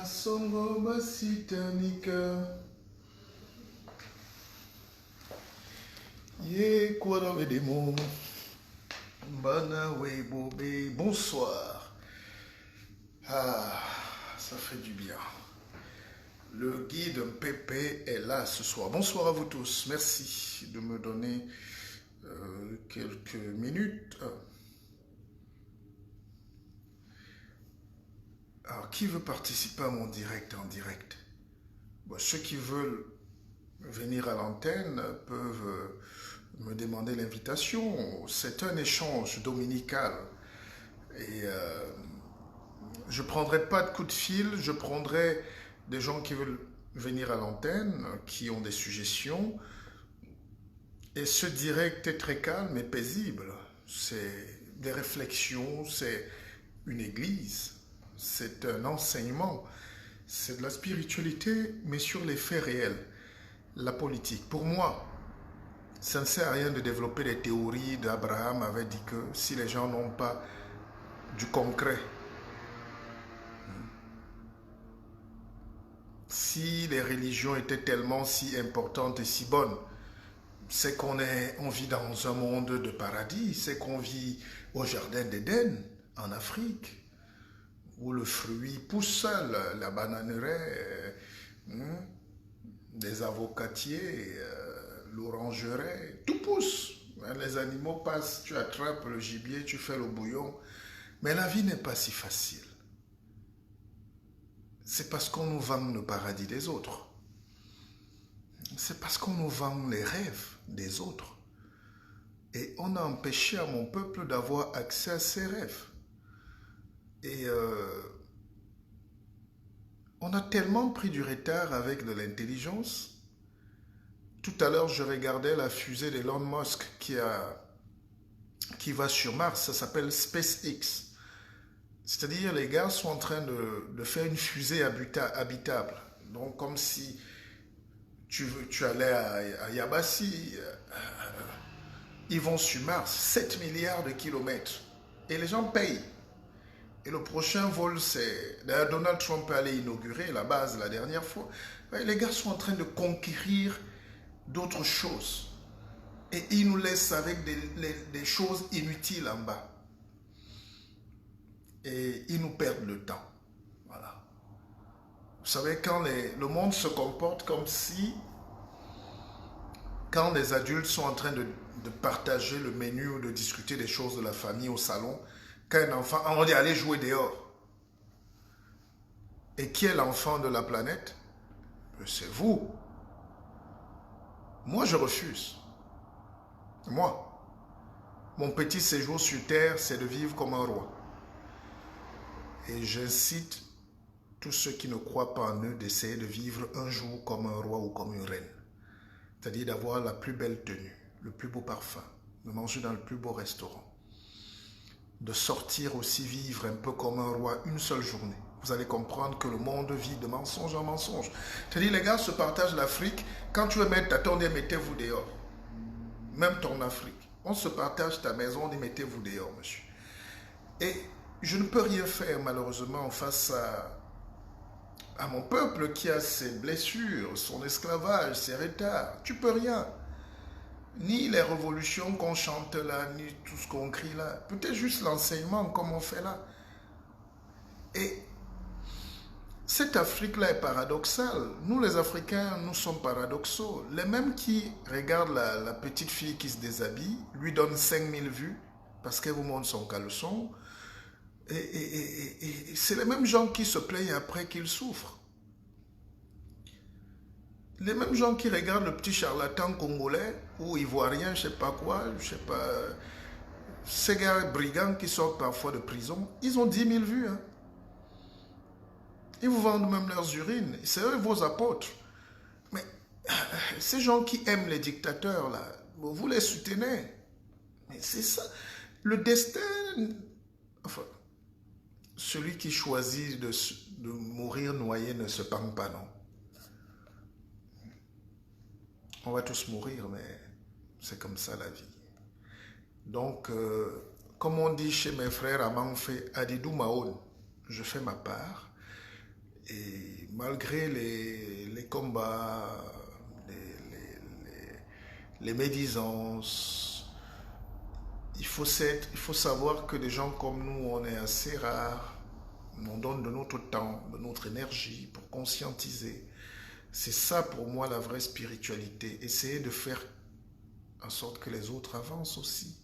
Songo basitanika Ye kwara vedemo Bana webobe. Bonsoir. Ah, ça fait du bien. Le guide Pépé est là ce soir. Bonsoir à vous tous. Merci de me donner quelques minutes. Alors, qui veut participer à mon direct en direct? Bon, ceux qui veulent venir à l'antenne peuvent me demander l'invitation. C'est un échange dominical. Et je ne prendrai pas de coup de fil, je prendrai des gens qui veulent venir à l'antenne, qui ont des suggestions. Et ce direct est très calme et paisible. C'est des réflexions, c'est une église, c'est un enseignement, c'est de la spiritualité, mais sur les faits réels. La politique, pour moi, ça ne sert à rien de développer des théories d'Abraham avait dit que si les gens n'ont pas du concret, si les religions étaient tellement si importantes et si bonnes, c'est qu'on vit dans un monde de paradis, c'est qu'on vit au jardin d'Éden, en Afrique, où le fruit pousse seul, la bananeraie, des avocatiers, l'orangeraie, tout pousse. Les animaux passent, tu attrapes le gibier, tu fais le bouillon. Mais la vie n'est pas si facile. C'est parce qu'on nous vend le paradis des autres. C'est parce qu'on nous vend les rêves des autres. Et on a empêché à mon peuple d'avoir accès à ses rêves. Et on a tellement pris du retard avec de l'intelligence. Tout à l'heure, je regardais la fusée d'Elon Musk qui va sur Mars. Ça s'appelle SpaceX. C'est-à-dire, les gars sont en train de faire une fusée habitable. Donc, comme si tu allais à Yabassi, ils vont sur Mars, 7 milliards de kilomètres. Et les gens payent. Et le prochain vol, c'est... D'ailleurs, Donald Trump est allé inaugurer la base la dernière fois. Les gars sont en train de conquérir d'autres choses. Et ils nous laissent avec des choses inutiles en bas. Et ils nous perdent le temps. Voilà. Vous savez, quand le monde se comporte comme si, quand les adultes sont en train de partager le menu ou de discuter des choses de la famille au salon, quand un enfant, on dit allez jouer dehors. Et qui est l'enfant de la planète? C'est vous. Moi, je refuse. Moi. Mon petit séjour sur Terre, c'est de vivre comme un roi. Et j'incite tous ceux qui ne croient pas en eux d'essayer de vivre un jour comme un roi ou comme une reine. C'est-à-dire d'avoir la plus belle tenue, le plus beau parfum, de manger dans le plus beau restaurant, de sortir aussi vivre un peu comme un roi une seule journée. Vous allez comprendre que le monde vit de mensonge en mensonge. C'est-à-dire les gars se partagent l'Afrique. Quand tu veux mettre ta tonne, mettez-vous dehors. Même ton Afrique. On se partage ta maison, on dit mettez-vous dehors, monsieur. Et je ne peux rien faire malheureusement face à mon peuple qui a ses blessures, son esclavage, ses retards. Tu peux rien. Ni les révolutions qu'on chante là, ni tout ce qu'on crie là. Peut-être juste l'enseignement comme on fait là. Et cette Afrique-là est paradoxale. Nous les Africains, nous sommes paradoxaux. Les mêmes qui regardent la petite fille qui se déshabille, lui donnent 5000 vues parce qu'elle vous montre son caleçon. Et c'est les mêmes gens qui se plaignent après qu'ils souffrent. Les mêmes gens qui regardent le petit charlatan congolais ou ivoirien, je ne sais pas quoi, je ne sais pas, ces gars brigands qui sortent parfois de prison, ils ont 10 000 vues. Hein. Ils vous vendent même leurs urines. C'est eux vos apôtres. Mais ces gens qui aiment les dictateurs, là, vous les soutenez. Mais c'est ça. Le destin... Enfin, celui qui choisit de mourir noyé ne se pend pas, non. On va tous mourir, mais c'est comme ça la vie. Donc, comme on dit chez mes frères à Manfé, Adidou Maon, je fais ma part. Et malgré les combats, les médisances, il faut savoir que des gens comme nous, on est assez rares. On donne de notre temps, de notre énergie pour conscientiser. C'est ça pour moi la vraie spiritualité. Essayer de faire en sorte que les autres avancent aussi.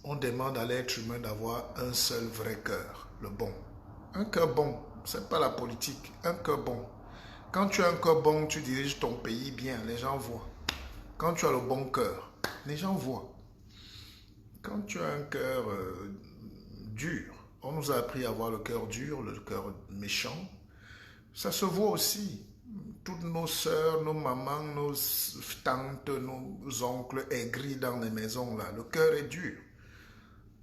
On demande à l'être humain d'avoir un seul vrai cœur, le bon. Un cœur bon, c'est pas la politique, un cœur bon. Quand tu as un cœur bon, tu diriges ton pays bien, les gens voient. Quand tu as le bon cœur, les gens voient. Quand tu as un cœur dur, on nous a appris à avoir le cœur dur, le cœur méchant. Ça se voit aussi. Toutes nos sœurs, nos mamans, nos tantes, nos oncles aigris dans les maisons, là, le cœur est dur.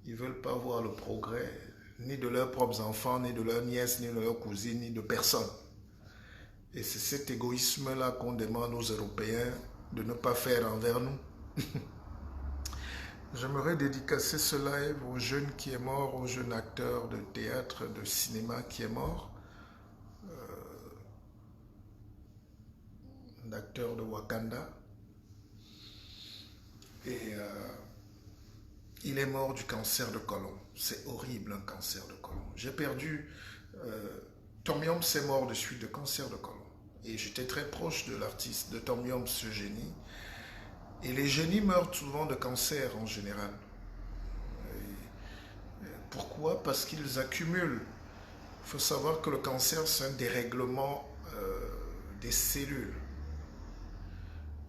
Ils ne veulent pas voir le progrès, ni de leurs propres enfants, ni de leurs nièces, ni de leurs cousines, ni de personne. Et c'est cet égoïsme-là qu'on demande aux Européens de ne pas faire envers nous. J'aimerais dédicacer ce live au jeune qui est mort, au jeune acteur de théâtre, de cinéma qui est mort. L'acteur de Wakanda. Et il est mort du cancer de côlon. C'est horrible, un cancer de côlon. J'ai perdu... Tom Yoms est mort de suite de cancer de côlon. Et j'étais très proche de l'artiste, de Tom Yoms, ce génie. Et les génies meurent souvent de cancer en général. Pourquoi? Parce qu'ils accumulent. Il faut savoir que le cancer, c'est un dérèglement des cellules.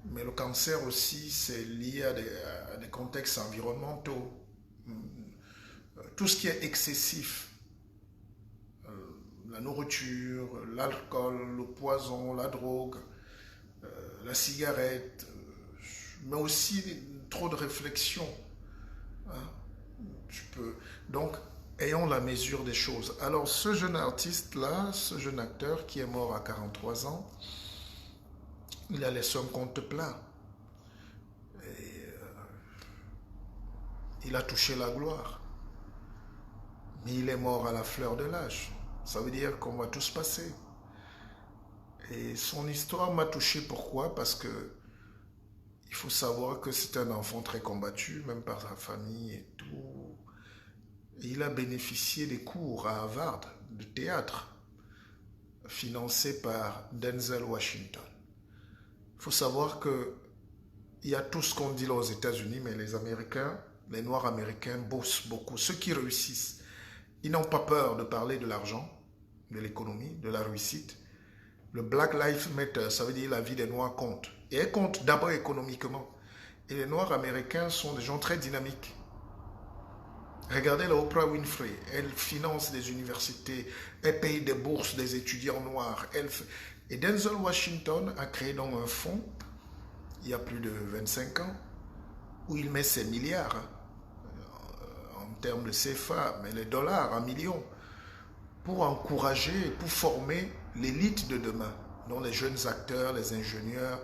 Mais le cancer aussi, c'est lié à des contextes environnementaux. Tout ce qui est excessif, la nourriture, l'alcool, le poison, la drogue, la cigarette, mais aussi trop de réflexion. Donc, ayons la mesure des choses. Alors, ce jeune artiste-là, ce jeune acteur qui est mort à 43 ans, il a laissé un compte plein. Et, il a touché la gloire. Mais il est mort à la fleur de l'âge. Ça veut dire qu'on va tous passer. Et son histoire m'a touché. Pourquoi? Parce que il faut savoir que c'est un enfant très combattu, même par sa famille et tout. Et il a bénéficié des cours à Harvard de théâtre, financés par Denzel Washington. Il faut savoir qu'il y a tout ce qu'on dit là aux États-Unis, mais les Américains, les Noirs américains bossent beaucoup. Ceux qui réussissent, ils n'ont pas peur de parler de l'argent, de l'économie, de la réussite. Le Black Lives Matter, ça veut dire la vie des Noirs compte. Et elle compte d'abord économiquement. Et les Noirs américains sont des gens très dynamiques. Regardez la Oprah Winfrey, elle finance des universités, elle paye des bourses des étudiants noirs. Et Denzel Washington a créé donc un fonds, il y a plus de 25 ans, où il met ses milliards, en termes de CFA, mais les dollars en millions, pour encourager, pour former l'élite de demain, dont les jeunes acteurs, les ingénieurs.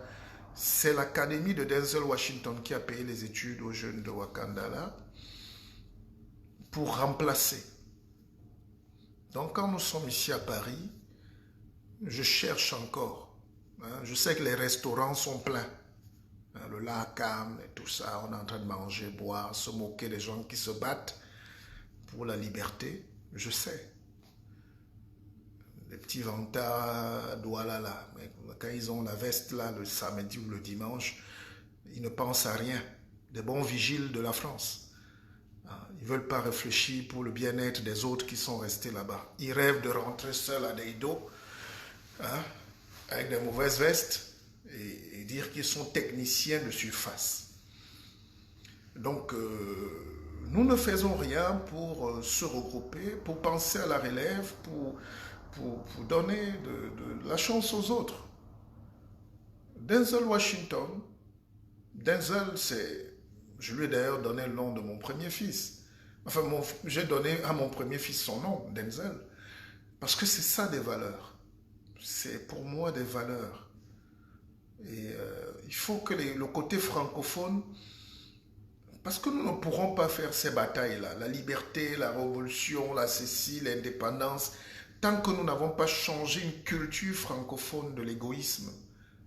C'est l'académie de Denzel Washington qui a payé les études aux jeunes de Wakanda là, pour remplacer. Donc quand nous sommes ici à Paris, je cherche encore. Je sais que les restaurants sont pleins. Le Lacam et tout ça, on est en train de manger, boire, se moquer des gens qui se battent pour la liberté. Je sais. Les petits vantards, Douala là. Mais quand ils ont la veste là, le samedi ou le dimanche, ils ne pensent à rien. Des bons vigiles de la France. Ils ne veulent pas réfléchir pour le bien-être des autres qui sont restés là-bas. Ils rêvent de rentrer seuls à Deido, avec des mauvaises vestes, et dire qu'ils sont techniciens de surface. Donc, nous ne faisons rien pour se regrouper, pour penser à la relève, pour donner de la chance aux autres. Denzel Washington, Denzel, je lui ai d'ailleurs donné le nom de mon premier fils. Enfin, j'ai donné à mon premier fils son nom, Denzel, parce que c'est ça des valeurs. C'est pour moi des valeurs. Et il faut que le côté francophone, parce que nous ne pourrons pas faire ces batailles-là, la liberté, la révolution, la ceci, l'indépendance, tant que nous n'avons pas changé une culture francophone de l'égoïsme,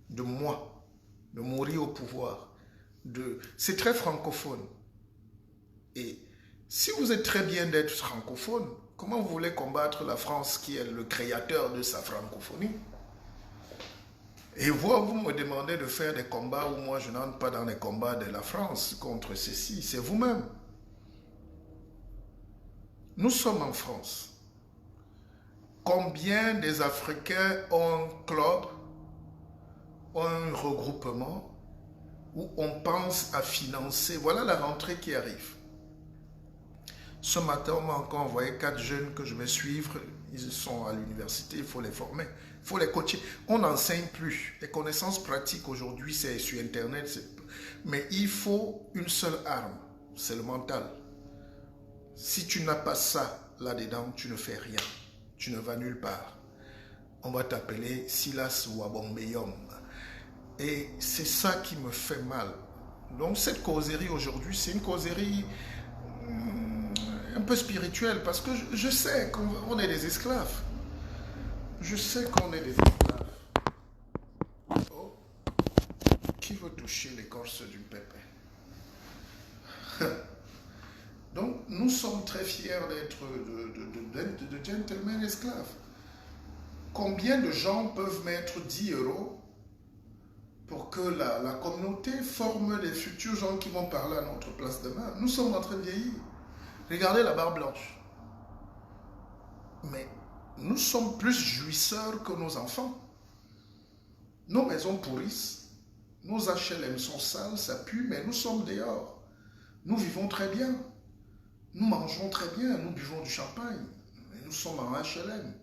de moi, de mourir au pouvoir. C'est très francophone. Et si vous êtes très bien d'être francophone, comment vous voulez combattre la France qui est le créateur de sa francophonie? Et vous me demandez de faire des combats où moi je n'entre pas dans les combats de la France contre ceci, c'est vous-même. Nous sommes en France. Combien des Africains ont un club, ont un regroupement où on pense à financer? Voilà la rentrée qui arrive. Ce matin, on m'a encore envoyé 4 jeunes que je vais suivre. Ils sont à l'université, il faut les former, il faut les coacher. On n'enseigne plus. Les connaissances pratiques aujourd'hui, c'est sur Internet. Mais il faut une seule arme, c'est le mental. Si tu n'as pas ça là-dedans, tu ne fais rien. Tu ne vas nulle part. On va t'appeler Silas Wabombeyoum. Et c'est ça qui me fait mal. Donc cette causerie aujourd'hui, c'est une causerie un peu spirituelle, parce que je sais qu'on est des esclaves. Je sais qu'on est des esclaves. Oh, qui veut toucher l'écorce d'une pépé? Donc nous sommes très fiers d'être de gentlemen esclaves. Combien de gens peuvent mettre 10 € pour que la communauté forme les futurs gens qui vont parler à notre place demain? Nous sommes en train de vieillir. Regardez la barre blanche. Mais nous sommes plus jouisseurs que nos enfants. Nos maisons pourrissent. Nos HLM sont sales, ça pue, mais nous sommes dehors. Nous vivons très bien. Nous mangeons très bien, nous buvons du champagne. Mais nous sommes en HLM.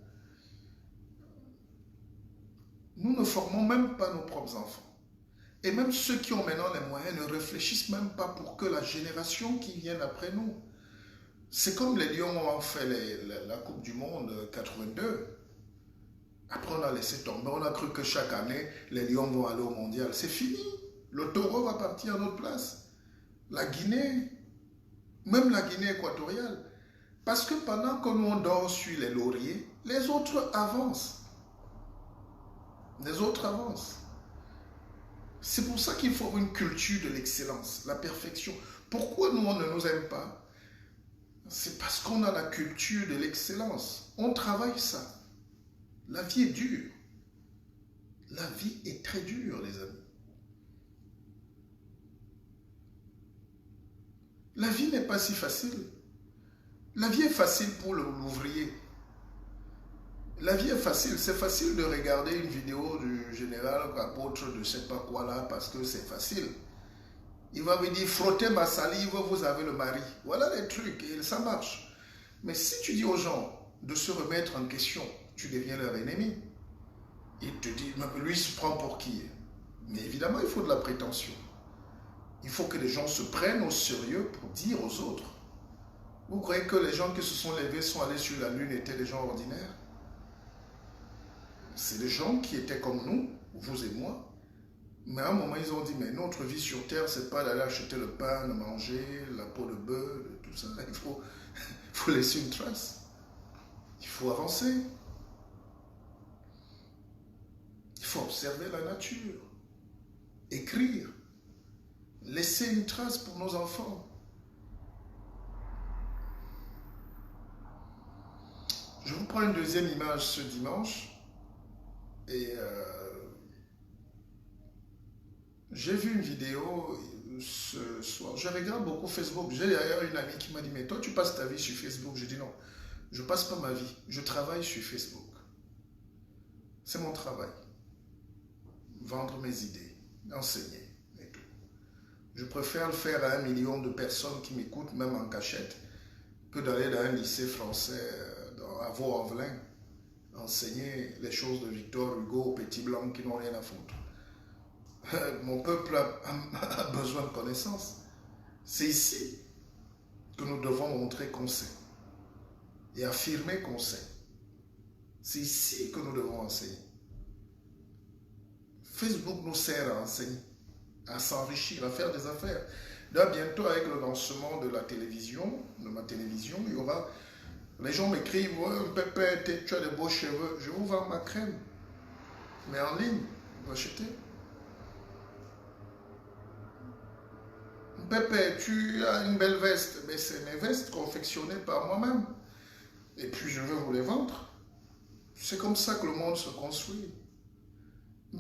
Nous ne formons même pas nos propres enfants. Et même ceux qui ont maintenant les moyens ne réfléchissent même pas pour que la génération qui vient après nous. C'est comme les Lions ont fait la Coupe du Monde 82. Après, on a laissé tomber. On a cru que chaque année, les Lions vont aller au mondial. C'est fini. Le taureau va partir à notre place. La Guinée, même la Guinée équatoriale. Parce que pendant que nous, on dort sur les lauriers, les autres avancent. Les autres avancent. C'est pour ça qu'il faut une culture de l'excellence, la perfection. Pourquoi nous, on ne nous aime pas? C'est parce qu'on a la culture de l'excellence. On travaille ça. La vie est dure. La vie est très dure, les amis. La vie n'est pas si facile. La vie est facile pour l'ouvrier. La vie est facile. C'est facile de regarder une vidéo du général apôtre de je ne sais pas quoi là parce que c'est facile. Il va vous dire, frottez ma salive, vous avez le mari. Voilà les trucs et ça marche. Mais si tu dis aux gens de se remettre en question, tu deviens leur ennemi. Il te dit, lui se prend pour qui? Mais évidemment, il faut de la prétention. Il faut que les gens se prennent au sérieux pour dire aux autres. Vous croyez que les gens qui se sont levés, sont allés sur la lune, étaient des gens ordinaires? C'est des gens qui étaient comme nous, vous et moi. Mais à un moment, ils ont dit, mais notre vie sur Terre, c'est pas d'aller acheter le pain, de manger, la peau de bœuf, tout ça. Il faut laisser une trace. Il faut avancer. Il faut observer la nature. Écrire. Laisser une trace pour nos enfants. Je vous prends une deuxième image ce dimanche. Et j'ai vu une vidéo ce soir. Je regarde beaucoup Facebook. J'ai d'ailleurs une amie qui m'a dit, mais toi tu passes ta vie sur Facebook. Je dis non, je ne passe pas ma vie. Je travaille sur Facebook. C'est mon travail. Vendre mes idées, enseigner et tout. Je préfère le faire à 1 million de personnes qui m'écoutent, même en cachette, que d'aller dans un lycée français à Vaux-en-Velin, enseigner les choses de Victor Hugo aux petits blancs qui n'ont rien à foutre. Mon peuple a besoin de connaissances. C'est ici que nous devons montrer qu'on sait et affirmer qu'on sait. C'est ici que nous devons enseigner. Facebook nous sert à enseigner, à s'enrichir, à faire des affaires. Là, bientôt, avec le lancement de la télévision, de ma télévision, il y aura... Les gens m'écrivent, ouais, Pépé, tu as de beaux cheveux. Je vous vends ma crème. Mais en ligne, vous achetez. Pépé, tu as une belle veste. Mais c'est mes vestes confectionnées par moi-même. Et puis je veux vous les vendre. C'est comme ça que le monde se construit.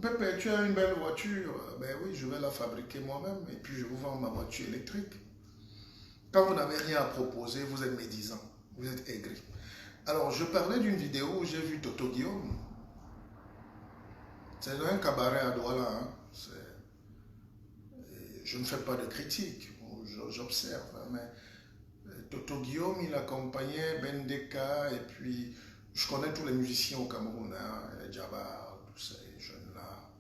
Pépé, tu as une belle voiture. Ben oui, je vais la fabriquer moi-même. Et puis je vous vends ma voiture électrique. Quand vous n'avez rien à proposer, vous êtes médisant. Vous êtes aigri. Alors, je parlais d'une vidéo où j'ai vu Toto Guillaume. C'est un cabaret à Douala. Hein. Je ne fais pas de critique. J'observe. Hein, mais Toto Guillaume, il accompagnait Ben Deka. Et puis, je connais tous les musiciens au Cameroun. Hein, les Jabbar, tous ces jeunes-là.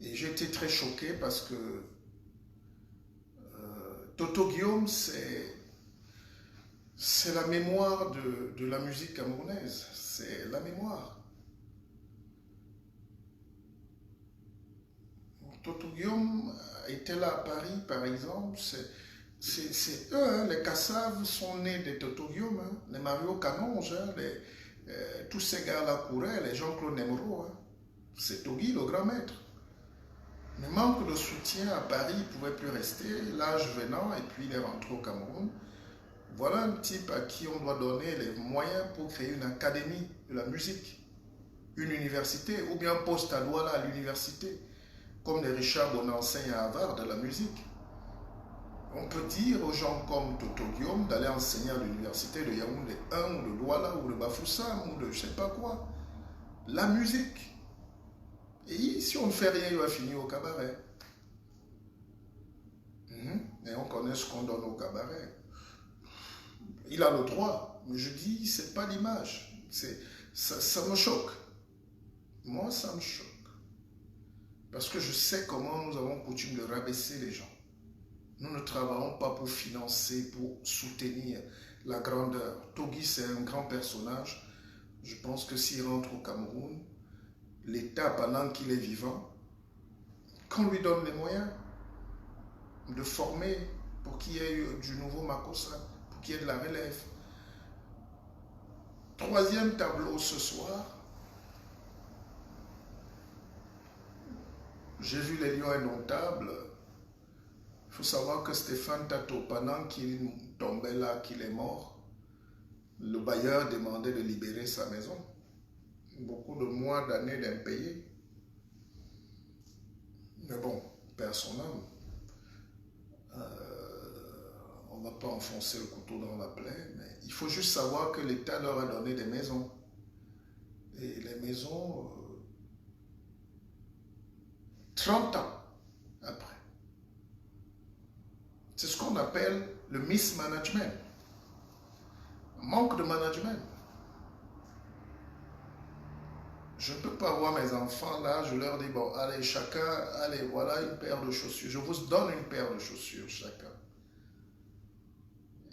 Et j'ai été très choqué parce que Toto Guillaume, c'est la mémoire de la musique camerounaise. C'est la mémoire. Toto Guillaume était là à Paris, par exemple. C'est eux, hein, les Kassav sont nés de Toto Guillaume. Hein, les Mario Canonge, hein, tous ces gars-là couraient, les Jean-Claude Nemro. Hein, c'est Togui, le grand maître. Mais manque de soutien à Paris, il ne pouvait plus rester, l'âge venant, et puis il est rentré au Cameroun. Voilà un type à qui on doit donner les moyens pour créer une académie de la musique, une université, ou bien un poste à Douala à l'université, comme les Richard Bon enseigne à Harvard de la musique. On peut dire aux gens comme Toto Guillaume d'aller enseigner à l'université de Yaoundé 1 ou de Douala ou de Bafoussam ou de je ne sais pas quoi. La musique. Et si on ne fait rien, il va finir au cabaret. Et on connaît ce qu'on donne au cabaret. Il a le droit, mais je dis, c'est pas l'image. Ça me choque. Moi, ça me choque. Parce que je sais comment nous avons coutume de rabaisser les gens. Nous ne travaillons pas pour financer, pour soutenir la grandeur. Togui, c'est un grand personnage. Je pense que s'il rentre au Cameroun, l'État, pendant qu'il est vivant, qu'on lui donne les moyens de former pour qu'il y ait du nouveau Makossa, pour qu'il y ait de la relève. Troisième tableau ce soir, j'ai vu les Lions indomptables. Il faut savoir que Stéphane Tato, pendant qu'il tombait là, qu'il est mort, le bailleur demandait de libérer sa maison. Beaucoup de mois, d'années d'impayés. Mais bon, perd son âme. On ne va pas enfoncer le couteau dans la plaie, mais il faut juste savoir que l'État leur a donné des maisons. Et les maisons, 30 ans après. C'est ce qu'on appelle le mismanagement. Manque de management. Je ne peux pas voir mes enfants là, je leur dis, bon, allez, chacun, allez, voilà une paire de chaussures. Je vous donne une paire de chaussures, chacun.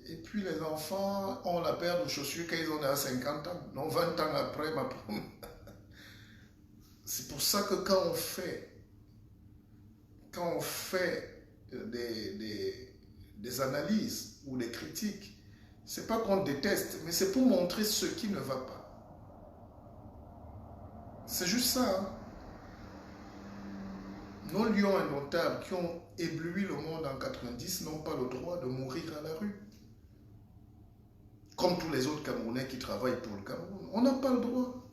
Et puis les enfants ont la paire de chaussures qu'ils ont à 50 ans. Non, 20 ans après, ma première. C'est pour ça que quand on fait des analyses ou des critiques, c'est pas qu'on déteste, mais c'est pour montrer ce qui ne va pas. C'est juste ça. Hein? Nos lions indomptables qui ont ébloui le monde en 90 n'ont pas le droit de mourir à la rue. Comme tous les autres Camerounais qui travaillent pour le Cameroun. On n'a pas le droit.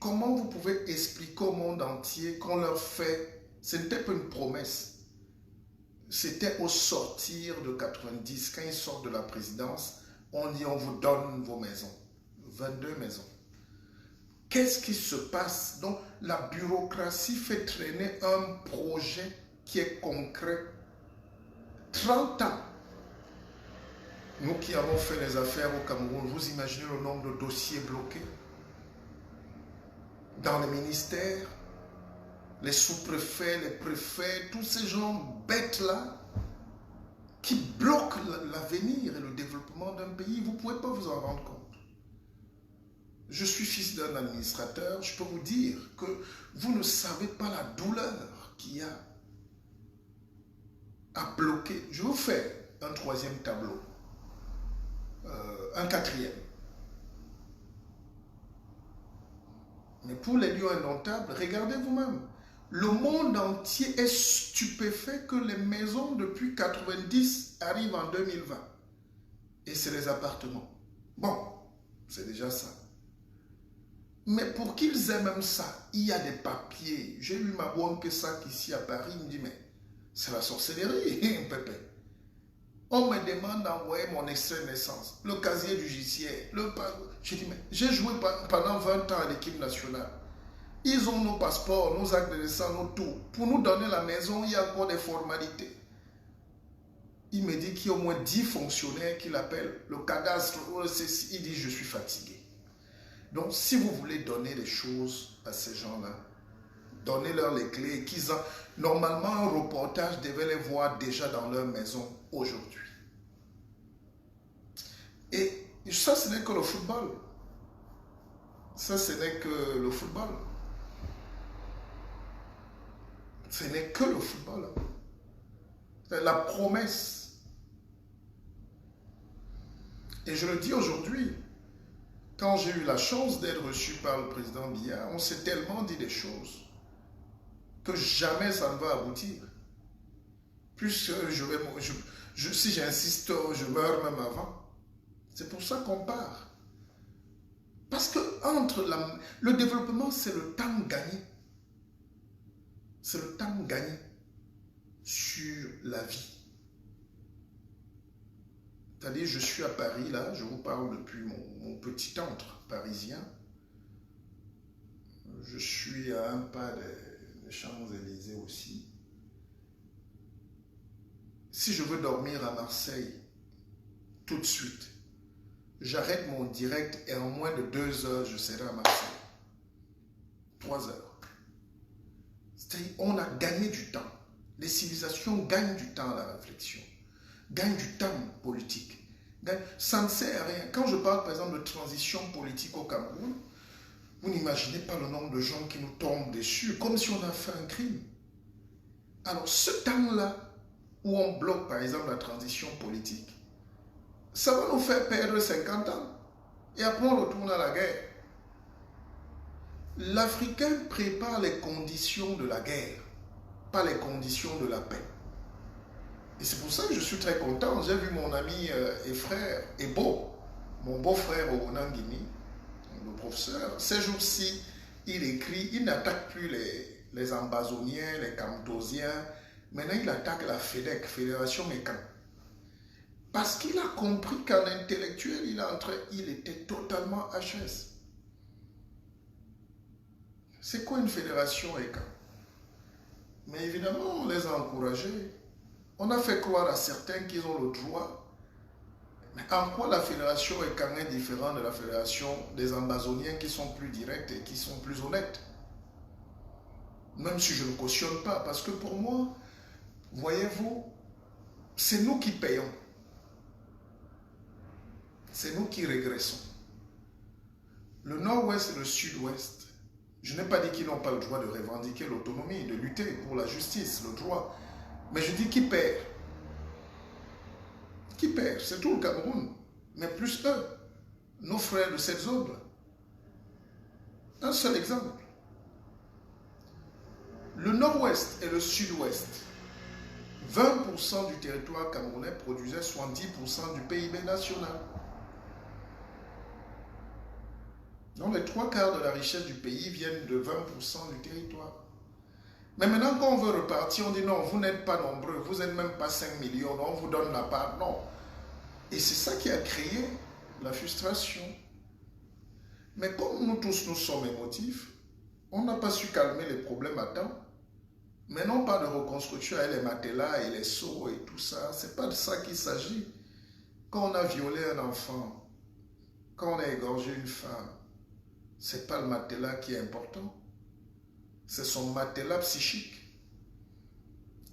Comment vous pouvez expliquer au monde entier qu'on leur fait... Ce n'était pas une promesse. C'était au sortir de 90, quand ils sortent de la présidence, on dit on vous donne vos maisons. 22 maisons. Qu'est-ce qui se passe? Donc, la bureaucratie fait traîner un projet qui est concret. 30 ans. Nous qui avons fait les affaires au Cameroun, vous imaginez le nombre de dossiers bloqués dans les ministères, les sous-préfets, les préfets, tous ces gens bêtes-là qui bloquent l'avenir et le développement d'un pays. Vous ne pouvez pas vous en rendre compte. Je suis fils d'un administrateur, je peux vous dire que vous ne savez pas la douleur qu'il y a à bloquer. Je vous fais un troisième tableau, un quatrième. Mais pour les lieux indomptables, regardez vous-même. Le monde entier est stupéfait que les maisons depuis 90 arrivent en 2020. Et c'est les appartements. Bon, c'est déjà ça. Mais pour qu'ils aient même ça, il y a des papiers. J'ai eu ma banque sac ici à Paris, il me dit, mais c'est la sorcellerie, pépé. On me demande d'envoyer mon extrait de naissance, le casier judiciaire, Je dis, mais j'ai joué pendant 20 ans à l'équipe nationale. Ils ont nos passeports, nos actes de naissance, nos tout. Pour nous donner la maison, il y a encore des formalités. Il me dit qu'il y a au moins 10 fonctionnaires qu'il appelle le cadastre. Il dit, je suis fatigué. Donc, si vous voulez donner les choses à ces gens-là, donnez-leur les clés. Normalement, un reportage devait les voir déjà dans leur maison aujourd'hui. Et ça, ce n'est que le football. Ça, ce n'est que le football. Ce n'est que le football. C'est la promesse. Et je le dis aujourd'hui, quand j'ai eu la chance d'être reçu par le président Biya, on s'est tellement dit des choses que jamais ça ne va aboutir. Plus si j'insiste, je meurs même avant. C'est pour ça qu'on part. Parce que le développement, c'est le temps gagné. C'est le temps gagné sur la vie. C'est-à-dire, je suis à Paris, là, je vous parle depuis mon petit antre parisien. Je suis à un pas des Champs-Élysées aussi. Si je veux dormir à Marseille, tout de suite, j'arrête mon direct et en moins de 2 heures, je serai à Marseille. 3 heures. C'est-à-dire, on a gagné du temps. Les civilisations gagnent du temps à la réflexion, gagnent du temps politique. Ça ne sert à rien. Quand je parle, par exemple, de transition politique au Cameroun, vous n'imaginez pas le nombre de gens qui nous tombent dessus, comme si on a fait un crime. Alors, ce temps-là, où on bloque, par exemple, la transition politique, ça va nous faire perdre 50 ans. Et après, on retourne à la guerre. L'Africain prépare les conditions de la guerre, pas les conditions de la paix. Et c'est pour ça que je suis très content. J'ai vu mon ami et frère, Ebo, mon beau-frère au Nangini, le professeur. Ces jours-ci, il écrit, il n'attaque plus les ambazoniens, les camtosiens. Maintenant, il attaque la FEDEC, Fédération Mécan. Parce qu'il a compris qu'en intellectuel, il était totalement HS. C'est quoi une fédération ECA? Mais évidemment, on les a encouragés. On a fait croire à certains qu'ils ont le droit. Mais en quoi la fédération ECA est différente de la fédération des Ambazoniens qui sont plus directs et qui sont plus honnêtes? Même si je ne cautionne pas, parce que pour moi, voyez-vous, c'est nous qui payons. C'est nous qui régressons. Le nord-ouest et le sud-ouest, je n'ai pas dit qu'ils n'ont pas le droit de revendiquer l'autonomie, de lutter pour la justice, le droit. Mais je dis qui perd. Qui perd? C'est tout le Cameroun. Mais plus eux, nos frères de cette zone. Un seul exemple. Le nord-ouest et le sud-ouest, 20% du territoire camerounais produisait 70% du PIB national. Donc les 3/4 de la richesse du pays viennent de 20% du territoire. Mais maintenant, quand on veut repartir, on dit non, vous n'êtes pas nombreux, vous n'êtes même pas 5 millions, on vous donne la part. Non. Et c'est ça qui a créé la frustration. Mais comme nous tous, nous sommes émotifs, on n'a pas su calmer les problèmes à temps. Mais non pas de reconstruction avec les matelas et les seaux et tout ça. C'est pas de ça qu'il s'agit. Quand on a violé un enfant, quand on a égorgé une femme, c'est pas le matelas qui est important. C'est son matelas psychique.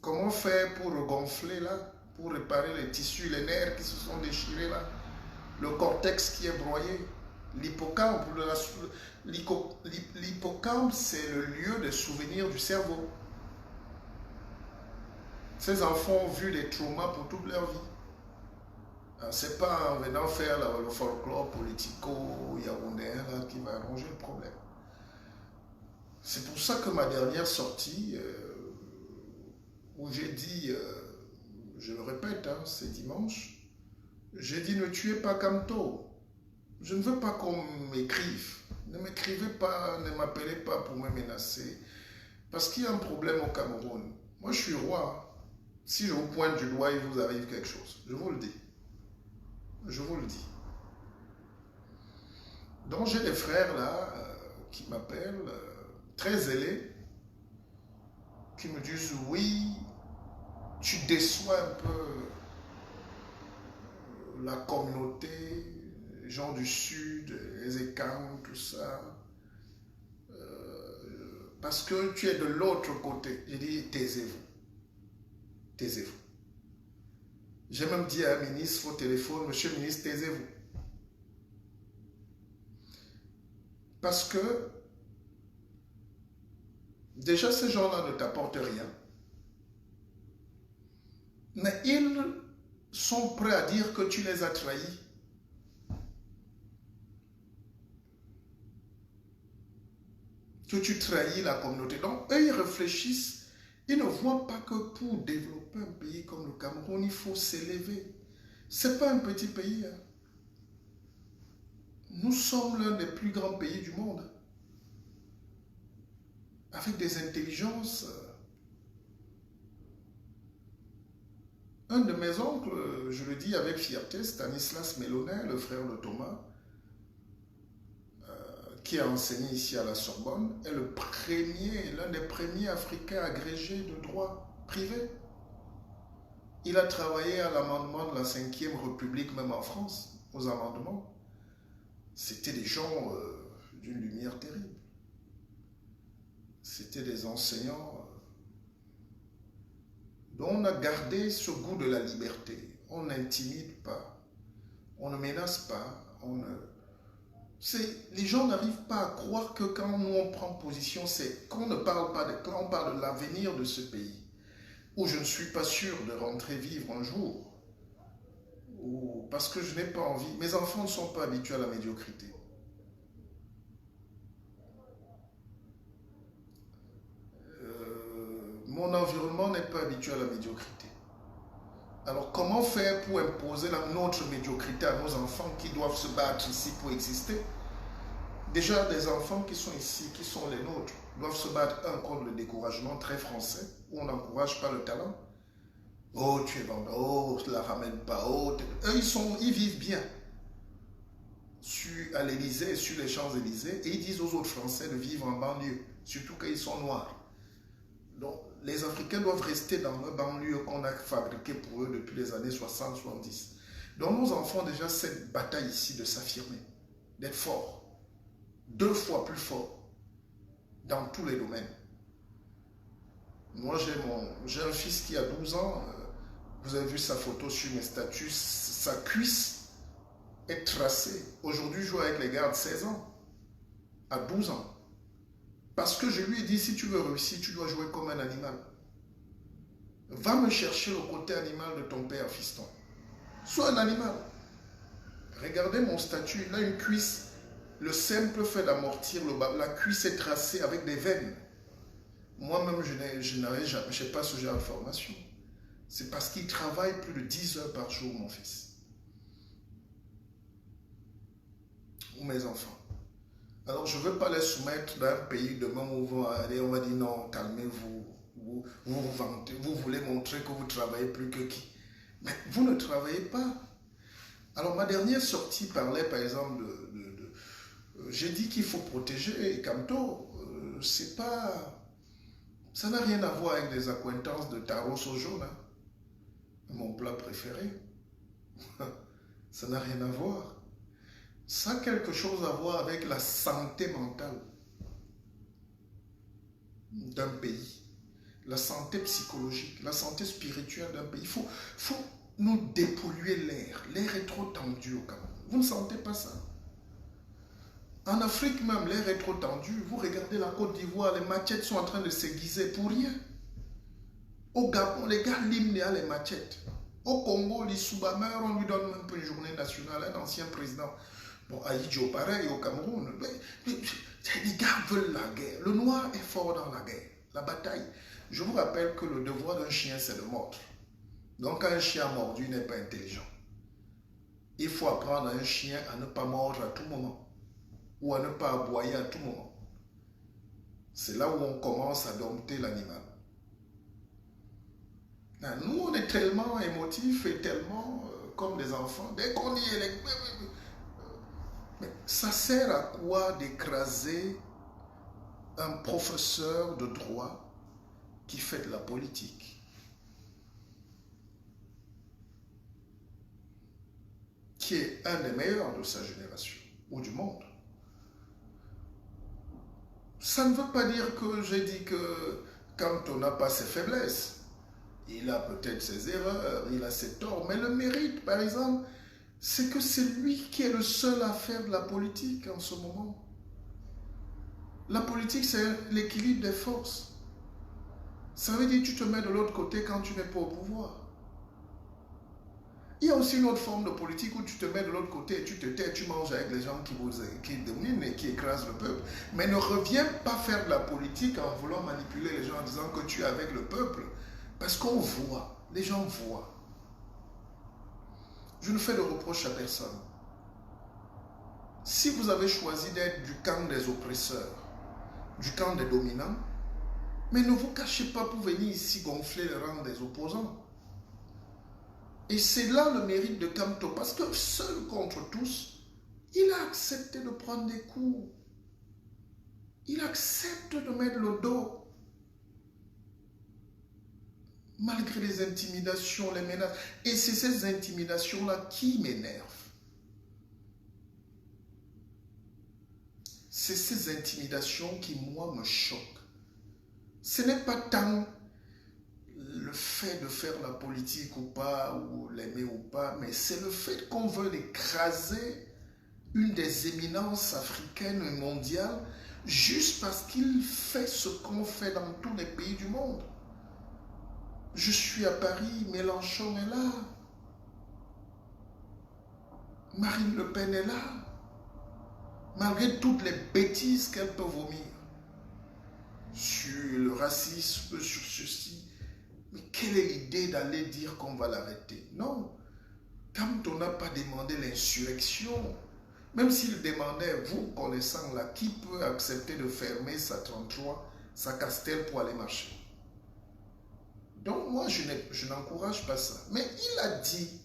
Comment faire pour regonfler là, pour réparer les tissus, les nerfs qui se sont déchirés là, le cortex qui est broyé? L'hippocampe, l'hippocampe, c'est le lieu de souvenir du cerveau. Ces enfants ont vu des traumas pour toute leur vie. C'est pas en venant faire le folklore politico-yaoundéen qui va arranger le problème. C'est pour ça que ma dernière sortie, où j'ai dit, je le répète, hein, c'est dimanche, j'ai dit ne tuez pas Kamto. Je ne veux pas qu'on m'écrive. Ne m'écrivez pas, ne m'appelez pas pour me menacer. Parce qu'il y a un problème au Cameroun. Moi, je suis roi. Si je vous pointe du doigt, il vous arrive quelque chose. Je vous le dis. Je vous le dis. Donc, j'ai des frères là qui m'appellent, très zélés, qui me disent oui, tu déçois un peu la communauté, les gens du Sud, les Écans, tout ça. Parce que tu es de l'autre côté. J'ai dit, taisez-vous. Taisez-vous. J'ai même dit à un ministre au téléphone, monsieur le ministre, taisez-vous. Parce que, déjà, ces gens-là ne t'apportent rien. Mais ils sont prêts à dire que tu les as trahis. Que tu trahis la communauté. Donc, eux, ils réfléchissent. Ils ne voient pas que pour développer un pays comme le Cameroun, il faut s'élever. Ce n'est pas un petit pays. Hein. Nous sommes l'un des plus grands pays du monde. Avec des intelligences. Un de mes oncles, je le dis avec fierté, Stanislas Melonnet, le frère de Thomas, qui a enseigné ici à la Sorbonne, est l'un des premiers Africains agrégés de droit privé. Il a travaillé à l'amendement de la 5e République, même en France, aux amendements. C'était des gens d'une lumière terrible. C'était des enseignants dont on a gardé ce goût de la liberté. On n'intimide pas, on ne menace pas, les gens n'arrivent pas à croire que quand nous on prend position, c'est qu'on ne parle pas quand on parle de l'avenir de ce pays, où je ne suis pas sûr de rentrer vivre un jour, ou parce que je n'ai pas envie. Mes enfants ne sont pas habitués à la médiocrité. Mon environnement n'est pas habitué à la médiocrité. Alors comment faire pour imposer notre médiocrité à nos enfants qui doivent se battre ici pour exister? Déjà, des enfants qui sont ici, qui sont les nôtres, doivent se battre contre le découragement très français, où on n'encourage pas le talent. Oh, tu es vendeur, oh, tu ne la ramènes pas, oh. Eux, ils vivent bien à l'Élysée, sur les Champs-Élysées, et ils disent aux autres Français de vivre en banlieue, surtout quand ils sont noirs. Donc, les Africains doivent rester dans le banlieue qu'on a fabriqué pour eux depuis les années 60-70. Donc, nos enfants ont déjà cette bataille ici de s'affirmer, d'être forts. 2 fois plus fort dans tous les domaines. Moi, j'ai un fils qui a 12 ans. Vous avez vu sa photo sur mes statuts. Sa cuisse est tracée. Aujourd'hui, je joue avec les gars de 16 ans, à 12 ans. Parce que je lui ai dit, si tu veux réussir, tu dois jouer comme un animal. Va me chercher le côté animal de ton père, fiston. Sois un animal. Regardez mon statut, il a une cuisse. Le simple fait d'amortir le bas, la cuisse est tracée avec des veines. Moi-même, je n'ai pas ce genre de formation. C'est parce qu'il travaille plus de 10 heures par jour, mon fils. Ou mes enfants. Alors, je ne veux pas les soumettre d'un pays demain où on va aller, on va dire non, calmez-vous. Vous vous vantez, vous voulez montrer que vous travaillez plus que qui. Mais vous ne travaillez pas. Alors, ma dernière sortie parlait, par exemple, j'ai dit qu'il faut protéger Kamto. C'est pas... Ça n'a rien à voir avec des accointances de taro au jaune. Hein. Mon plat préféré. Ça n'a rien à voir. Ça a quelque chose à voir avec la santé mentale d'un pays. La santé psychologique, la santé spirituelle d'un pays. Il faut nous dépolluer l'air. L'air est trop tendu au Cameroun. Vous ne sentez pas ça? En Afrique même, l'air est trop tendu. Vous regardez la Côte d'Ivoire, les machettes sont en train de s'aiguiser pour rien. Au Gabon, les gars l'hymne et les machettes. Au Congo, l'Issouba meurt, on lui donne même pas une journée nationale, un ancien président. Bon, Aïdjo, pareil, au Cameroun. Les gars veulent la guerre. Le noir est fort dans la guerre, la bataille. Je vous rappelle que le devoir d'un chien, c'est de mordre. Donc, un chien mordu n'est pas intelligent. Il faut apprendre à un chien à ne pas mordre à tout moment ou à ne pas aboyer à tout moment. C'est là où on commence à dompter l'animal. Nous, on est tellement émotifs et tellement comme des enfants. Dès qu'on y est, mais ça sert à quoi d'écraser un professeur de droit qui fait de la politique? Qui est un des meilleurs de sa génération ou du monde. Ça ne veut pas dire que j'ai dit que quand on n'a pas ses faiblesses, il a peut-être ses erreurs, il a ses torts, mais le mérite, par exemple, c'est que c'est lui qui est le seul à faire de la politique en ce moment. La politique, c'est l'équilibre des forces. Ça veut dire que tu te mets de l'autre côté quand tu n'es pas au pouvoir. Il y a aussi une autre forme de politique où tu te mets de l'autre côté et tu te tais, tu manges avec les gens qui dominent et qui écrasent le peuple. Mais ne reviens pas faire de la politique en voulant manipuler les gens en disant que tu es avec le peuple. Parce qu'on voit, les gens voient. Je ne fais de reproche à personne. Si vous avez choisi d'être du camp des oppresseurs, du camp des dominants, mais ne vous cachez pas pour venir ici gonfler le rang des opposants. Et c'est là le mérite de Kamto, parce que seul contre tous, il a accepté de prendre des coups. Il accepte de mettre le dos. Malgré les intimidations, les menaces. Et c'est ces intimidations-là qui m'énervent. C'est ces intimidations qui, moi, me choquent. Ce n'est pas tant le fait de faire la politique ou pas, ou l'aimer ou pas, mais c'est le fait qu'on veut écraser une des éminences africaines et mondiales juste parce qu'il fait ce qu'on fait dans tous les pays du monde. Je suis à Paris, Mélenchon est là. Marine Le Pen est là. Malgré toutes les bêtises qu'elle peut vomir sur le racisme, sur ceci. Mais quelle est l'idée d'aller dire qu'on va l'arrêter? Non. Quand on n'a pas demandé l'insurrection, même s'il demandait, vous connaissant là, qui peut accepter de fermer sa 33, sa Castel pour aller marcher? Donc moi, je n'encourage pas ça. Mais il a dit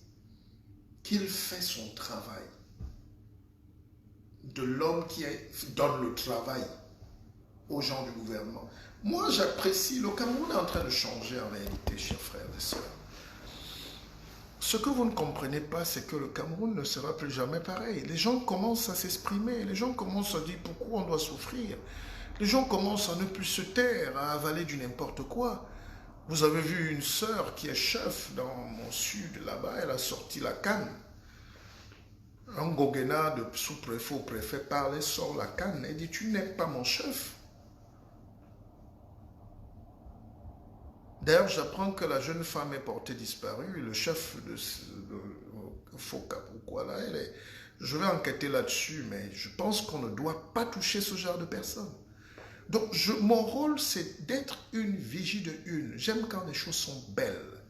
qu'il fait son travail. De l'homme qui donne le travail aux gens du gouvernement. Moi, j'apprécie. Le Cameroun est en train de changer en réalité, chers frères et sœurs. Ce que vous ne comprenez pas, c'est que le Cameroun ne sera plus jamais pareil. Les gens commencent à s'exprimer. Les gens commencent à dire pourquoi on doit souffrir. Les gens commencent à ne plus se taire, à avaler du n'importe quoi. Vous avez vu une sœur qui est chef dans mon sud, là-bas, elle a sorti la canne. Un goguena de sous-préfet au préfet parle, sort la canne et dit « Tu n'es pas mon chef ». D'ailleurs, j'apprends que la jeune femme est portée disparue, le chef de Foka, pourquoi là, je vais enquêter là-dessus, mais je pense qu'on ne doit pas toucher ce genre de personnes. Donc, mon rôle, c'est d'être une vigie de une. J'aime quand les choses sont belles.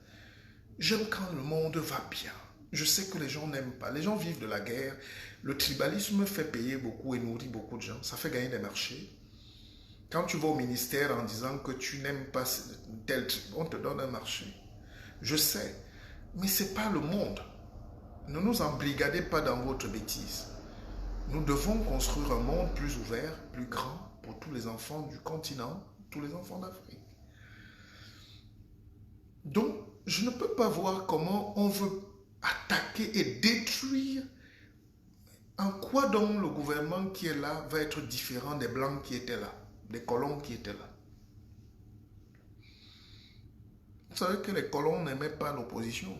J'aime quand le monde va bien. Je sais que les gens n'aiment pas. Les gens vivent de la guerre. Le tribalisme fait payer beaucoup et nourrit beaucoup de gens. Ça fait gagner des marchés. Quand tu vas au ministère en disant que tu n'aimes pas tel truc, on te donne un marché. Je sais, mais ce n'est pas le monde. Ne nous embrigadez pas dans votre bêtise. Nous devons construire un monde plus ouvert, plus grand pour tous les enfants du continent, tous les enfants d'Afrique. Donc, je ne peux pas voir comment on veut attaquer et détruire. En quoi donc le gouvernement qui est là va être différent des Blancs qui étaient là, des colons qui étaient là? Vous savez que les colons n'aimaient pas l'opposition.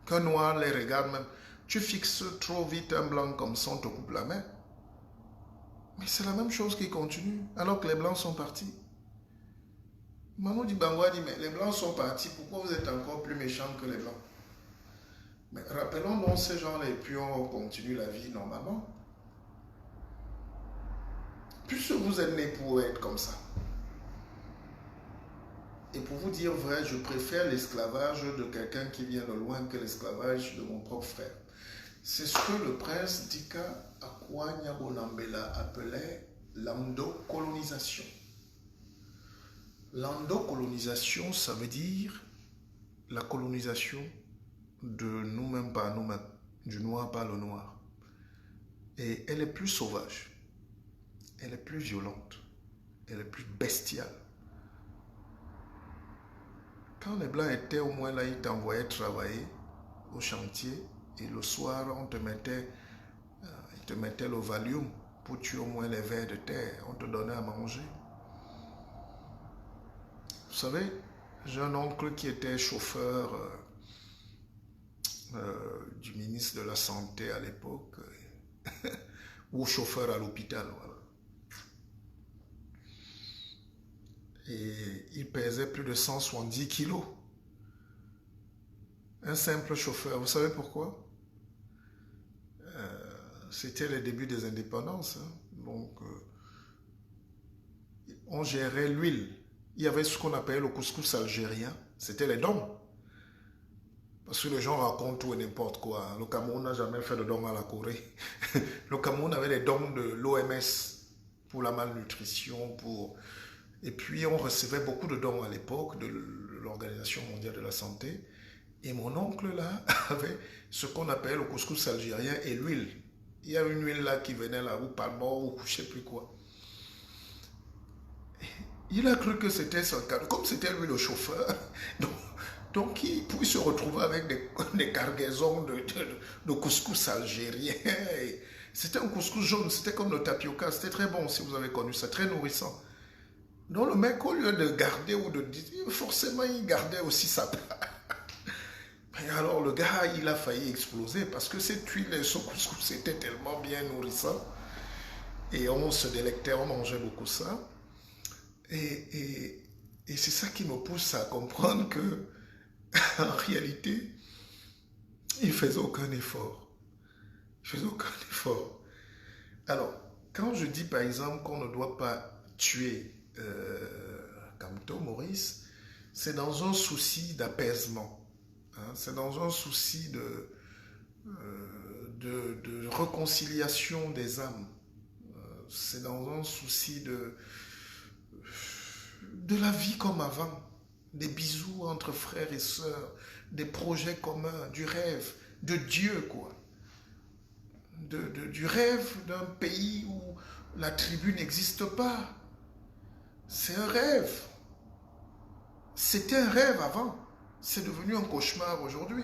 Qu'un noir les regarde même. Tu fixes trop vite un blanc comme ça, on te coupe la main. Mais c'est la même chose qui continue, alors que les Blancs sont partis. Maman dit Bangwa dit, mais les Blancs sont partis, pourquoi vous êtes encore plus méchants que les Blancs? Mais rappelons donc ces gens-là, et puis on continue la vie normalement. Puisque vous êtes nés pour être comme ça. Et pour vous dire vrai, je préfère l'esclavage de quelqu'un qui vient de loin que l'esclavage de mon propre frère. C'est ce que le prince Dika Akwanya Bonambela appelait l'endocolonisation. L'endocolonisation, ça veut dire la colonisation de nous-mêmes par nous-mêmes, du noir par le noir. Et elle est plus sauvage, elle est plus violente, elle est plus bestiale. Quand les Blancs étaient au moins là, ils t'envoyaient travailler au chantier et le soir, on te mettait, ils te mettaient le Valium pour tuer au moins les vers de terre. On te donnait à manger. Vous savez, j'ai un oncle qui était chauffeur du ministre de la Santé à l'époque, ou chauffeur à l'hôpital. Voilà. Et il pesait plus de 170 kilos. Un simple chauffeur. Vous savez pourquoi? C'était les débuts des indépendances. Hein. Donc, on gérait l'huile. Il y avait ce qu'on appelait le couscous algérien. C'était les dons. Parce que les gens racontent tout et n'importe quoi. Le Cameroun n'a jamais fait de dons à la Corée. Le Cameroun avait des dons de l'OMS pour la malnutrition, pour... Et puis, on recevait beaucoup de dons à l'époque de l'Organisation mondiale de la santé. Et mon oncle, là, avait ce qu'on appelle le couscous algérien et l'huile. Il y a une huile, là, qui venait, là, ou palme ou je ne sais plus quoi. Il a cru que c'était son cadeau. Comme c'était lui le chauffeur, donc il pouvait se retrouver avec des cargaisons de couscous algérien. C'était un couscous jaune, c'était comme le tapioca. C'était très bon, si vous avez connu ça, très nourrissant. Donc le mec, au lieu de garder ou de dire, forcément il gardait aussi sa part. Et alors le gars, il a failli exploser parce que cette huile et ce couscous était tellement bien nourrissant. Et on se délectait, on mangeait beaucoup ça. Et c'est ça qui me pousse à comprendre que, en réalité, il ne faisait aucun effort. Il ne faisait aucun effort. Alors, quand je dis par exemple qu'on ne doit pas tuer Kamto Maurice, c'est dans un souci d'apaisement. Hein, c'est dans un souci de réconciliation des âmes. C'est dans un souci de la vie comme avant. Des bisous entre frères et sœurs, des projets communs, du rêve, de Dieu, quoi. Du rêve d'un pays où la tribu n'existe pas. C'est un rêve. C'était un rêve avant. C'est devenu un cauchemar aujourd'hui.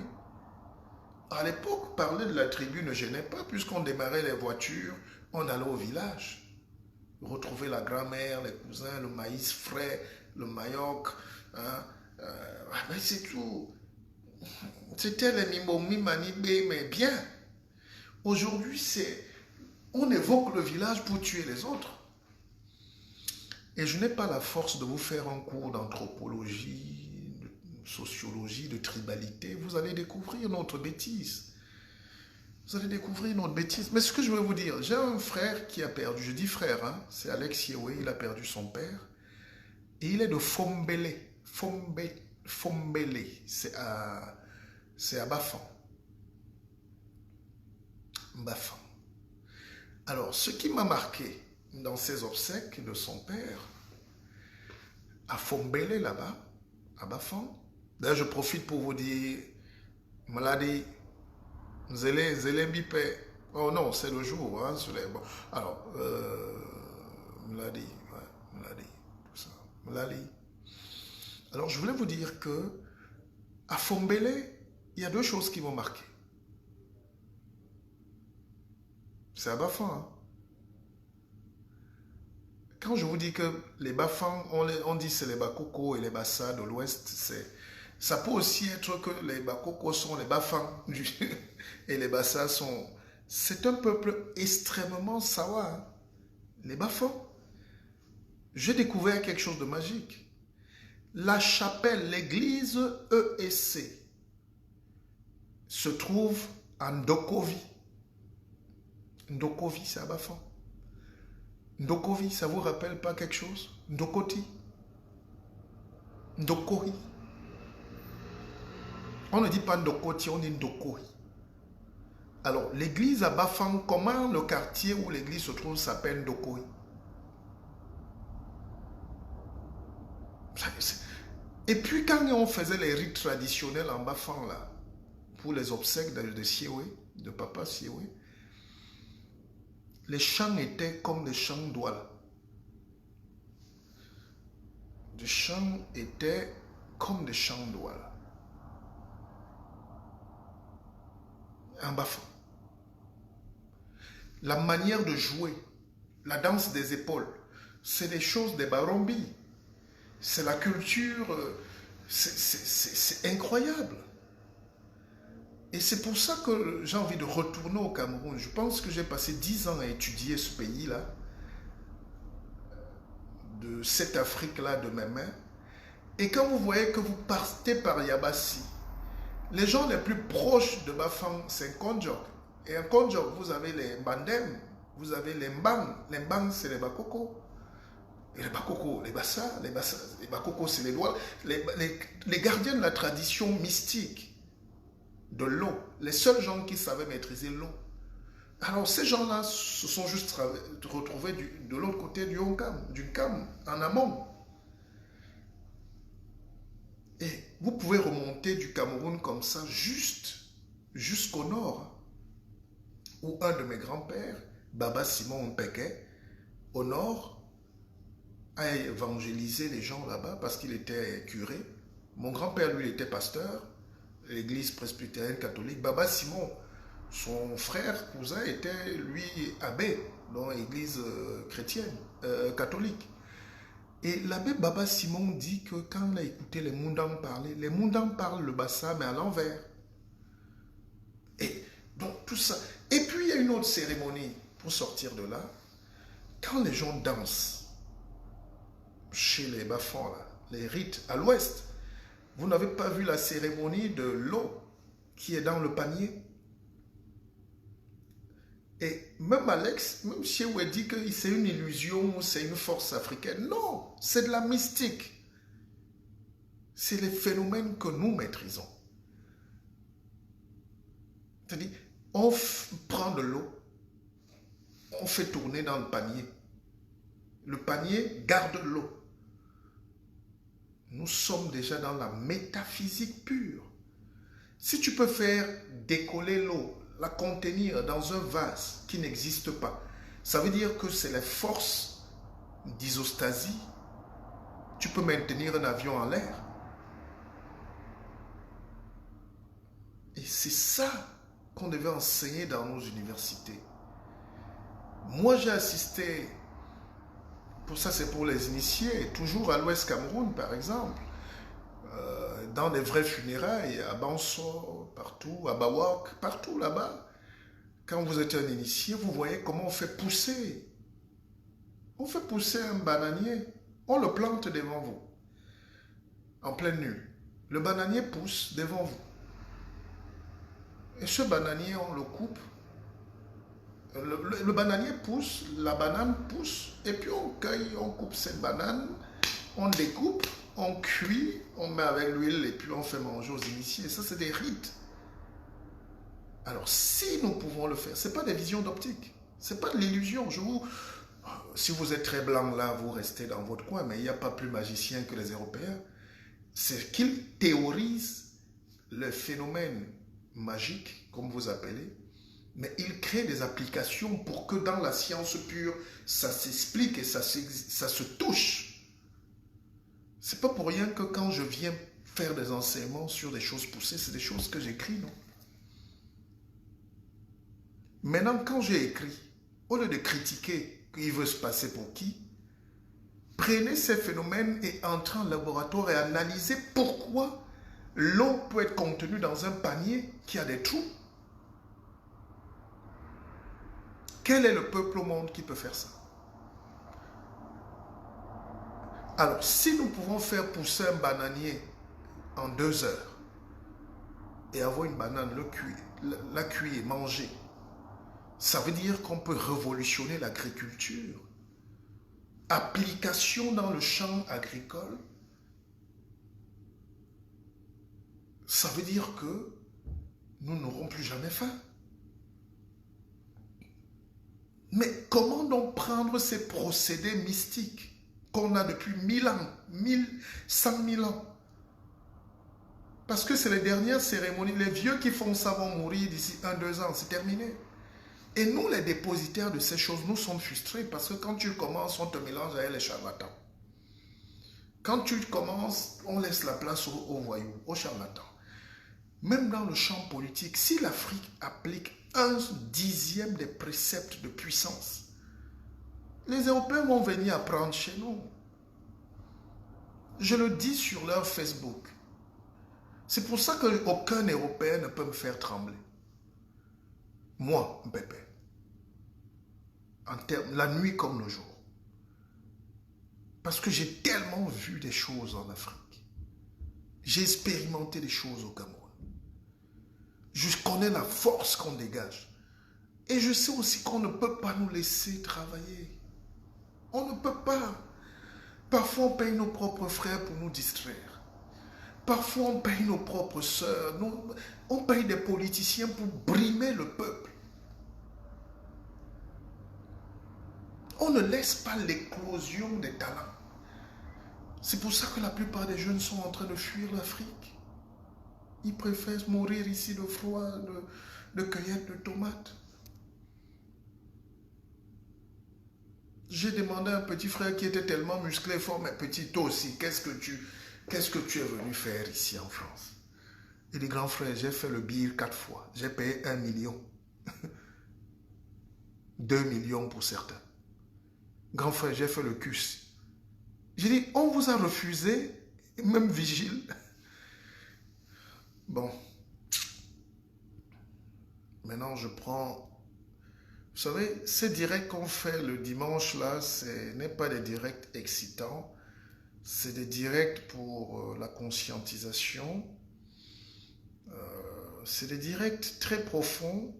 À l'époque, parler de la tribu ne gênait pas puisqu'on démarrait les voitures, on allait au village. Retrouver la grand-mère, les cousins, le maïs frais, le manioc. Hein, mais c'est tout. C'était les mimomi manibé, mais bien. Aujourd'hui, on évoque le village pour tuer les autres. Et je n'ai pas la force de vous faire un cours d'anthropologie, de sociologie, de tribalité. Vous allez découvrir notre bêtise. Vous allez découvrir notre bêtise. Mais ce que je veux vous dire, j'ai un frère qui a perdu, je dis frère, hein, c'est Alex Yewe, il a perdu son père. Et il est de Fombele. Fombele, c'est à Bafan. Bafan. Alors, ce qui m'a marqué dans ses obsèques de son père, à Fombele là-bas, à Bafan, d'ailleurs je profite pour vous dire, maladie, Zélé Bipé, oh non, c'est le jour, hein, bon. Alors, maladie, ouais, maladie, tout ça, maladie. Alors, je voulais vous dire que à Fombele, il y a deux choses qui m'ont marqué. C'est à Bafan. Hein. Quand je vous dis que les Bafans, on dit c'est les Bakoko et les Bassa de l'Ouest, ça peut aussi être que les Bakoko sont les Bafans et les Bassa sont... C'est un peuple extrêmement sawa. Hein. les bas-fonds. J'ai découvert quelque chose de magique. La chapelle, l'église EEC se trouve à Ndokovi. Ndokovi, c'est à Bafang. Ndokovi, ça vous rappelle pas quelque chose? Ndokoti. Ndokori. On ne dit pas Ndokoti, on dit Ndokori. Alors, l'église à Bafang, comment le quartier où l'église se trouve s'appelle Ndokori? Et puis, quand on faisait les rites traditionnels en Bafang, là, pour les obsèques de Siewé, de Papa Siewé, les chants étaient comme des chants d'Ouala. Les chants étaient comme des chants d'Ouala. En Bafang. La manière de jouer, la danse des épaules, c'est des choses des Barombi. C'est la culture, c'est incroyable. Et c'est pour ça que j'ai envie de retourner au Cameroun. Je pense que j'ai passé 10 ans à étudier ce pays-là, de cette Afrique-là de mes mains. Et quand vous voyez que vous partez par Yabassi, les gens les plus proches de Bafang, c'est Konjok. Et en Konjok, vous avez les Bandem, vous avez les Mbang. Les Mbang, c'est les Bakoko. Et les Bakoko, les Bassa, les Bakoko, c'est les doigts. Les gardiens de la tradition mystique de l'eau, les seuls gens qui savaient maîtriser l'eau. Alors ces gens-là se sont juste retrouvés de l'autre côté du Cam, en amont. Et vous pouvez remonter du Cameroun comme ça, juste jusqu'au nord, où un de mes grands-pères, Baba Simon Mpeke, au nord, a évangélisé les gens là-bas parce qu'il était curé. Mon grand-père, lui, était pasteur, l'église presbytérienne catholique. Baba Simon, son frère, cousin, était lui abbé dans l'église chrétienne, catholique. Et l'abbé Baba Simon dit que quand on a écouté les Moundang parler, les Moundang parlent le Bassa mais à l'envers. Et donc tout ça. Et puis il y a une autre cérémonie pour sortir de là. Quand les gens dansent chez les Bafans, les rites à l'ouest, vous n'avez pas vu la cérémonie de l'eau qui est dans le panier? Et même Alex, même si on dit que c'est une illusion, c'est une force africaine, non, c'est de la mystique. C'est les phénomènes que nous maîtrisons. C'est-à-dire, on prend de l'eau, on fait tourner dans le panier. Le panier garde l'eau. Nous sommes déjà dans la métaphysique pure. Si tu peux faire décoller l'eau, la contenir dans un vase qui n'existe pas, ça veut dire que c'est les forces d'isostasie. Tu peux maintenir un avion en l'air. Et c'est ça qu'on devait enseigner dans nos universités. Moi, j'ai assisté, pour ça c'est pour les initiés, toujours à l'Ouest Cameroun par exemple, dans des vraies funérailles, à Banso, partout, à Bawak, partout là-bas. Quand vous êtes un initié, vous voyez comment on fait pousser. On fait pousser un bananier, on le plante devant vous, en pleine nuit. Le bananier pousse devant vous. Et ce bananier, on le coupe. Le bananier pousse, la banane pousse, et puis on cueille, on coupe cette banane, on découpe, on cuit, on met avec l'huile, et puis on fait manger aux initiés. Ça, c'est des rites. Alors, si nous pouvons le faire, ce n'est pas des visions d'optique, ce n'est pas de l'illusion. Si vous êtes très blanc là, vous restez dans votre coin, mais il n'y a pas plus magicien que les Européens. C'est qu'ils théorisent le phénomène magique, comme vous appelez, mais ils créent des applications pour que dans la science pure, ça s'explique et ça se touche. C'est pas pour rien que quand je viens faire des enseignements sur des choses poussées, c'est des choses que j'écris, non? Maintenant, quand j'ai écrit, au lieu de critiquer qu'il veut se passer pour qui, prenez ces phénomènes et entrez en laboratoire et analysez pourquoi l'eau peut être contenue dans un panier qui a des trous. Quel est le peuple au monde qui peut faire ça? Alors, si nous pouvons faire pousser un bananier en 2 heures et avoir une banane, la cuire et manger, ça veut dire qu'on peut révolutionner l'agriculture. Application dans le champ agricole, ça veut dire que nous n'aurons plus jamais faim. Mais comment donc prendre ces procédés mystiques qu'on a depuis 1000 ans, 100 000 ans? Parce que c'est les dernières cérémonies. Les vieux qui font ça vont mourir d'ici 1-2 ans, c'est terminé. Et nous, les dépositaires de ces choses, nous sommes frustrés parce que quand tu commences, on te mélange avec les charlatans. Quand tu commences, on laisse la place aux voyous, aux charlatans. Même dans le champ politique, si l'Afrique applique 1/10 des préceptes de puissance, les Européens vont venir apprendre chez nous. Je le dis sur leur Facebook. C'est pour ça qu'aucun Européen ne peut me faire trembler. Moi, Mbépé. La nuit comme le jour. Parce que j'ai tellement vu des choses en Afrique. J'ai expérimenté des choses au Cameroun. Je connais la force qu'on dégage. Et je sais aussi qu'on ne peut pas nous laisser travailler. On ne peut pas. Parfois, on paye nos propres frères pour nous distraire. Parfois, on paye nos propres sœurs. On paye des politiciens pour brimer le peuple. On ne laisse pas l'éclosion des talents. C'est pour ça que la plupart des jeunes sont en train de fuir l'Afrique. Ils préfèrent mourir ici de froid, de cueillette de tomates. J'ai demandé à un petit frère qui était tellement musclé, fort, mais petit, toi aussi, qu'est-ce que tu es venu faire ici en France? Il dit, grand frère, j'ai fait le BIR 4 fois. J'ai payé 1 million. 2 millions pour certains. Grand frère, j'ai fait le CUS. J'ai dit, on vous a refusé, même vigile. Bon. Maintenant, je prends... Vous savez, ces directs qu'on fait le dimanche, là, ce n'est pas des directs excitants. C'est des directs pour la conscientisation. C'est des directs très profonds.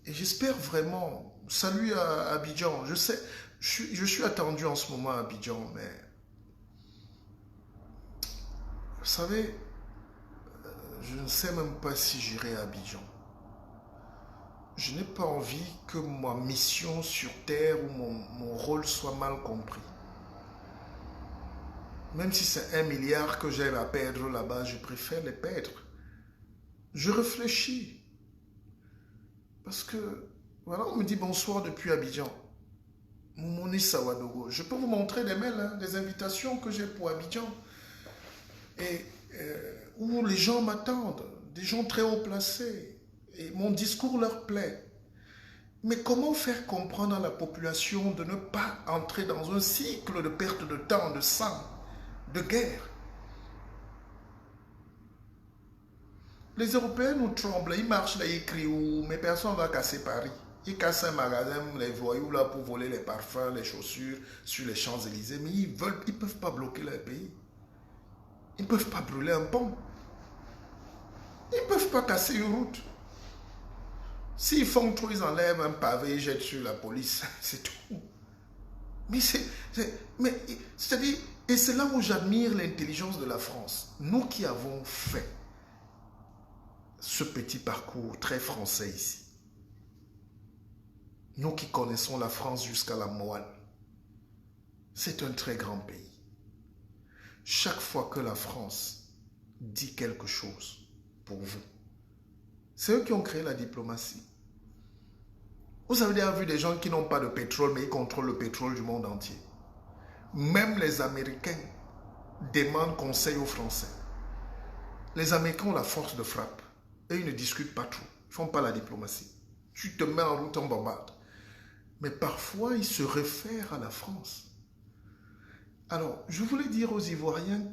Et j'espère vraiment... Salut à Abidjan. Je sais, je suis attendu en ce moment à Abidjan, mais... Vous savez, je ne sais même pas si j'irai à Abidjan. Je n'ai pas envie que ma mission sur Terre ou mon rôle soit mal compris. Même si c'est 1 milliard que j'ai à perdre là-bas, je préfère les perdre. Je réfléchis. Parce que, voilà, on me dit bonsoir depuis Abidjan. Moumouni Sawadogo. Je peux vous montrer des mails, hein, des invitations que j'ai pour Abidjan. Et où les gens m'attendent, des gens très haut placés. Et mon discours leur plaît. Mais comment faire comprendre à la population de ne pas entrer dans un cycle de perte de temps, de sang, de guerre? Les Européens nous tremblent, ils marchent là, ils crient, mais personne ne va casser Paris. Ils cassent un magasin, les voyous là, pour voler les parfums, les chaussures sur les Champs-Élysées, mais ils ne peuvent pas bloquer leur pays. Ils ne peuvent pas brûler un pont. Ils ne peuvent pas casser une route. S'ils font trop, ils enlèvent un pavé, ils jettent sur la police. C'est tout. Mais c'est-à-dire, et c'est là où j'admire l'intelligence de la France. Nous qui avons fait ce petit parcours très français ici. Nous qui connaissons la France jusqu'à la moelle. C'est un très grand pays. Chaque fois que la France dit quelque chose pour vous, c'est eux qui ont créé la diplomatie. Vous avez déjà vu des gens qui n'ont pas de pétrole, mais ils contrôlent le pétrole du monde entier. Même les Américains demandent conseil aux Français. Les Américains ont la force de frappe. Et ils ne discutent pas trop. Ils ne font pas la diplomatie. Tu te mets en route, on bombarde. Mais parfois, ils se réfèrent à la France. Alors, je voulais dire aux Ivoiriens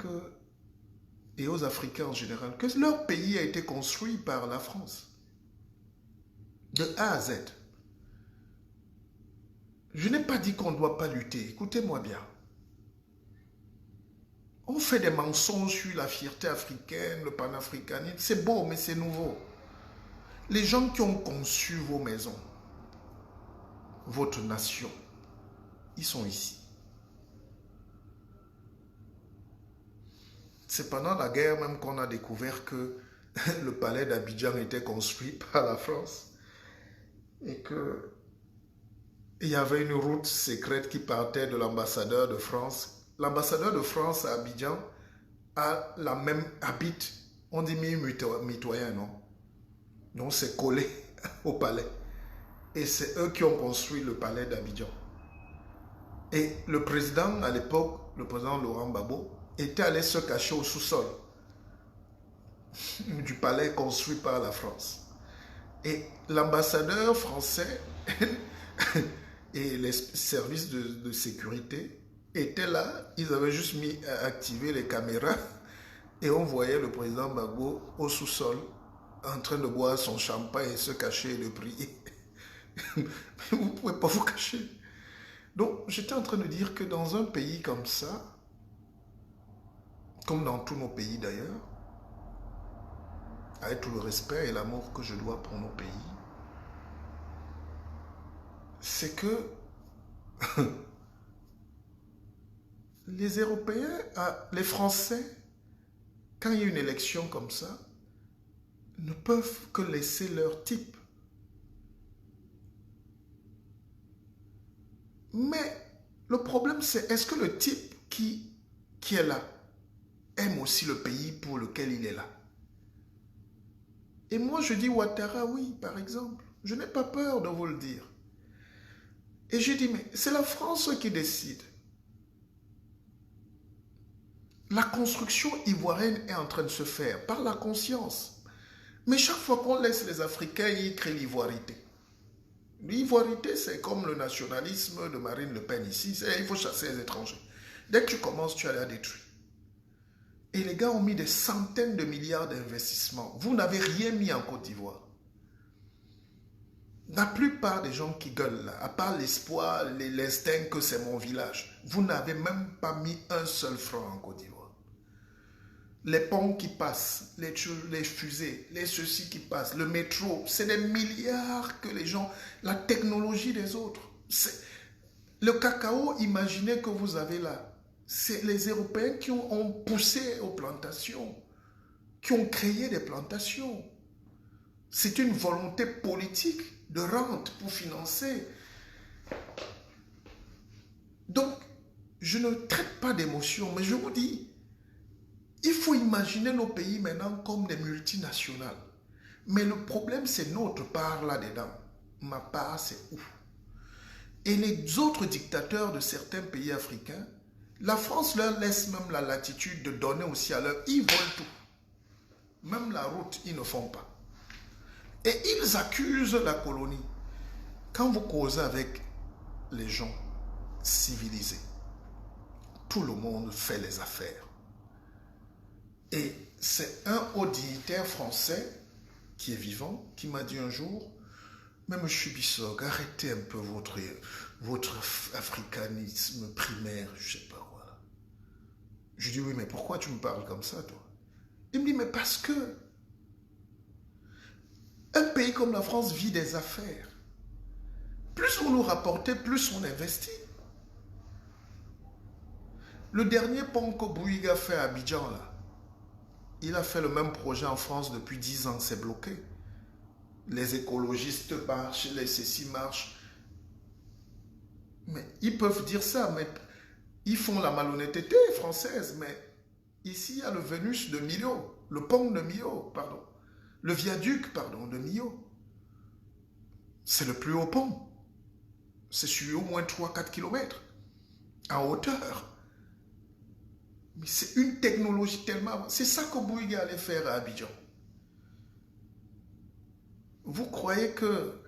et aux Africains en général que leur pays a été construit par la France. De A à Z. Je n'ai pas dit qu'on ne doit pas lutter. Écoutez-moi bien. On fait des mensonges sur la fierté africaine, le panafricanisme. C'est beau, mais c'est nouveau. Les gens qui ont conçu vos maisons, votre nation, ils sont ici. C'est pendant la guerre même qu'on a découvert que le palais d'Abidjan était construit par la France et que il y avait une route secrète qui partait de l'ambassadeur de France. L'ambassadeur de France à Abidjan a la même habite, on dit mitoyen, non? Donc c'est collé au palais. Et c'est eux qui ont construit le palais d'Abidjan. Et le président à l'époque, le président Laurent Gbagbo, était allé se cacher au sous-sol du palais construit par la France. Et l'ambassadeur français et les services de sécurité étaient là. Ils avaient juste mis à activer les caméras et on voyait le président Gbagbo au sous-sol en train de boire son champagne et se cacher et de prier. Vous ne pouvez pas vous cacher. Donc, j'étais en train de dire que dans un pays comme ça, comme dans tous nos pays d'ailleurs, avec tout le respect et l'amour que je dois pour nos pays, c'est que les Européens, les Français, quand il y a une élection comme ça, ne peuvent que laisser leur type. Mais le problème, c'est est-ce que le type qui est là aime aussi le pays pour lequel il est là? Et moi, je dis Ouattara, oui, par exemple. Je n'ai pas peur de vous le dire. Et je dis, mais c'est la France qui décide. La construction ivoirienne est en train de se faire par la conscience. Mais chaque fois qu'on laisse les Africains, ils créent l'ivoirité. L'ivoirité, c'est comme le nationalisme de Marine Le Pen ici. Il faut chasser les étrangers. Dès que tu commences, tu as la détruire. Et les gars ont mis des centaines de milliards d'investissements. Vous n'avez rien mis en Côte d'Ivoire. La plupart des gens qui gueulent là, à part l'espoir, l'instinct que c'est mon village, vous n'avez même pas mis un seul franc en Côte d'Ivoire. Les ponts qui passent, les fusées, les ceci qui passent, le métro, c'est des milliards que les gens, la technologie des autres. Le cacao, imaginez que vous avez là. C'est les Européens qui ont poussé aux plantations, qui ont créé des plantations. C'est une volonté politique de rente pour financer. Donc, je ne traite pas d'émotion, mais je vous dis, il faut imaginer nos pays maintenant comme des multinationales. Mais le problème, c'est notre part là-dedans. Ma part, c'est où? Et les autres dictateurs de certains pays africains, la France leur laisse même la latitude de donner aussi à leur... Ils volent tout. Même la route, ils ne font pas. Et ils accusent la colonie. Quand vous causez avec les gens civilisés, tout le monde fait les affaires. Et c'est un haut dignitaire français qui est vivant, qui m'a dit un jour, mais M. Bissog, arrêtez un peu votre africanisme primaire, je ne sais pas quoi. Je dis, oui, mais pourquoi tu me parles comme ça, toi? Il me dit, mais parce que un pays comme la France vit des affaires. Plus on nous rapporte, plus on investit. Le dernier pont que Bouygues a fait à Abidjan, là, il a fait le même projet en France depuis 10 ans, c'est bloqué. Les écologistes marchent, les ceci marchent. Mais ils peuvent dire ça, mais ils font la malhonnêteté française. Mais ici, il y a le Vénus de Millau, le pont de Millau, pardon. Le viaduc, pardon, de Millau. C'est le plus haut pont. C'est sur au moins 3-4 km en hauteur. Mais c'est une technologie tellement... C'est ça que Bouygues allait faire à Abidjan. Vous croyez que...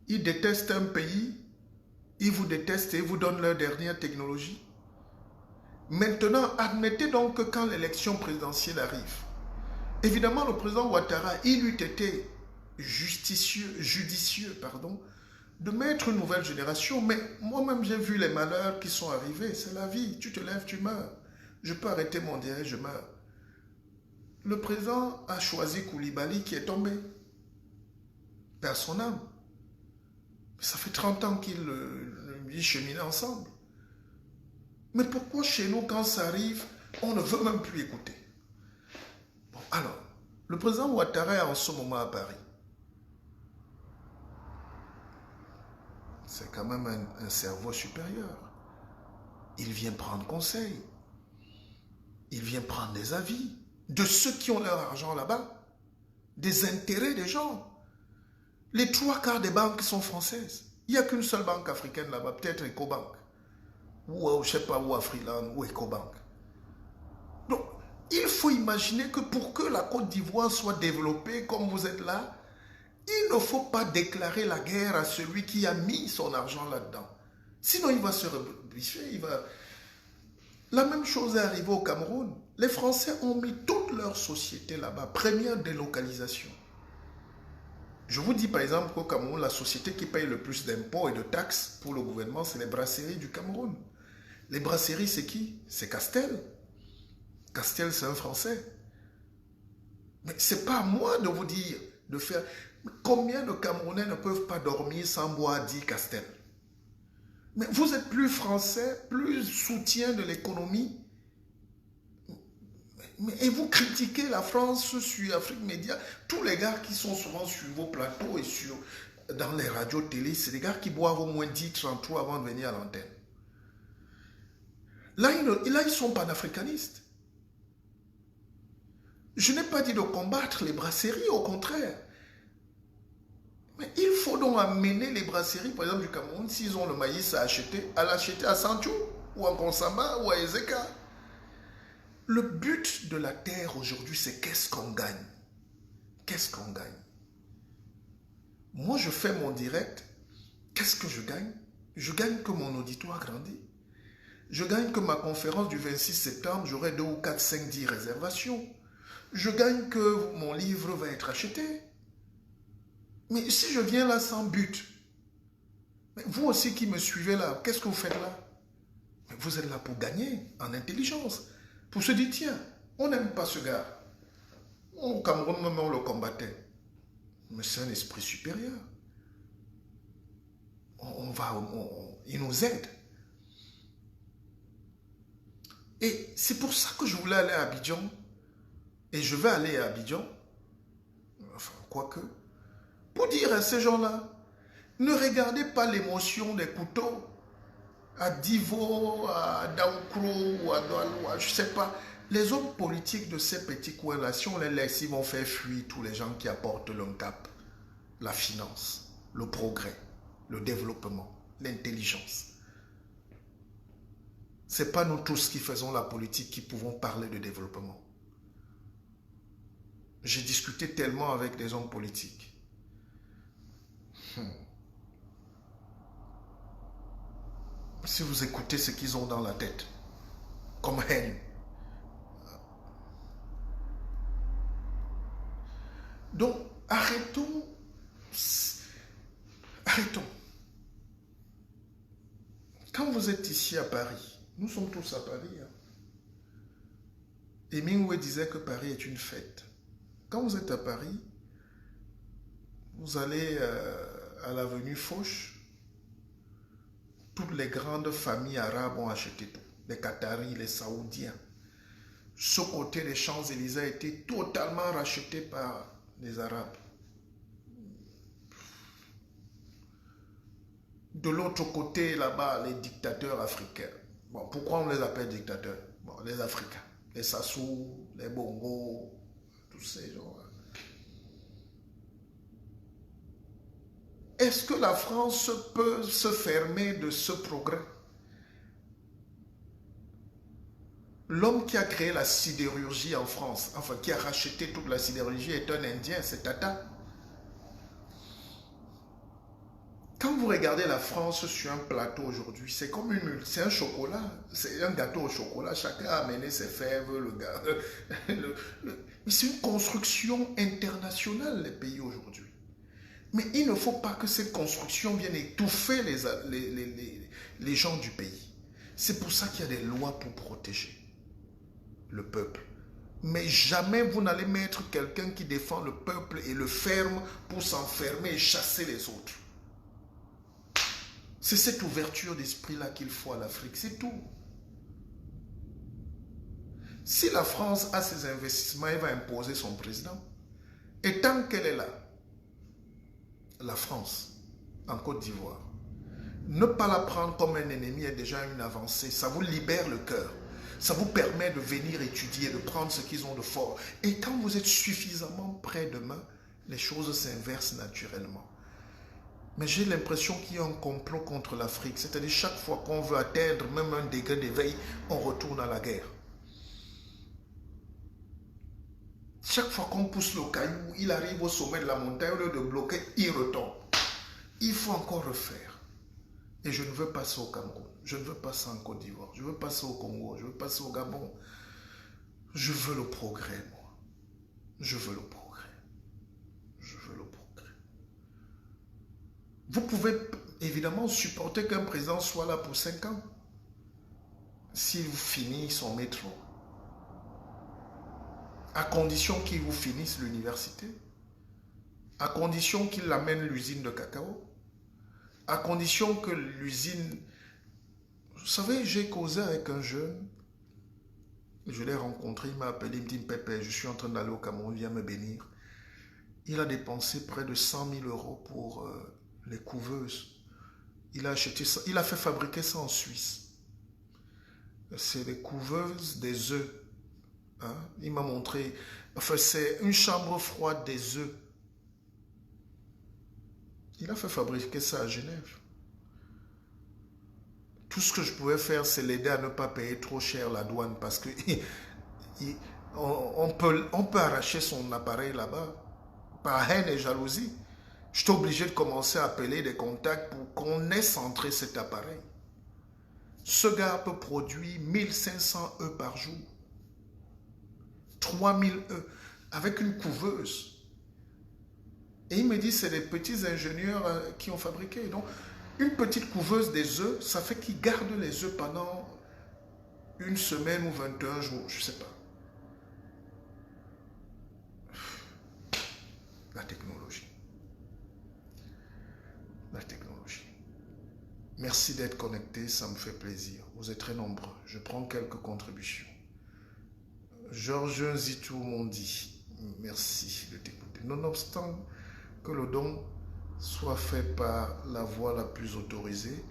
ils détestent un pays, ils vous détestent et ils vous donnent leur dernière technologie. Maintenant, admettez donc que quand l'élection présidentielle arrive, évidemment le président Ouattara, il eût été judicieux, de mettre une nouvelle génération. Mais moi-même, j'ai vu les malheurs qui sont arrivés. C'est la vie. Tu te lèves, tu meurs. Je peux arrêter mon direct, je meurs. Le président a choisi Koulibaly qui est tombé. Perd son âme. Ça fait 30 ans qu'ils cheminent ensemble. Mais pourquoi chez nous, quand ça arrive, on ne veut même plus écouter? Bon, alors, le président Ouattara est en ce moment à Paris. C'est quand même un cerveau supérieur. Il vient prendre conseil. Il vient prendre des avis de ceux qui ont leur argent là-bas, des intérêts des gens. Les 3/4 des banques sont françaises. Il n'y a qu'une seule banque africaine là-bas, peut-être Ecobank. Ou je ne sais pas, ou Afriland, ou Ecobank. Donc, il faut imaginer que pour que la Côte d'Ivoire soit développée comme vous êtes là, il ne faut pas déclarer la guerre à celui qui a mis son argent là-dedans. Sinon, il va se rebiffer, La même chose est arrivée au Cameroun. Les Français ont mis toute leur société là-bas, première délocalisation. Je vous dis par exemple qu'au Cameroun, la société qui paye le plus d'impôts et de taxes pour le gouvernement, c'est les brasseries du Cameroun. Les brasseries, c'est qui? C'est Castel. Castel, c'est un Français. Mais ce n'est pas à moi de vous dire, de faire... Combien de Camerounais ne peuvent pas dormir sans boire 10 Castel? Mais vous êtes plus français, plus soutien de l'économie. Et vous critiquez la France sur Afrique Média. Tous les gars qui sont souvent sur vos plateaux et dans les radios télé, c'est des gars qui boivent au moins 10-33 avant de venir à l'antenne. Là, ils sont panafricanistes. Je n'ai pas dit de combattre les brasseries, au contraire. Mais il faut donc amener les brasseries, par exemple du Cameroun, s'ils ont le maïs à l'acheter à Sancho, ou à Konsamba, ou à Ezeka. Le but de la terre aujourd'hui, c'est qu'est-ce qu'on gagne? Qu'est-ce qu'on gagne? Moi, je fais mon direct. Qu'est-ce que je gagne? Je gagne que mon auditoire grandit. Je gagne que ma conférence du 26 septembre, j'aurai 2 ou 4, 5, 10 réservations. Je gagne que mon livre va être acheté. Mais si je viens là sans but, mais vous aussi qui me suivez là, qu'est-ce que vous faites là? Mais vous êtes là pour gagner en intelligence. Pour se dire, tiens, on n'aime pas ce gars. Au Cameroun, même on le combattait. Mais c'est un esprit supérieur. Il nous aide. Et c'est pour ça que je voulais aller à Abidjan. Et je vais aller à Abidjan. Enfin, quoique. Pour dire à ces gens-là, ne regardez pas l'émotion des couteaux. À Divo, à Daoukro ou à Doualoua, je ne sais pas. Les hommes politiques de ces petits coins-là, si on les laisse, ils vont faire fuir tous les gens qui apportent le cap, la finance, le progrès, le développement, l'intelligence. Ce n'est pas nous tous qui faisons la politique qui pouvons parler de développement. J'ai discuté tellement avec des hommes politiques. Si vous écoutez ce qu'ils ont dans la tête, comme haine. Donc, arrêtons. Quand vous êtes ici à Paris, nous sommes tous à Paris. Hemingway disait que Paris est une fête. Quand vous êtes à Paris, vous allez à l'avenue Foch. Toutes les grandes familles arabes ont acheté tout. Les Qataris, les Saoudiens. Ce côté des Champs-Élysées a été totalement racheté par les Arabes. De l'autre côté, là-bas, les dictateurs africains. Bon, pourquoi on les appelle dictateurs? Bon, les Africains. Les Sassou, les Bongo, tous ces gens-là. Est-ce que la France peut se fermer de ce progrès? L'homme qui a créé la sidérurgie en France, enfin qui a racheté toute la sidérurgie, est un Indien, c'est Tata. Quand vous regardez la France sur un plateau aujourd'hui, c'est comme c'est un chocolat, c'est un gâteau au chocolat, chacun a amené ses fèves, mais c'est une construction internationale, les pays aujourd'hui. Mais il ne faut pas que cette construction vienne étouffer les gens du pays. C'est pour ça qu'il y a des lois pour protéger le peuple. Mais jamais vous n'allez mettre quelqu'un qui défend le peuple et le ferme pour s'enfermer et chasser les autres. C'est cette ouverture d'esprit-là qu'il faut à l'Afrique, c'est tout. Si la France a ses investissements, elle va imposer son président. Et tant qu'elle est là, la France, en Côte d'Ivoire, ne pas la prendre comme un ennemi est déjà une avancée. Ça vous libère le cœur. Ça vous permet de venir étudier, de prendre ce qu'ils ont de fort. Et quand vous êtes suffisamment près demain, les choses s'inversent naturellement. Mais j'ai l'impression qu'il y a un complot contre l'Afrique. C'est-à-dire chaque fois qu'on veut atteindre même un degré d'éveil, on retourne à la guerre. Chaque fois qu'on pousse le caillou, il arrive au sommet de la montagne, au lieu de bloquer, il retombe. Il faut encore refaire. Et je ne veux pas ça au Cameroun. Je ne veux pas ça en Côte d'Ivoire. Je ne veux pas ça au Congo. Je ne veux pas ça au Gabon. Je veux le progrès, moi. Je veux le progrès. Je veux le progrès. Vous pouvez évidemment supporter qu'un président soit là pour 5 ans. S'il finit son métro. À condition qu'il vous finisse l'université. À condition qu'il amène l'usine de cacao. À condition que l'usine... Vous savez, j'ai causé avec un jeune. Je l'ai rencontré, il m'a appelé, il me dit, Pépé, je suis en train d'aller au Cameroun, viens me bénir. Il a dépensé près de 100 000 € pour les couveuses. Il a acheté ça, il a fait fabriquer ça en Suisse. C'est les couveuses des œufs. Hein? Il m'a montré, enfin c'est une chambre froide des œufs. Il a fait fabriquer ça à Genève. Tout ce que je pouvais faire, c'est l'aider à ne pas payer trop cher la douane parce que on peut arracher son appareil là-bas par haine et jalousie. Je suis obligé de commencer à appeler des contacts pour qu'on ait centré cet appareil. Ce gars peut produire 1500 œufs par jour. 3000 œufs avec une couveuse. Et il me dit, c'est les petits ingénieurs qui ont fabriqué. Donc, une petite couveuse des œufs, ça fait qu'ils gardent les œufs pendant une semaine ou 21 jours, je ne sais pas. La technologie. La technologie. Merci d'être connecté, ça me fait plaisir. Vous êtes très nombreux. Je prends quelques contributions. Georges Zitou m'ont dit, merci de t'écouter. Nonobstant que le don soit fait par la voie la plus autorisée,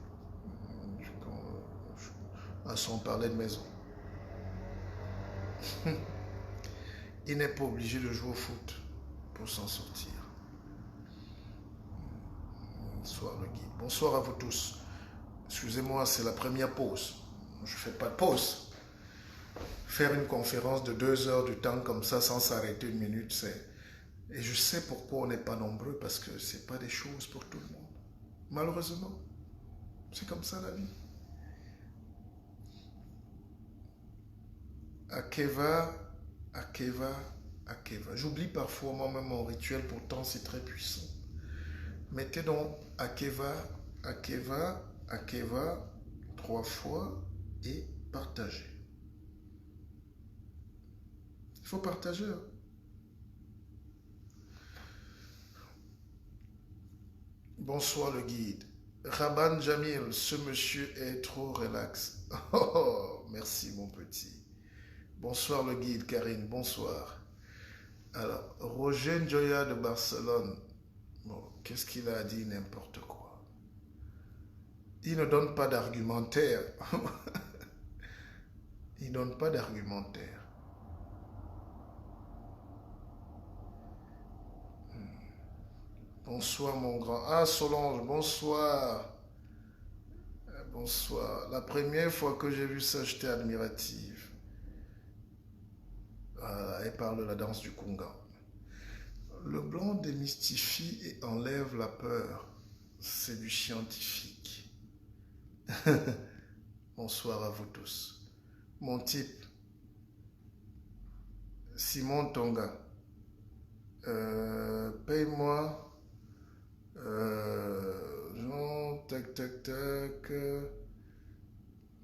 sans parler de maison. Il n'est pas obligé de jouer au foot pour s'en sortir. Bonsoir le guide. Bonsoir à vous tous. Excusez-moi, c'est la première pause. Je ne fais pas de pause. Faire une conférence de 2 heures du temps comme ça sans s'arrêter une minute, c'est... Et je sais pourquoi on n'est pas nombreux, parce que ce n'est pas des choses pour tout le monde. Malheureusement, c'est comme ça la vie. Akeva, Akeva, Akeva. J'oublie parfois moi-même mon rituel, pourtant c'est très puissant. Mettez donc Akeva, Akeva, Akeva 3 fois et partagez. Il faut partager. Bonsoir le guide. Raban Jamil, ce monsieur est trop relax. Oh, merci mon petit. Bonsoir le guide, Karine, bonsoir. Alors, Roger Njoya de Barcelone. Bon, qu'est-ce qu'il a dit? N'importe quoi. Il ne donne pas d'argumentaire. Il ne donne pas d'argumentaire. Bonsoir mon grand. Ah Solange, bonsoir. Bonsoir. La première fois que j'ai vu ça, j'étais admirative. Voilà, elle parle de la danse du Kunga. Le blanc démystifie et enlève la peur. C'est du scientifique. Bonsoir à vous tous. Mon type, Simon Tonga, paye-moi Non, tac, tac, tac.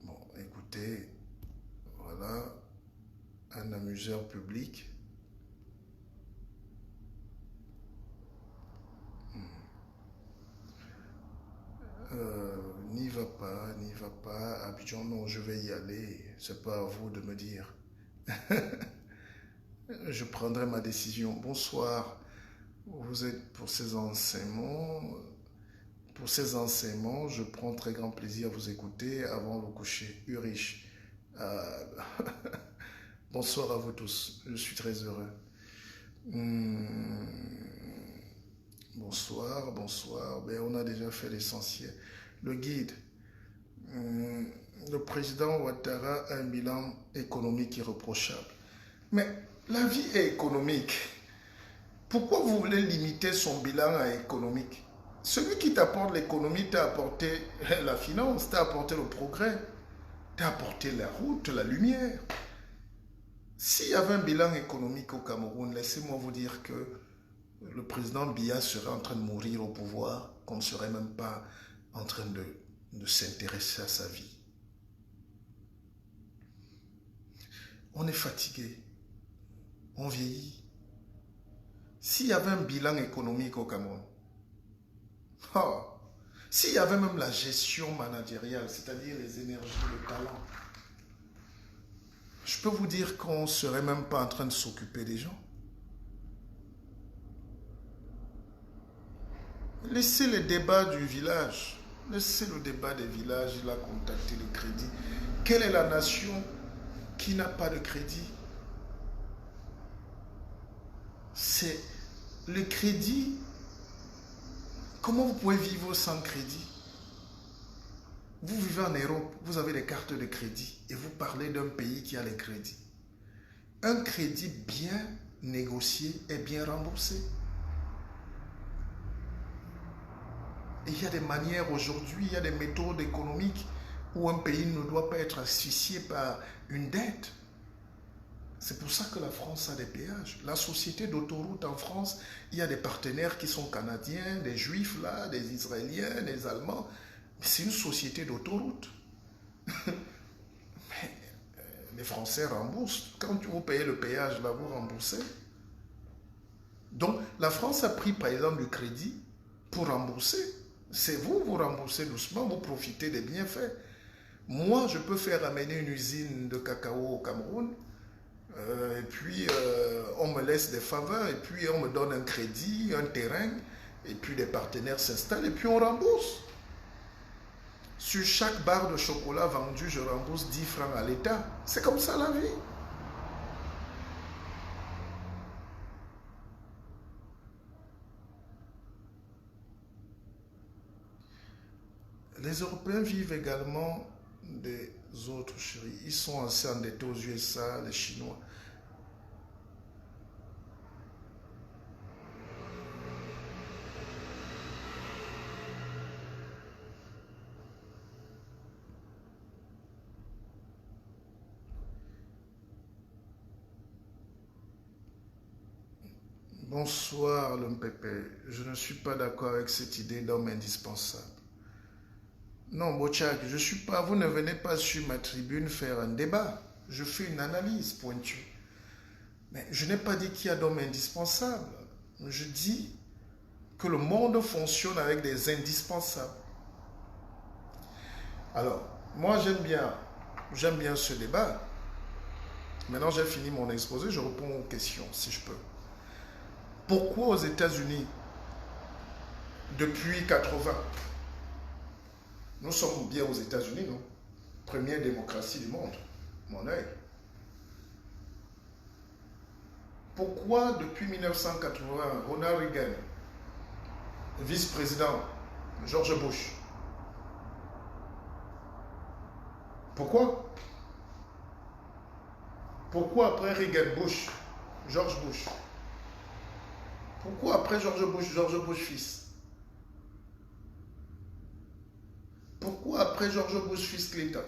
Bon, écoutez, voilà, un amuseur public. N'y va pas, n'y va pas. Abidjan, non, je vais y aller. C'est pas à vous de me dire. Je prendrai ma décision. Bonsoir. Vous êtes pour ces enseignements. Pour ces enseignements, je prends très grand plaisir à vous écouter avant le coucher. Urich. Euh, Bonsoir à vous tous. Je suis très heureux. Hmm, Bonsoir, bonsoir. Ben, on a déjà fait l'essentiel. Le guide. Hmm, Le président Ouattara a un bilan économique irréprochable. Mais la vie est économique. Pourquoi vous voulez limiter son bilan à économique? Celui qui t'apporte l'économie t'a apporté la finance, t'a apporté le progrès, t'a apporté la route, la lumière. S'il y avait un bilan économique au Cameroun, laissez-moi vous dire que le président Biya serait en train de mourir au pouvoir, qu'on ne serait même pas en train de s'intéresser à sa vie. On est fatigué, on vieillit. S'il y avait un bilan économique au Cameroun, oh, s'il y avait même la gestion managériale, c'est-à-dire les énergies, le talent, je peux vous dire qu'on ne serait même pas en train de s'occuper des gens. Laissez les débats du village. Laissez le débat des villages, il a contacté le crédit. Quelle est la nation qui n'a pas de crédit? C'est le crédit. Comment vous pouvez vivre sans crédit? Vous vivez en Europe, vous avez des cartes de crédit et vous parlez d'un pays qui a les crédits. Un crédit bien négocié est bien remboursé. Et il y a des manières aujourd'hui, il y a des méthodes économiques où un pays ne doit pas être asphyxié par une dette. C'est pour ça que la France a des péages. La société d'autoroute en France, il y a des partenaires qui sont canadiens, des juifs là, des israéliens, des allemands. Mais c'est une société d'autoroute. Mais les Français remboursent. Quand vous payez le péage là, vous remboursez. Donc la France a pris par exemple du crédit pour rembourser. C'est vous, vous remboursez doucement, vous profitez des bienfaits. Moi, je peux faire amener une usine de cacao au Cameroun, et puis on me laisse des faveurs, et puis on me donne un crédit, un terrain, et puis les partenaires s'installent, et puis on rembourse. Sur chaque barre de chocolat vendue, je rembourse 10 francs à l'État. C'est comme ça la vie. Les Européens vivent également des autres chéris. Ils sont assez endettés aux USA, les Chinois. Bonsoir, l'MPP. Je ne suis pas d'accord avec cette idée d'homme indispensable. Non, Bochak, je suis pas. Vous ne venez pas sur ma tribune faire un débat. Je fais une analyse pointue. Mais je n'ai pas dit qu'il y a d'hommes indispensables. Je dis que le monde fonctionne avec des indispensables. Alors, moi j'aime bien ce débat. Maintenant j'ai fini mon exposé, je réponds aux questions si je peux. Pourquoi aux États-Unis, depuis 80, nous sommes bien aux États-Unis, non? Première démocratie du monde, mon œil. Pourquoi depuis 1980, Ronald Reagan, vice-président George Bush? Pourquoi? Pourquoi après Reagan Bush, George Bush? Pourquoi après George Bush fils? Pourquoi après George Bush fils Clinton?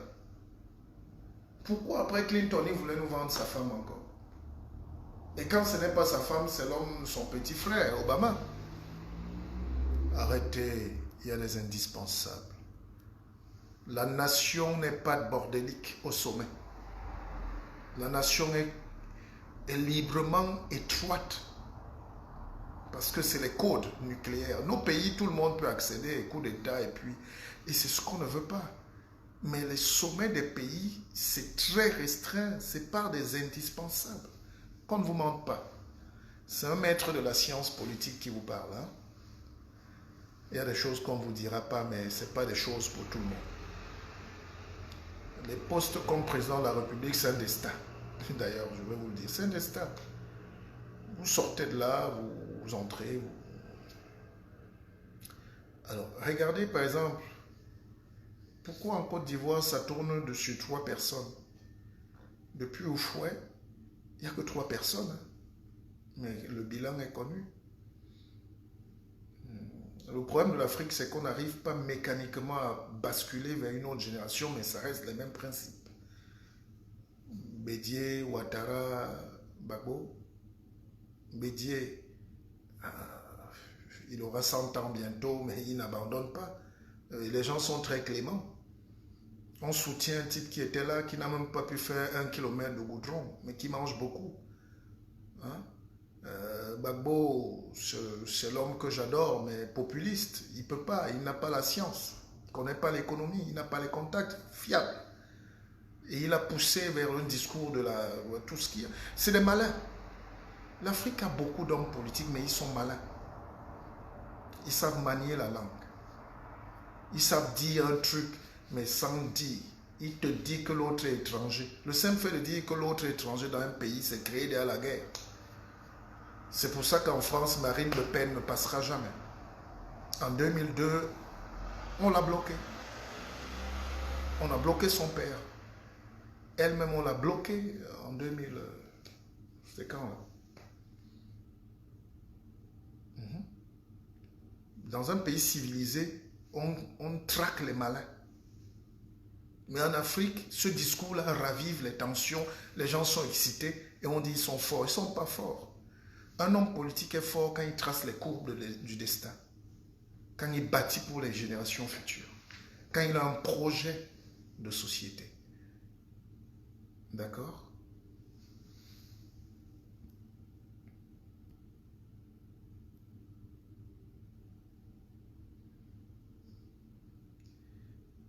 Pourquoi après Clinton il voulait nous vendre sa femme encore? Et quand ce n'est pas sa femme, c'est l'homme, son petit frère, Obama. Arrêtez, il y a des indispensables. La nation n'est pas bordélique au sommet. La nation est librement étroite. Parce que c'est les codes nucléaires. Nos pays, tout le monde peut accéder, coup d'État, et c'est ce qu'on ne veut pas. Mais les sommets des pays, c'est très restreint. C'est par des indispensables. Qu'on ne vous mente pas. C'est un maître de la science politique qui vous parle. Hein? Il y a des choses qu'on ne vous dira pas, mais ce n'est pas des choses pour tout le monde. Les postes comme président de la République, c'est un destin. D'ailleurs, je vais vous le dire, c'est un destin. Vous sortez de là, vous entrez. Alors, regardez par exemple, pourquoi en Côte d'Ivoire, ça tourne dessus 3 personnes. Depuis Oufouet, il n'y a que 3 personnes. Hein. Mais le bilan est connu. Le problème de l'Afrique, c'est qu'on n'arrive pas mécaniquement à basculer vers une autre génération, mais ça reste les mêmes principes. Bédié, Ouattara, Gbagbo. Bédié, il aura 100 ans bientôt, mais il n'abandonne pas. Les gens sont très cléments. On soutient un type qui était là, qui n'a même pas pu faire 1 kilomètre de goudron, mais qui mange beaucoup. Hein? Gbagbo, c'est l'homme que j'adore, mais populiste. Il ne peut pas, il n'a pas la science. Il ne connaît pas l'économie, il n'a pas les contacts fiables. Et il a poussé vers un discours de tout ce qu'il y a. C'est des malins. L'Afrique a beaucoup d'hommes politiques, mais ils sont malins. Ils savent manier la langue. Ils savent dire un truc, mais sans dire. Il te dit que l'autre est étranger. Le simple fait de dire que l'autre est étranger dans un pays, c'est créer derrière la guerre. C'est pour ça qu'en France, Marine Le Pen ne passera jamais. En 2002, on l'a bloqué. On a bloqué son père. Elle-même, on l'a bloqué en 2000. C'était quand là? Dans un pays civilisé, on traque les malins. Mais en Afrique, ce discours-là ravive les tensions. Les gens sont excités et on dit qu'ils sont forts. Ils ne sont pas forts. Un homme politique est fort quand il trace les courbes du destin. Quand il bâtit pour les générations futures. Quand il a un projet de société. D'accord?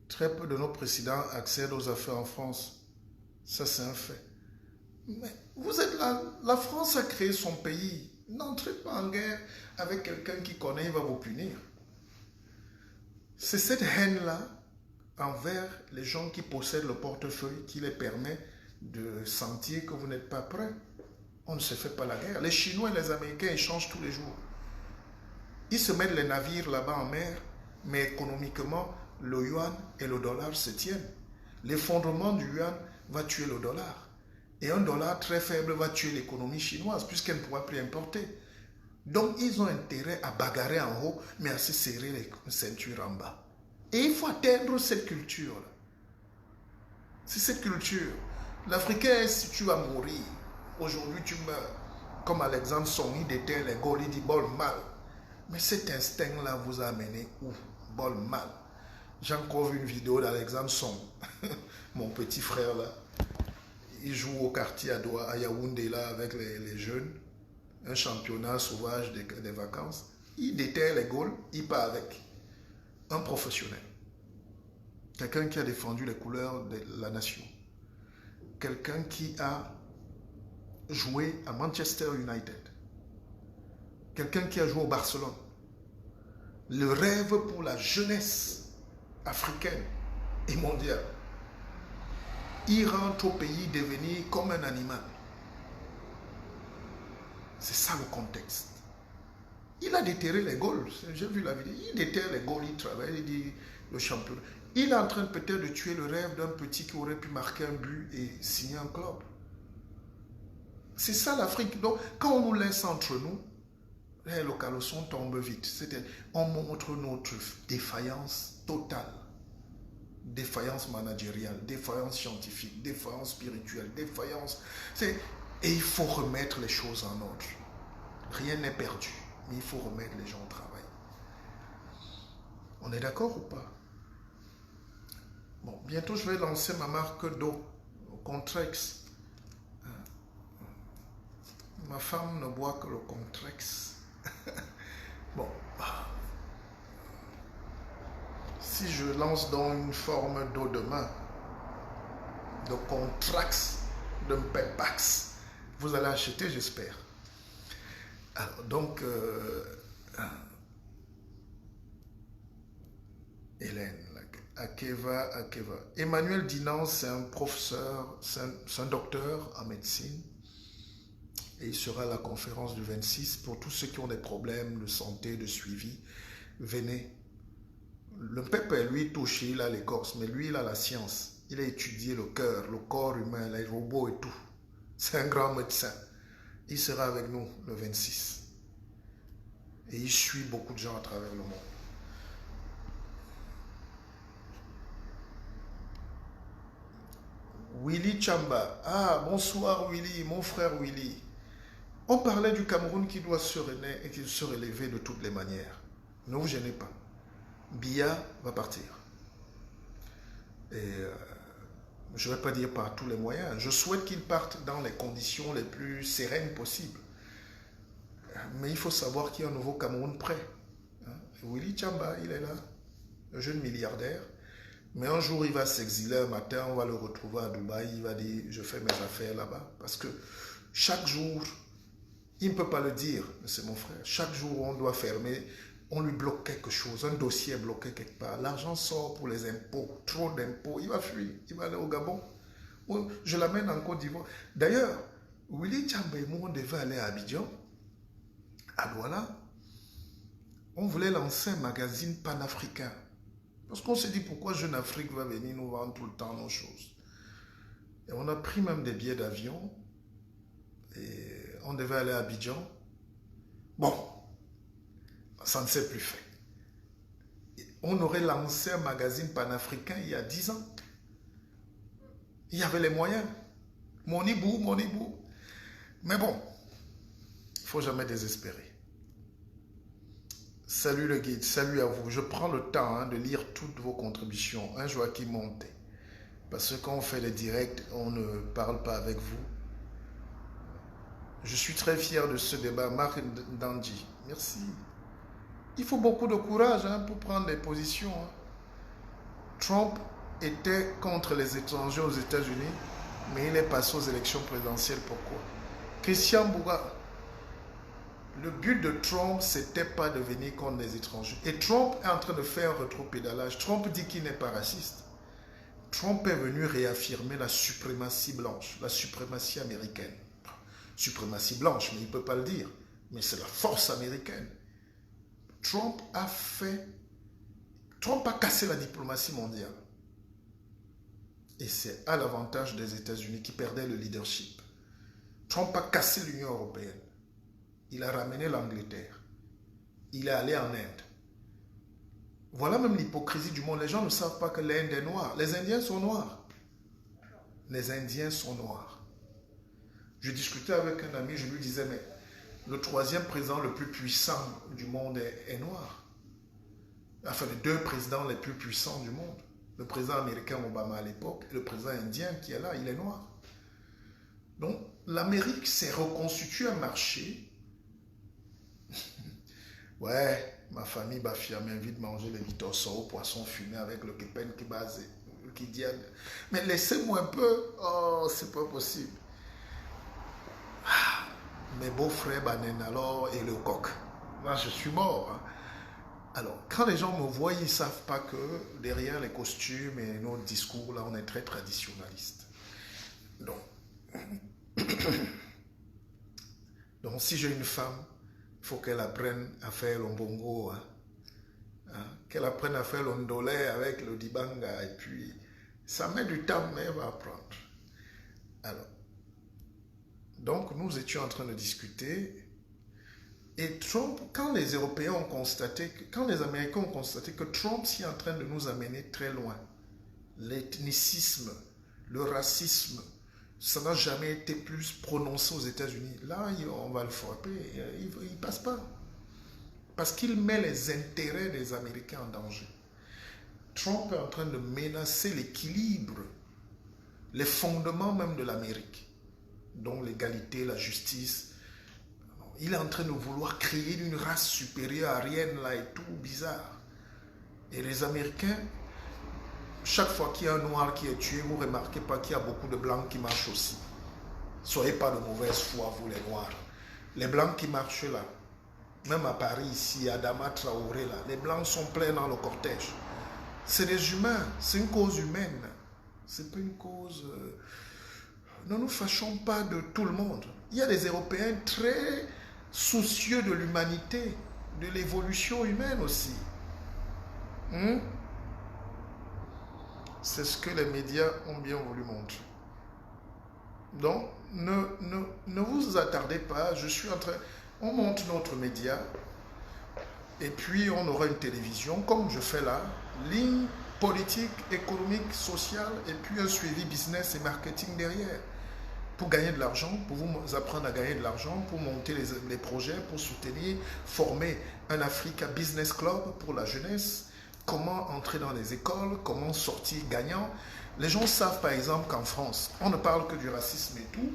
Très peu de nos présidents accèdent aux affaires en France. Ça, c'est un fait. Mais vous êtes là, la France a créé son pays. N'entrez pas en guerre avec quelqu'un qui connaît, il va vous punir. C'est cette haine-là envers les gens qui possèdent le portefeuille qui les permet de sentir que vous n'êtes pas prêts. On ne se fait pas la guerre. Les Chinois et les Américains échangent tous les jours. Ils se mettent les navires là-bas en mer, mais économiquement, le yuan et le dollar se tiennent. L'effondrement du yuan va tuer le dollar. Et un dollar très faible va tuer l'économie chinoise puisqu'elle ne pourra plus importer. Donc, ils ont intérêt à bagarrer en haut, mais à se serrer les ceintures en bas. Et il faut atteindre cette culture-là. C'est cette culture. L'Africain, si tu vas mourir, aujourd'hui tu meurs. Comme Alexandre Son, il déterre les Gaules, il dit bol mal. Mais cet instinct-là vous a amené où? Bol mal. J'ai encore vu une vidéo d'Alexandre Son, mon petit frère là. Il joue au quartier à Yaoundé là avec les jeunes. Un championnat sauvage des vacances. Il déterre les Gaules, il part avec. Un professionnel. Quelqu'un qui a défendu les couleurs de la nation. Quelqu'un qui a joué à Manchester United. Quelqu'un qui a joué au Barcelone. Le rêve pour la jeunesse africaine et mondiale. Il rentre au pays devenir comme un animal. C'est ça le contexte. Il a déterré les Gaules. J'ai vu la vidéo. Il déterre les Gaules, il travaille, il dit le champion. Il est en train peut-être de tuer le rêve d'un petit qui aurait pu marquer un but et signer un club. C'est ça l'Afrique. Donc, quand on nous laisse entre nous, le caleçon tombe vite. On montre notre défaillance totale. Défaillance managériale, défaillance scientifique, défaillance spirituelle, défaillance... Et il faut remettre les choses en ordre. Rien n'est perdu, mais il faut remettre les gens au travail. On est d'accord ou pas? Bon, bientôt je vais lancer ma marque d'eau, Contrex. Ma femme ne boit que le Contrex. Bon, si je lance donc une forme d'eau demain, de Contrax, de Pepax, vous allez acheter, j'espère. Alors, donc, Hélène, Akeva. Emmanuel Dinan, c'est un professeur, c'est un docteur en médecine. Et il sera à la conférence du 26. Pour tous ceux qui ont des problèmes de santé, de suivi, venez. Le peuple, lui, touché, il a l'écorce, mais lui, il a la science. Il a étudié le cœur, le corps humain, les robots et tout. C'est un grand médecin. Il sera avec nous le 26. Et il suit beaucoup de gens à travers le monde. Willy Chamba. Ah, bonsoir Willy, mon frère Willy. On parlait du Cameroun qui doit se relever de toutes les manières. Ne vous gênez pas. Biya va partir. Et je ne vais pas dire par tous les moyens. Je souhaite qu'il parte dans les conditions les plus sereines possibles. Mais il faut savoir qu'il y a un nouveau Cameroun prêt. Willy Chamba, il est là. Un jeune milliardaire. Mais un jour, il va s'exiler un matin, on va le retrouver à Dubaï, il va dire, je fais mes affaires là-bas. Parce que chaque jour, il ne peut pas le dire, c'est mon frère. Chaque jour, on doit fermer, on lui bloque quelque chose, un dossier est bloqué quelque part. L'argent sort pour les impôts, trop d'impôts, il va fuir, il va aller au Gabon. Je l'amène en Côte d'Ivoire. D'ailleurs, Willy Chamba et moi, on devait aller à Abidjan, à Douala. On voulait lancer un magazine panafricain. Parce qu'on s'est dit pourquoi Jeune Afrique va venir nous vendre tout le temps nos choses. Et on a pris même des billets d'avion. Et on devait aller à Abidjan. Bon, ça ne s'est plus fait. On aurait lancé un magazine panafricain il y a 10 ans. Il y avait les moyens. Monibou. Mais bon, il ne faut jamais désespérer. Salut le guide, salut à vous. Je prends le temps de lire toutes vos contributions. Joachim Monté. Parce que quand on fait les directs, on ne parle pas avec vous. Je suis très fier de ce débat. Marc Dandy, merci. Il faut beaucoup de courage pour prendre des positions. Trump était contre les étrangers aux États-Unis, mais il est passé aux élections présidentielles. Pourquoi? Christian Bouga. Le but de Trump, c'était pas de venir contre les étrangers. Et Trump est en train de faire un rétropédalage. Trump dit qu'il n'est pas raciste. Trump est venu réaffirmer la suprématie blanche, la suprématie américaine. Suprématie blanche, mais il ne peut pas le dire. Mais c'est la force américaine. Trump a cassé la diplomatie mondiale. Et c'est à l'avantage des États-Unis qui perdaient le leadership. Trump a cassé l'Union européenne. Il a ramené l'Angleterre. Il est allé en Inde. Voilà même l'hypocrisie du monde. Les gens ne savent pas que l'Inde est noire. Les Indiens sont noirs. Les Indiens sont noirs. Je discutais avec un ami, je lui disais, mais le troisième président le plus puissant du monde est noir. Enfin, les deux présidents les plus puissants du monde. Le président américain Obama à l'époque et le président indien qui est là, il est noir. Donc, l'Amérique s'est reconstituée un marché. Ouais, ma famille Bafia m'invite à manger les vitosso, poisson fumé avec le kepen qui dit. Mais laissez-moi un peu. Oh, c'est pas possible. Ah, mes beaux-frères Banen alors et le coq. Moi, je suis mort. Alors, quand les gens me voient, ils ne savent pas que derrière les costumes et nos discours, là, on est très traditionnaliste. Donc si j'ai une femme, il faut qu'elle apprenne à faire l'ombongo, qu'elle apprenne à faire l'ondolé avec le dibanga, et puis ça met du temps, mais elle va apprendre. Alors, donc nous étions en train de discuter, et Trump, quand les Européens ont constaté, quand les Américains ont constaté que Trump s'y est en train de nous amener très loin, l'ethnicisme, le racisme, ça n'a jamais été plus prononcé aux États-Unis. Là, on va le frapper, il ne passe pas. Parce qu'il met les intérêts des Américains en danger. Trump est en train de menacer l'équilibre, les fondements même de l'Amérique, dont l'égalité, la justice. Il est en train de vouloir créer une race supérieure, arienne là et tout, bizarre. Et les Américains, chaque fois qu'il y a un noir qui est tué, vous ne remarquez pas qu'il y a beaucoup de blancs qui marchent aussi. Soyez pas de mauvaise foi, vous les noirs. Les blancs qui marchent là, même à Paris ici, à Adama Traoré là, les blancs sont pleins dans le cortège. C'est des humains, c'est une cause humaine. C'est pas une cause... Ne nous fâchons pas de tout le monde. Il y a des Européens très soucieux de l'humanité, de l'évolution humaine aussi. C'est ce que les médias ont bien voulu montrer. Donc, ne vous attardez pas. Je suis en train... On monte notre média et puis on aura une télévision, comme je fais là, ligne politique, économique, sociale, et puis un suivi business et marketing derrière. Pour gagner de l'argent, pour vous apprendre à gagner de l'argent, pour monter les projets, pour soutenir, former un Africa Business Club pour la jeunesse, comment entrer dans les écoles, comment sortir gagnant. Les gens savent par exemple qu'en France, on ne parle que du racisme et tout,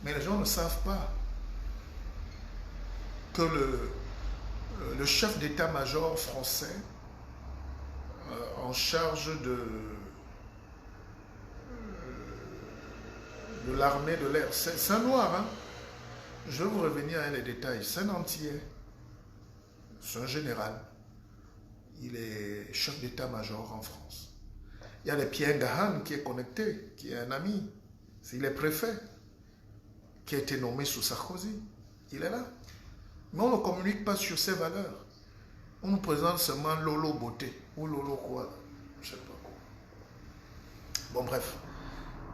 mais les gens ne savent pas que le chef d'état-major français en charge de l'armée de l'air, c'est un noir, hein? Je vais vous revenir à les détails. C'est un antillais, c'est un général. Il est chef d'état-major en France. Il y a le Pierre Gahan qui est connecté, qui est un ami. Il est préfet, qui a été nommé sous Sarkozy. Il est là. Mais on ne communique pas sur ses valeurs. On nous présente seulement Lolo Beauté. Ou Lolo quoi? Je ne sais pas quoi. Bon, bref.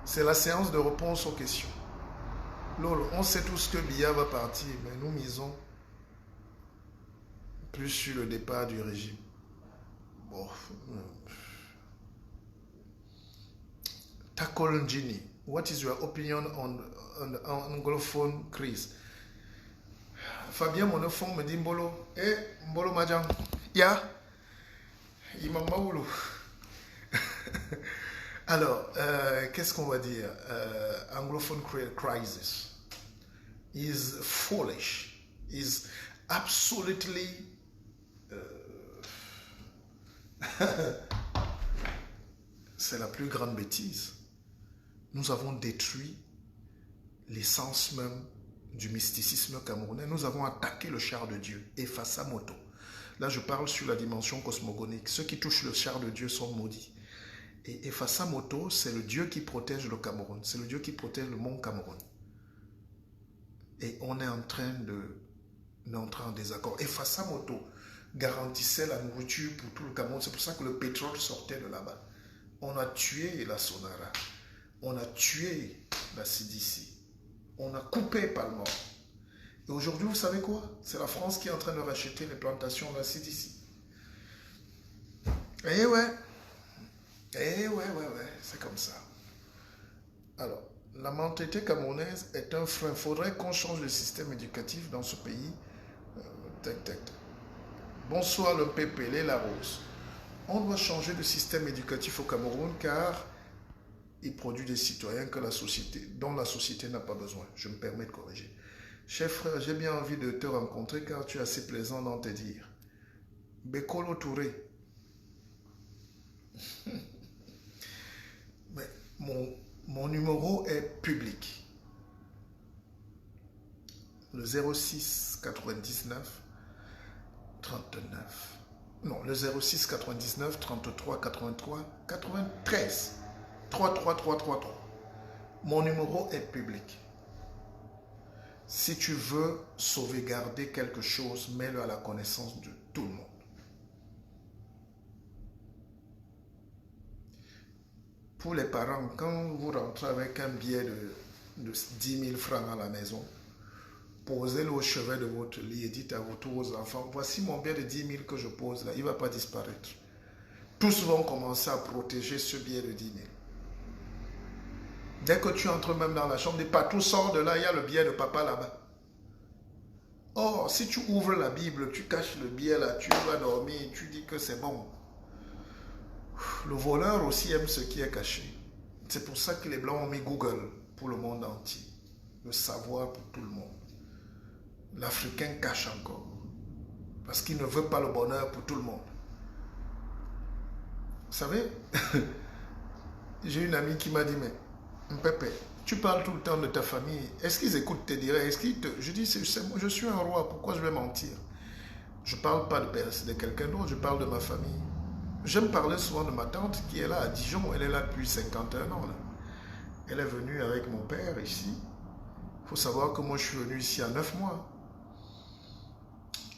C'est la séance de réponse aux questions. Lolo, on sait tous que Biya va partir, mais nous misons plus sur le départ du régime. Bon. Takol Njini, what is your opinion on the anglophone crise? Fabien Monofon me dit Mbolo, Mbolo Madjan, ya, Imamaoulou. Alors, qu'est-ce qu'on va dire? Anglophone crisis is foolish, is absolutely c'est la plus grande bêtise. Nous avons détruit l'essence même du mysticisme camerounais. Nous avons attaqué le char de Dieu, Efasa Moto. Là, je parle sur la dimension cosmogonique. Ceux qui touchent le char de Dieu sont maudits. Et Efasa Moto, c'est le Dieu qui protège le Cameroun. C'est le Dieu qui protège le mont Cameroun. Et on est en train d'entrer en désaccord. Efasa Moto garantissait la nourriture pour tout le Cameroun. C'est pour ça que le pétrole sortait de là-bas. On a tué la Sonara. On a tué la CDC. On a coupé Palmore. Et aujourd'hui, vous savez quoi? C'est la France qui est en train de racheter les plantations de la CDC. Eh ouais. Eh ouais, c'est comme ça. Alors, la mentalité camerounaise est un frein. Il faudrait qu'on change le système éducatif dans ce pays. Bonsoir le Pépélé, la Rose. On doit changer de système éducatif au Cameroun car il produit des citoyens dont la société n'a pas besoin. Je me permets de corriger. Chef frère, j'ai bien envie de te rencontrer car tu es assez plaisant dans tes dires. Bekolo Touré. Mais mon numéro est public. Le 06 99 39. Non, le 06 99 33 83 93 33333. Mon numéro est public. Si tu veux sauvegarder quelque chose, mets-le à la connaissance de tout le monde. Pour les parents, quand vous rentrez avec un billet de 10 000 francs à la maison, posez-le au chevet de votre lit et dites à vos enfants, voici mon billet de 10 000 que je pose là, il ne va pas disparaître. Tous vont commencer à protéger ce billet de 10 000. Dès que tu entres même dans la chambre, dis pas, tout sort de là, il y a le billet de papa là-bas. Or, si tu ouvres la Bible, tu caches le billet là, tu vas dormir, tu dis que c'est bon. Le voleur aussi aime ce qui est caché. C'est pour ça que les Blancs ont mis Google pour le monde entier. Le savoir pour tout le monde. L'Africain cache encore. Parce qu'il ne veut pas le bonheur pour tout le monde. Vous savez, j'ai une amie qui m'a dit, mais Mpépé, tu parles tout le temps de ta famille. Est-ce qu'ils écoutent tes directs? Je dis, je suis un roi, pourquoi je vais mentir? Je ne parle pas de quelqu'un d'autre, je parle de ma famille. J'aime parler souvent de ma tante qui est là à Dijon. Elle est là depuis 51 ans. Là. Elle est venue avec mon père ici. Il faut savoir que moi je suis venu ici à 9 mois.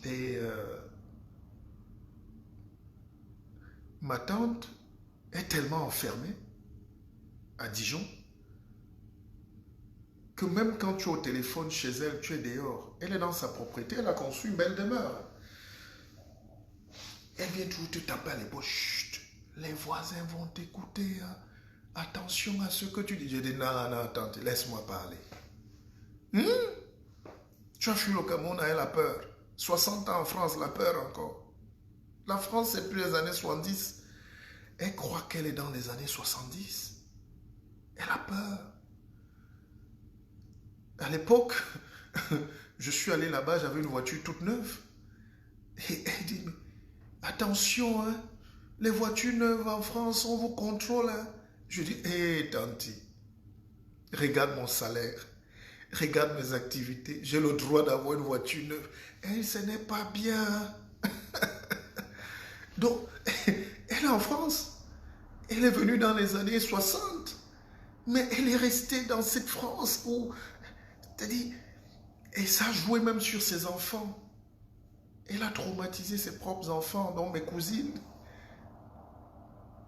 Et ma tante est tellement enfermée à Dijon que même quand tu es au téléphone chez elle, tu es dehors. Elle est dans sa propriété, elle a construit une belle demeure. Elle vient toujours te taper à l'épaule. Chut, les voisins vont t'écouter. Hein. Attention à ce que tu dis. J'ai dit, non, non, tante, laisse-moi parler. Tu as fui au Cameroun, elle a peur. 60 ans en France, la peur encore. La France, c'est plus les années 70. Elle croit qu'elle est dans les années 70. Elle a peur. À l'époque, je suis allé là-bas, j'avais une voiture toute neuve. Et elle dit, mais attention, hein, les voitures neuves en France, on vous contrôle. Hein. Je dis, hé, tante, regarde mon salaire, regarde mes activités, j'ai le droit d'avoir une voiture neuve. Et ce n'est pas bien. Donc, elle est en France. Elle est venue dans les années 60. Mais elle est restée dans cette France où, c'est-à-dire, et ça a joué même sur ses enfants. Elle a traumatisé ses propres enfants, dont mes cousines.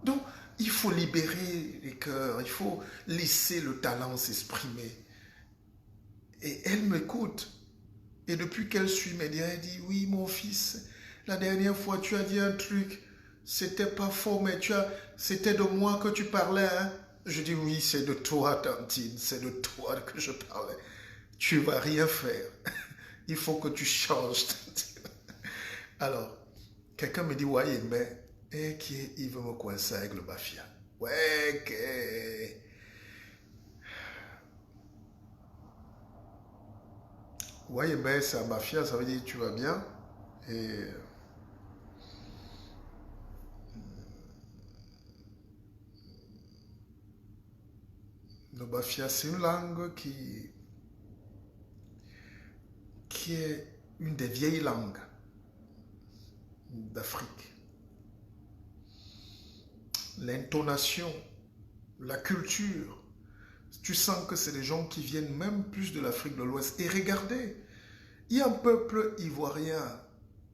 Donc, il faut libérer les cœurs, il faut laisser le talent s'exprimer. Et elle m'écoute. Et depuis qu'elle suit mes dires, elle dit, oui, mon fils, la dernière fois, tu as dit un truc, c'était pas faux, mais c'était de moi que tu parlais. Hein? Je dis, oui, c'est de toi, Tantine, c'est de toi que je parlais. Tu vas rien faire. Il faut que tu changes. Alors, quelqu'un me dit, ouais, mais il veut me coincer avec le Bafia. Ouais, que... Ouais, ben c'est un Bafia, ça veut dire tu vas bien. Et le Bafia, c'est une langue qui est une des vieilles langues d'Afrique. L'intonation, la culture, tu sens que c'est des gens qui viennent même plus de l'Afrique de l'Ouest. Et regardez, il y a un peuple ivoirien,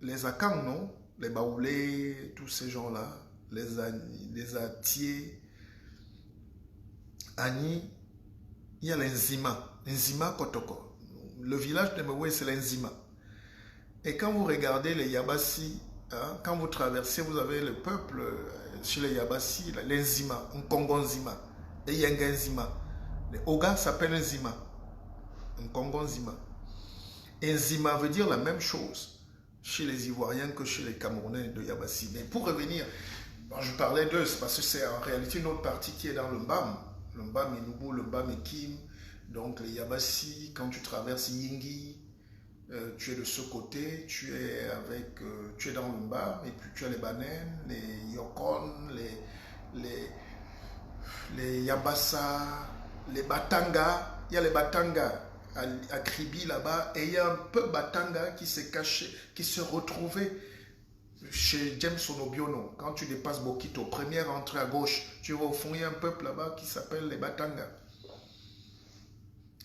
les Akans, non? Les Baoulés, tous ces gens-là, les Atiers, Ani, il y a l'Enzima Kotoko. Le village de Mewé, c'est l'Enzima. Et quand vous regardez les Yabassi, hein, quand vous traversez, vous avez le peuple chez les Yabassi, l'Enzima, un Congo Nzima, et Yenga Nzima. Les Oga s'appellent Nzima, un Congo Nzima. Et Nzima veut dire la même chose chez les Ivoiriens que chez les Camerounais de Yabassi. Mais pour revenir, je parlais d'eux, c'est parce que c'est en réalité une autre partie qui est dans le Mbam. Le Mbam et Noubou, le Mbam et Kim. Donc les Yabassi, quand tu traverses Yingi, tu es de ce côté, tu es dans le Mbam, et puis tu as les Banen, les Yokon, les Yabassa, les Batanga. Il y a les Batanga à Kribi là-bas, et il y a un peu Batanga qui s'est caché, qui se retrouvait chez James Onobiono. Quand tu dépasses Bokito, première entrée à gauche, tu vas au fond, il y a un peuple là-bas qui s'appelle les Batanga.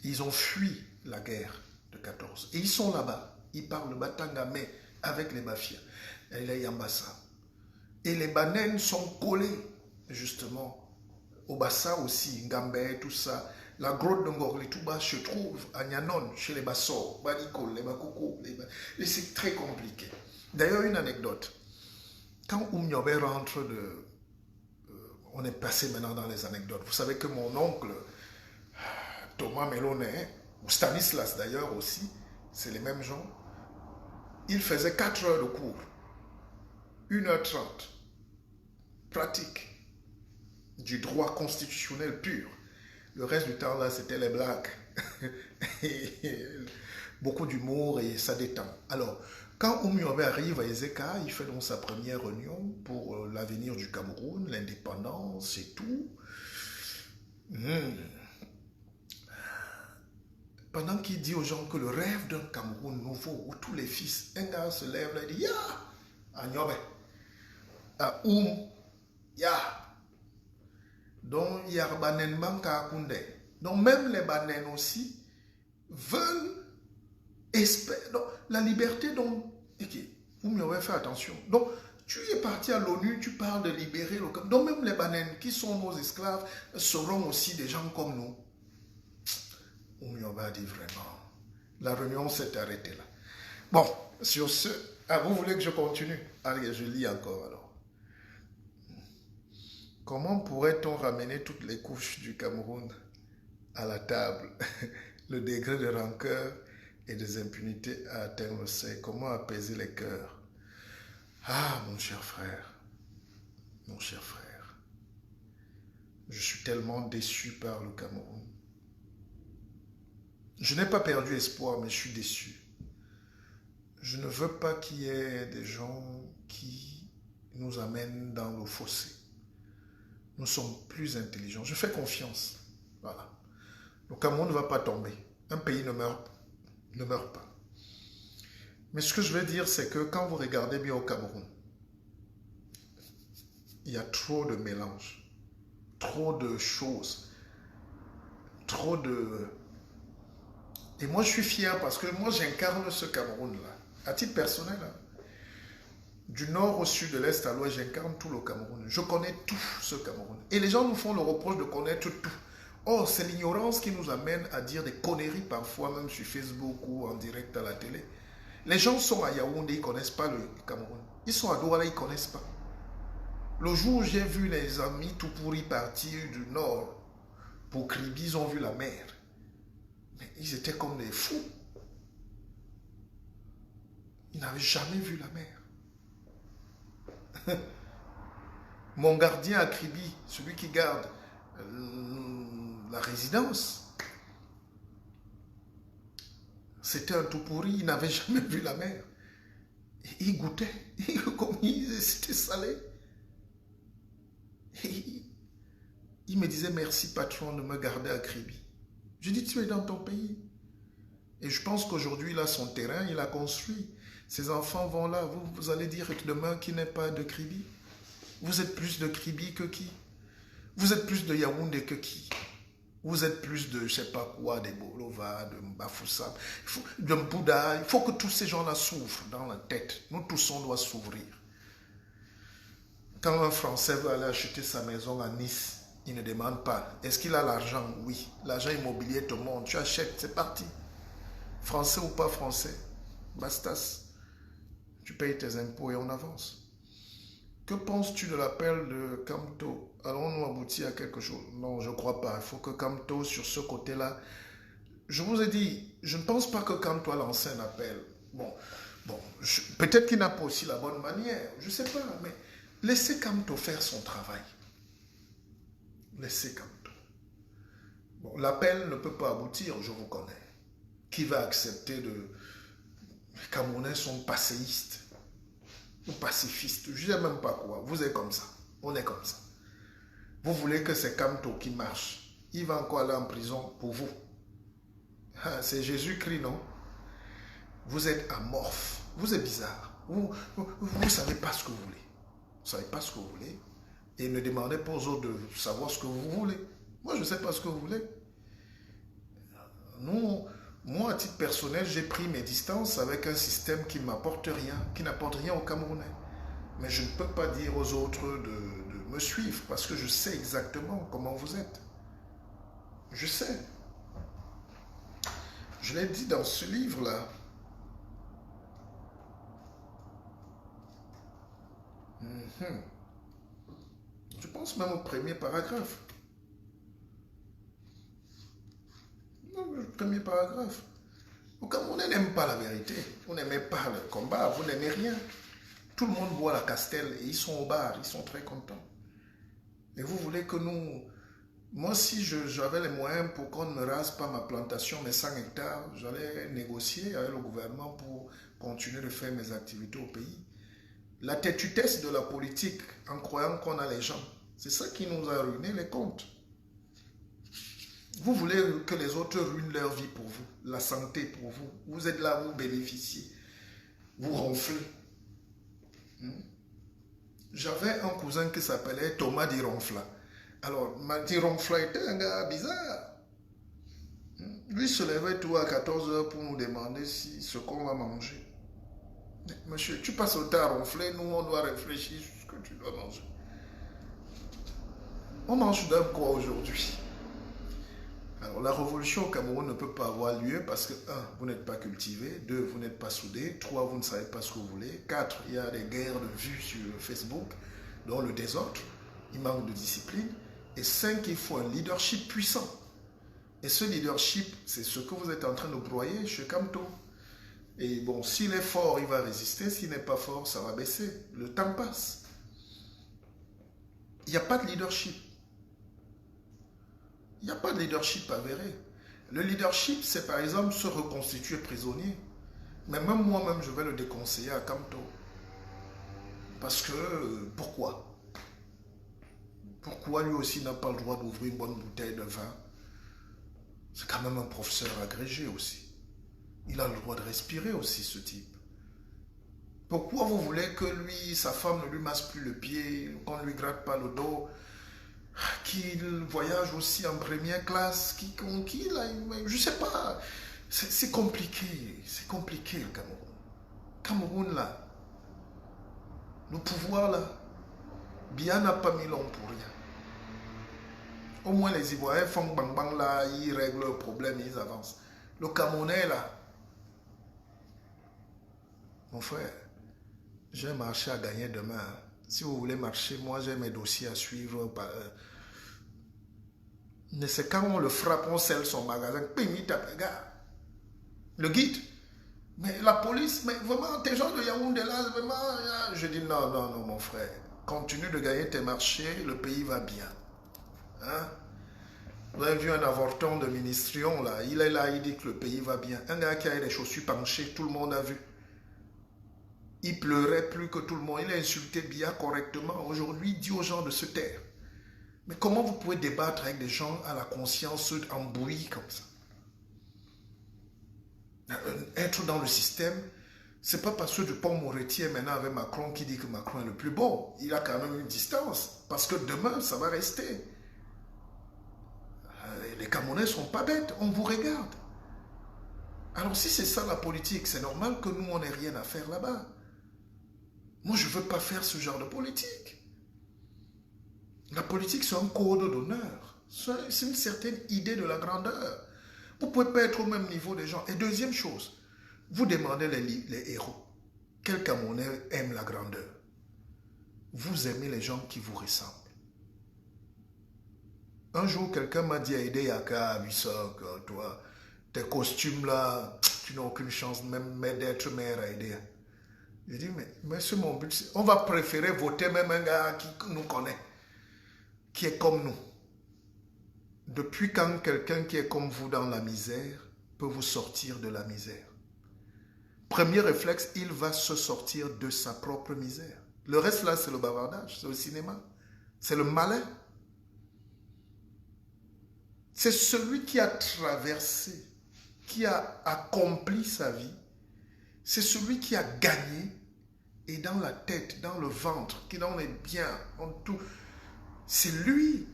Ils ont fui la guerre de 14. Et ils sont là-bas. Ils parlent le Batanga, mais avec les Bafias et les Yambassa. Et les Banen sont collés, justement, au Bassa aussi, Ngambé, tout ça. La grotte de Ngorlitouba se trouve à Nyanon, chez les Bassors, Badiko, les Bakoko. Et c'est très compliqué. D'ailleurs, une anecdote. Quand Oumniobe rentre de... on est passé maintenant dans les anecdotes. Vous savez que mon oncle, Thomas Mélonet, ou Stanislas d'ailleurs aussi, c'est les mêmes gens. il faisait 4 heures de cours, 1h30, pratique, du droit constitutionnel pur. Le reste du temps, là, c'était les blagues. Beaucoup d'humour et ça détend. Alors, quand Oumyobé arrive à Ezeka, il fait donc sa première réunion pour l'avenir du Cameroun, l'indépendance et tout. Pendant qu'il dit aux gens que le rêve d'un Cameroun nouveau, où tous les fils, un gars se lève là et dit « Ya !» à Niobé, à Ya !» Donc, il y a Banen Manka Kunde. Donc, même les Banen aussi veulent, espèrent. Donc, la liberté, donc, vous m'avez fait attention. Donc, tu es parti à l'ONU, tu parles de libérer le Cameroun. Donc, même les Banen qui sont nos esclaves seront aussi des gens comme nous. Oumyobé a dit vraiment. La réunion s'est arrêtée là. Bon, sur ce, vous voulez que je continue? Allez, je lis encore alors. Comment pourrait-on ramener toutes les couches du Cameroun à la table? Le degré de rancœur et des impunités a atteint le seuil. Comment apaiser les cœurs? Ah, mon cher frère, je suis tellement déçu par le Cameroun. Je n'ai pas perdu espoir, mais je suis déçu. Je ne veux pas qu'il y ait des gens qui nous amènent dans le fossé. Nous sommes plus intelligents. Je fais confiance. Voilà. Le Cameroun ne va pas tomber. Un pays ne meurt pas. Mais ce que je veux dire, c'est que quand vous regardez bien au Cameroun, il y a trop de mélange, trop de choses, trop de... Et moi, je suis fier parce que moi, j'incarne ce Cameroun-là. À titre personnel, hein. Du nord au sud, de l'est à l'ouest, j'incarne tout le Cameroun. Je connais tout ce Cameroun. Et les gens nous font le reproche de connaître tout. Or, c'est l'ignorance qui nous amène à dire des conneries parfois, même sur Facebook ou en direct à la télé. Les gens sont à Yaoundé, ils ne connaissent pas le Cameroun. Ils sont à Douala, ils ne connaissent pas. Le jour où j'ai vu les amis tout pourris partir du nord pour Kribi, ils ont vu la mer. Mais ils étaient comme des fous. Ils n'avaient jamais vu la mer. Mon gardien à Kribi, celui qui garde la résidence, c'était un tout pourri, il n'avait jamais vu la mer. Et il goûtait, comme c'était salé. Et il me disait merci patron de me garder à Kribi. Je dis tu es dans ton pays. Et je pense qu'aujourd'hui il a son terrain, il a construit. Ses enfants vont là, vous allez dire demain qu'il n'est pas de Kribi. Vous êtes plus de Kribi que qui? Vous êtes plus de Yaoundé que qui? Vous êtes plus de, je ne sais pas quoi, des Bolova, de Bafoussam, de Mbouda. Il faut que tous ces gens-là s'ouvrent dans la tête. Nous tous, on doit s'ouvrir. Quand un Français veut aller acheter sa maison à Nice, il ne demande pas. Est-ce qu'il a l'argent? Oui. L'argent immobilier te monte. Tu achètes, c'est parti. Français ou pas français, bastas. Tu payes tes impôts et on avance. Que penses-tu de l'appel de Kamto? Allons-nous aboutir à quelque chose? Non, je ne crois pas. Il faut que Kamto, sur ce côté-là... Je vous ai dit, je ne pense pas que Kamto a lancé un appel. Bon, peut-être qu'il n'a pas aussi la bonne manière. Je ne sais pas, mais laissez Kamto faire son travail. Laissez Kamto. Bon, l'appel ne peut pas aboutir, je vous connais. Qui va accepter de... Les Camerounais sont passéistes. Ou pacifiste, je ne sais même pas quoi. Vous êtes comme ça. On est comme ça. Vous voulez que c'est Kamto qui marche. Il va encore aller en prison pour vous. C'est Jésus-Christ, non? Vous êtes amorphe. Vous êtes bizarre. Vous ne savez pas ce que vous voulez. Vous ne savez pas ce que vous voulez. Et ne demandez pas aux autres de savoir ce que vous voulez. Moi, je ne sais pas ce que vous voulez. Moi, à titre personnel, j'ai pris mes distances avec un système qui ne m'apporte rien, qui n'apporte rien aux Camerounais. Mais je ne peux pas dire aux autres de me suivre parce que je sais exactement comment vous êtes. Je sais. Je l'ai dit dans ce livre-là. Je pense même au premier paragraphe. Non, le premier paragraphe. Au Camerounais n'aime pas la vérité. Vous n'aimez pas le combat, vous n'aimez rien. Tout le monde boit la castelle et ils sont au bar, ils sont très contents. Et vous voulez que nous... Moi, si j'avais les moyens pour qu'on ne me rase pas ma plantation, mes 100 hectares, j'allais négocier avec le gouvernement pour continuer de faire mes activités au pays. La têtutesse de la politique, en croyant qu'on a les gens, c'est ça qui nous a ruiné les comptes. Vous voulez que les autres ruinent leur vie pour vous, la santé pour vous. Vous êtes là, vous bénéficiez, vous ronflez. J'avais un cousin qui s'appelait Thomas Dironfla. Alors, Dironfla était un gars bizarre. Lui se levait tout à 14 h pour nous demander ce qu'on va manger. Monsieur, tu passes le temps à ronfler, nous on doit réfléchir sur ce que tu dois manger. On mange d'un quoi aujourd'hui? Alors la révolution au Cameroun ne peut pas avoir lieu parce que 1. Vous n'êtes pas cultivé, 2. Vous n'êtes pas soudé, 3. Vous ne savez pas ce que vous voulez, 4. Il y a des guerres de vues sur Facebook, dont le désordre, il manque de discipline, et 5. Il faut un leadership puissant. Et ce leadership, c'est ce que vous êtes en train de broyer chez Camto. Et bon, s'il est fort, il va résister. S'il n'est pas fort, ça va baisser. Le temps passe. Il n'y a pas de leadership. Il n'y a pas de leadership avéré. Le leadership, c'est par exemple se reconstituer prisonnier. Mais même moi-même, je vais le déconseiller à Camto. Parce que, pourquoi? Pourquoi lui aussi n'a pas le droit d'ouvrir une bonne bouteille de vin? C'est quand même un professeur agrégé aussi. Il a le droit de respirer aussi, ce type. Pourquoi vous voulez que lui, sa femme ne lui masse plus le pied, qu'on ne lui gratte pas le dos, qu'il voyage aussi en première classe, je ne sais pas. C'est compliqué. C'est compliqué, le Cameroun. Cameroun, là. Le pouvoir, là. Bien n'a pas mis long pour rien. Au moins, les Ivoiriens font bang bang, là, ils règlent leurs problèmes, ils avancent. Le Camerounais, là. Mon frère, j'ai un marché à gagner demain. Si vous voulez marcher, moi j'ai mes dossiers à suivre. Mais c'est quand on le frappe, on scelle son magasin. Le guide. Mais la police, mais vraiment, tes gens de Yaoundé là, vraiment. Je dis non, non, non, mon frère. Continue de gagner tes marchés, le pays va bien. Hein? Vous avez vu un avorton de Ministrion là. Il est là, il dit que le pays va bien. Un gars qui a les chaussures penchées, tout le monde a vu. Il pleurait plus que tout le monde. Il a insulté Biya correctement. Aujourd'hui, il dit aux gens de se taire. Mais comment vous pouvez débattre avec des gens à la conscience embouillie comme ça? Être dans le système, c'est pas parce que Dupond-Moretti est maintenant avec Macron qui dit que Macron est le plus beau. Il a quand même une distance. Parce que demain, ça va rester. Les Camerounais ne sont pas bêtes. On vous regarde. Alors si c'est ça la politique, c'est normal que nous, on n'ait rien à faire là-bas. Moi, je ne veux pas faire ce genre de politique. La politique, c'est un code d'honneur. C'est une certaine idée de la grandeur. Vous ne pouvez pas être au même niveau des gens. Et deuxième chose, vous demandez les héros. Quel Camerounais aime la grandeur? Vous aimez les gens qui vous ressemblent. Un jour, quelqu'un m'a dit à Aïdé Yaka, Bissok, toi, tes costumes là, tu n'as aucune chance même d'être maire à Aïdé. J'ai dit, mais c'est mon but. On va préférer voter même un gars qui nous connaît, qui est comme nous. Depuis quand quelqu'un qui est comme vous dans la misère peut vous sortir de la misère? Premier réflexe, il va se sortir de sa propre misère. Le reste là, c'est le bavardage, c'est le cinéma, c'est le malin. C'est celui qui a traversé, qui a accompli sa vie. C'est celui qui a gagné et dans la tête, dans le ventre, qui en est bien, en tout. C'est lui.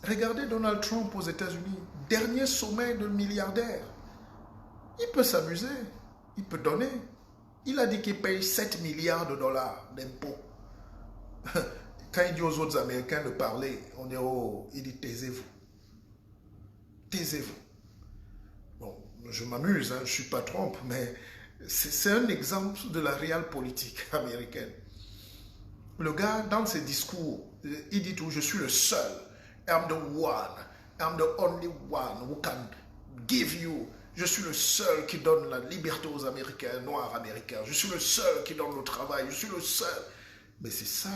Regardez Donald Trump aux États-Unis, dernier sommet de milliardaire. Il peut s'amuser, il peut donner. Il a dit qu'il paye 7 milliards de dollars d'impôts. Quand il dit aux autres Américains de parler, on dit, oh, il dit taisez-vous. Taisez-vous. Bon, je m'amuse, hein, je ne suis pas Trump, mais c'est un exemple de la réelle politique américaine. Le gars, dans ses discours, il dit tout, je suis le seul. I'm the one. I'm the only one who can give you Je suis le seul qui donne la liberté aux Américains, noirs américains. Je suis le seul qui donne le travail. Je suis le seul. Mais c'est ça.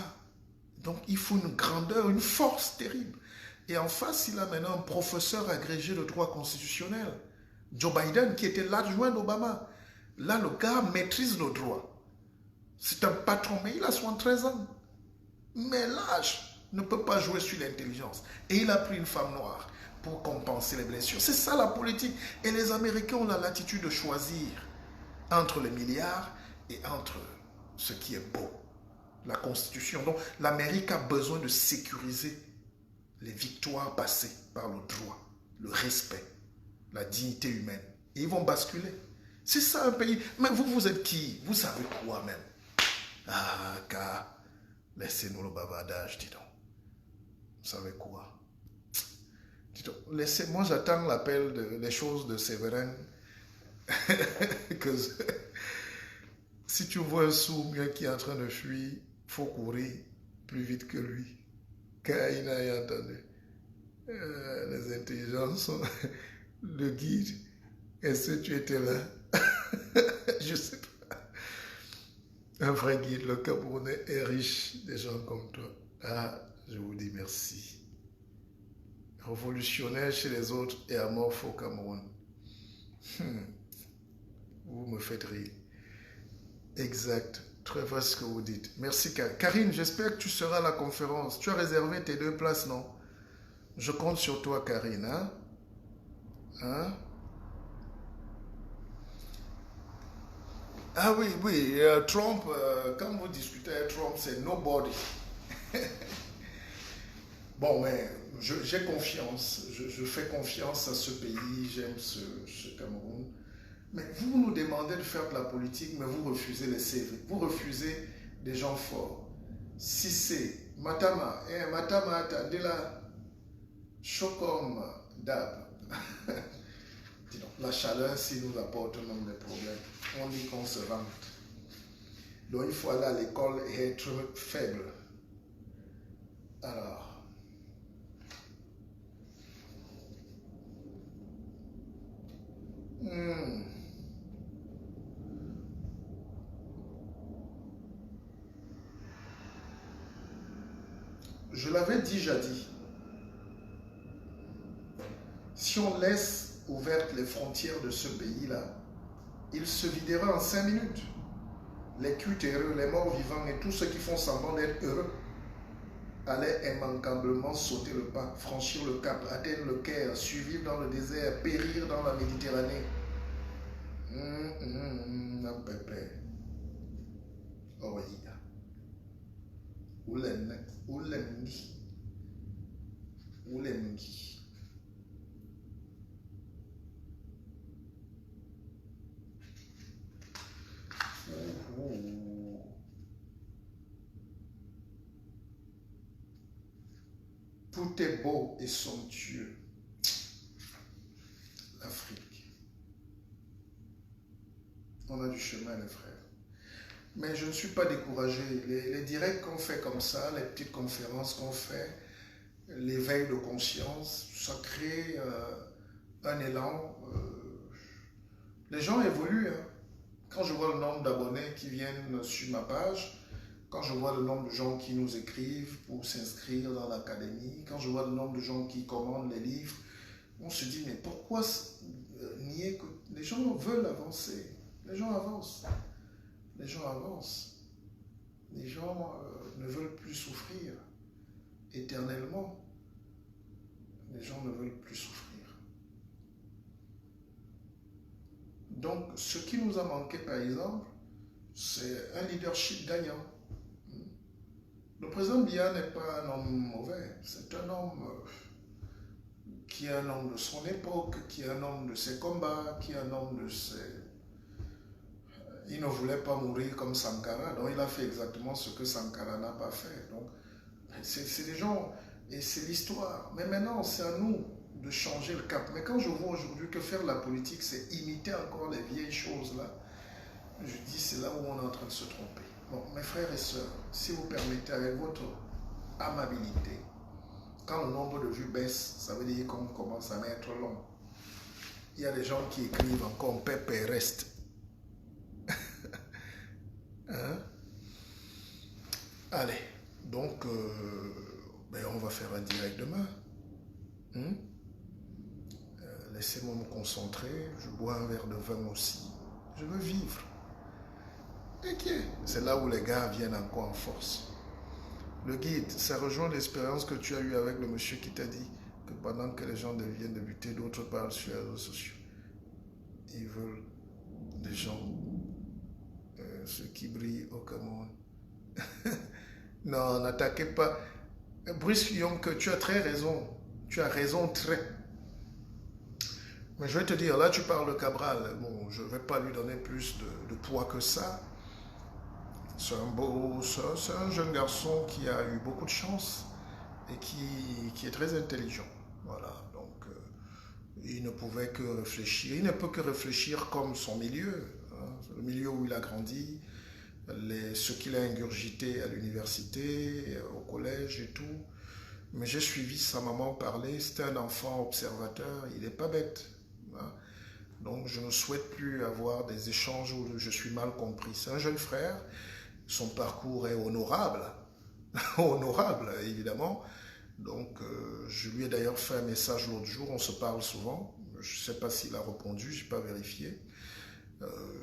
Donc, il faut une grandeur, une force terrible. Et en face, il a maintenant un professeur agrégé de droit constitutionnel, Joe Biden, qui était l'adjoint d'Obama. Là, le gars maîtrise le droit. C'est un patron, mais il a 73 ans. Mais l'âge ne peut pas jouer sur l'intelligence. Et il a pris une femme noire pour compenser les blessures. C'est ça la politique. Et les Américains ont la latitude de choisir entre les milliards et entre ce qui est beau, la Constitution. Donc l'Amérique a besoin de sécuriser les victoires passées par le droit, le respect, la dignité humaine. Et ils vont basculer. C'est ça un pays. Mais vous, vous êtes qui? Vous savez quoi même? Ah, car laissez-nous le bavardage, dis donc. Vous savez quoi? Laissez-moi, j'attends l'appel des choses de Séverin. Que si tu vois un sourd qui est en train de fuir, il faut courir plus vite que lui. Car il n'a rien entendu. Les intelligences, le guide, est-ce que tu étais là? Je sais pas. Un vrai guide, le Camerounais est riche des gens comme toi. Ah, je vous dis merci. Révolutionnaire chez les autres et amorphe au Cameroun. Vous me faites rire. Exact. Très vrai ce que vous dites. Merci, Karine. J'espère que tu seras à la conférence. Tu as réservé tes 2 places, non? Je compte sur toi, Karine. Hein? Ah oui, oui. Trump, quand vous discutez avec Trump, c'est nobody. Bon, mais j'ai confiance. Je fais confiance à ce pays. J'aime ce Cameroun. Mais vous nous demandez de faire de la politique, mais vous refusez les CV. Vous refusez des gens forts. Si c'est Matama, Matama, attendez là, chaud comme d'ab. Dis donc, la chaleur, si nous apporte même des problèmes, on dit qu'on se vante. Donc il faut aller à l'école et être faible. Alors, je l'avais déjà dit. Si on laisse ouvertes les frontières de ce pays-là, il se videra en 5 minutes. Les culs heureux, les morts vivants et tous ceux qui font semblant d'être heureux allaient immanquablement sauter le pas, franchir le cap, atteindre le Caire, survivre dans le désert, périr dans la Méditerranée. Tout est beau et somptueux. L'Afrique. On a du chemin, les frères. Mais je ne suis pas découragé. Les directs qu'on fait comme ça, les petites conférences qu'on fait, l'éveil de conscience, ça crée un élan. Les gens évoluent. Hein. Quand je vois le nombre d'abonnés qui viennent sur ma page, quand je vois le nombre de gens qui nous écrivent pour s'inscrire dans l'académie, quand je vois le nombre de gens qui commandent les livres, on se dit, mais pourquoi nier que les gens veulent avancer? Les gens avancent. Les gens avancent. Les gens ne veulent plus souffrir éternellement. Les gens ne veulent plus souffrir. Donc, ce qui nous a manqué, par exemple, c'est un leadership gagnant. Le président Biya n'est pas un homme mauvais. C'est un homme qui est un homme de son époque, qui est un homme de ses combats, qui est un homme de ses... Il ne voulait pas mourir comme Sankara, donc il a fait exactement ce que Sankara n'a pas fait. Donc, c'est des gens, et c'est l'histoire. Mais maintenant, c'est à nous de changer le cap. Mais quand je vois aujourd'hui que faire la politique, c'est imiter encore les vieilles choses là, je dis c'est là où on est en train de se tromper. Bon, mes frères et sœurs, si vous permettez, avec votre amabilité, quand le nombre de vues baisse, ça veut dire qu'on commence à mettre long. Il y a des gens qui écrivent encore Pépé reste. Hein? Allez, donc ben on va faire un direct demain. Hein? Laissez-moi me concentrer. Je bois un verre de vin aussi. Je veux vivre. Et c'est là où les gars viennent encore en force. Le guide, ça rejoint l'expérience que tu as eue avec le monsieur qui t'a dit que pendant que les gens viennent de buter, d'autres parlent sur les réseaux sociaux. Ils veulent des gens, ceux qui brillent au Cameroun. Non, n'attaquez pas. Brice Young, tu as très raison. Tu as raison très. Mais je vais te dire, là tu parles de Cabral. Bon, je ne vais pas lui donner plus de poids que ça. C'est un jeune garçon qui a eu beaucoup de chance et qui est très intelligent. Voilà, donc il ne pouvait que réfléchir. Il ne peut que réfléchir comme son milieu, hein, le milieu où il a grandi, ce qu'il a ingurgité à l'université, au collège et tout. Mais j'ai suivi sa maman parler, c'était un enfant observateur, il n'est pas bête. Hein. Donc je ne souhaite plus avoir des échanges où je suis mal compris. C'est un jeune frère. Son parcours est honorable, honorable évidemment. Donc je lui ai d'ailleurs fait un message l'autre jour, on se parle souvent. Je ne sais pas s'il a répondu, je n'ai pas vérifié.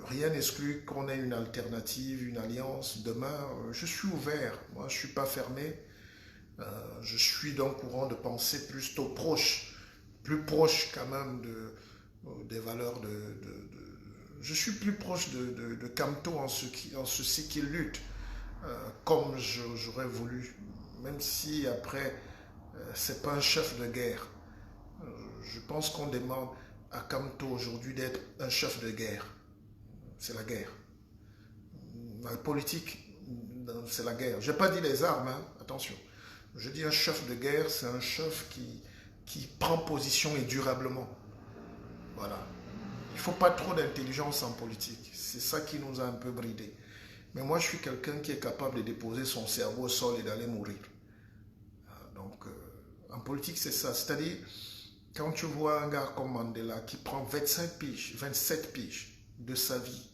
Rien n'exclut qu'on ait une alternative, une alliance. Demain, je suis ouvert, moi je ne suis pas fermé. Je suis d'un courant de pensée plutôt proche, plus proche quand même des valeurs je suis plus proche de Camto en ceci qu'il lutte, comme j'aurais voulu, même si après, c'est pas un chef de guerre. Je pense qu'on demande à Camto aujourd'hui d'être un chef de guerre. C'est la guerre. La politique, c'est la guerre. Je n'ai pas dit les armes, hein, attention. Je dis un chef de guerre, c'est un chef qui prend position et durablement. Voilà. Il ne faut pas trop d'intelligence en politique. C'est ça qui nous a un peu bridés. Mais moi, je suis quelqu'un qui est capable de déposer son cerveau au sol et d'aller mourir. Donc, en politique, c'est ça. C'est-à-dire, quand tu vois un gars comme Mandela qui prend 25 piges, 27 piges de sa vie,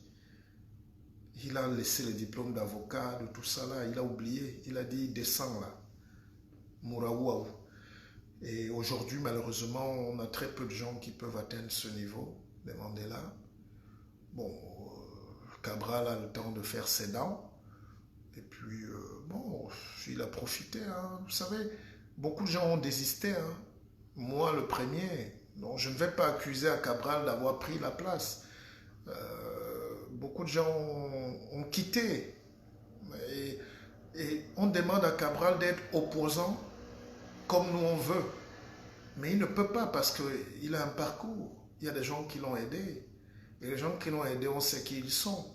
il a laissé le diplôme d'avocat, de tout ça là, il a oublié. Il a dit, descends là. Mouraouaou. Et aujourd'hui, malheureusement, on a très peu de gens qui peuvent atteindre ce niveau de Mandela. Bon, Cabral a le temps de faire ses dents. Et puis, bon, il a profité. Hein. Vous savez, beaucoup de gens ont désisté. Hein. Moi, le premier. Donc, je ne vais pas accuser à Cabral d'avoir pris la place. Beaucoup de gens ont quitté. Et on demande à Cabral d'être opposant comme nous on veut. Mais il ne peut pas parce qu'il a un parcours. Il y a des gens qui l'ont aidé. Et les gens qui l'ont aidé, on sait qui ils sont.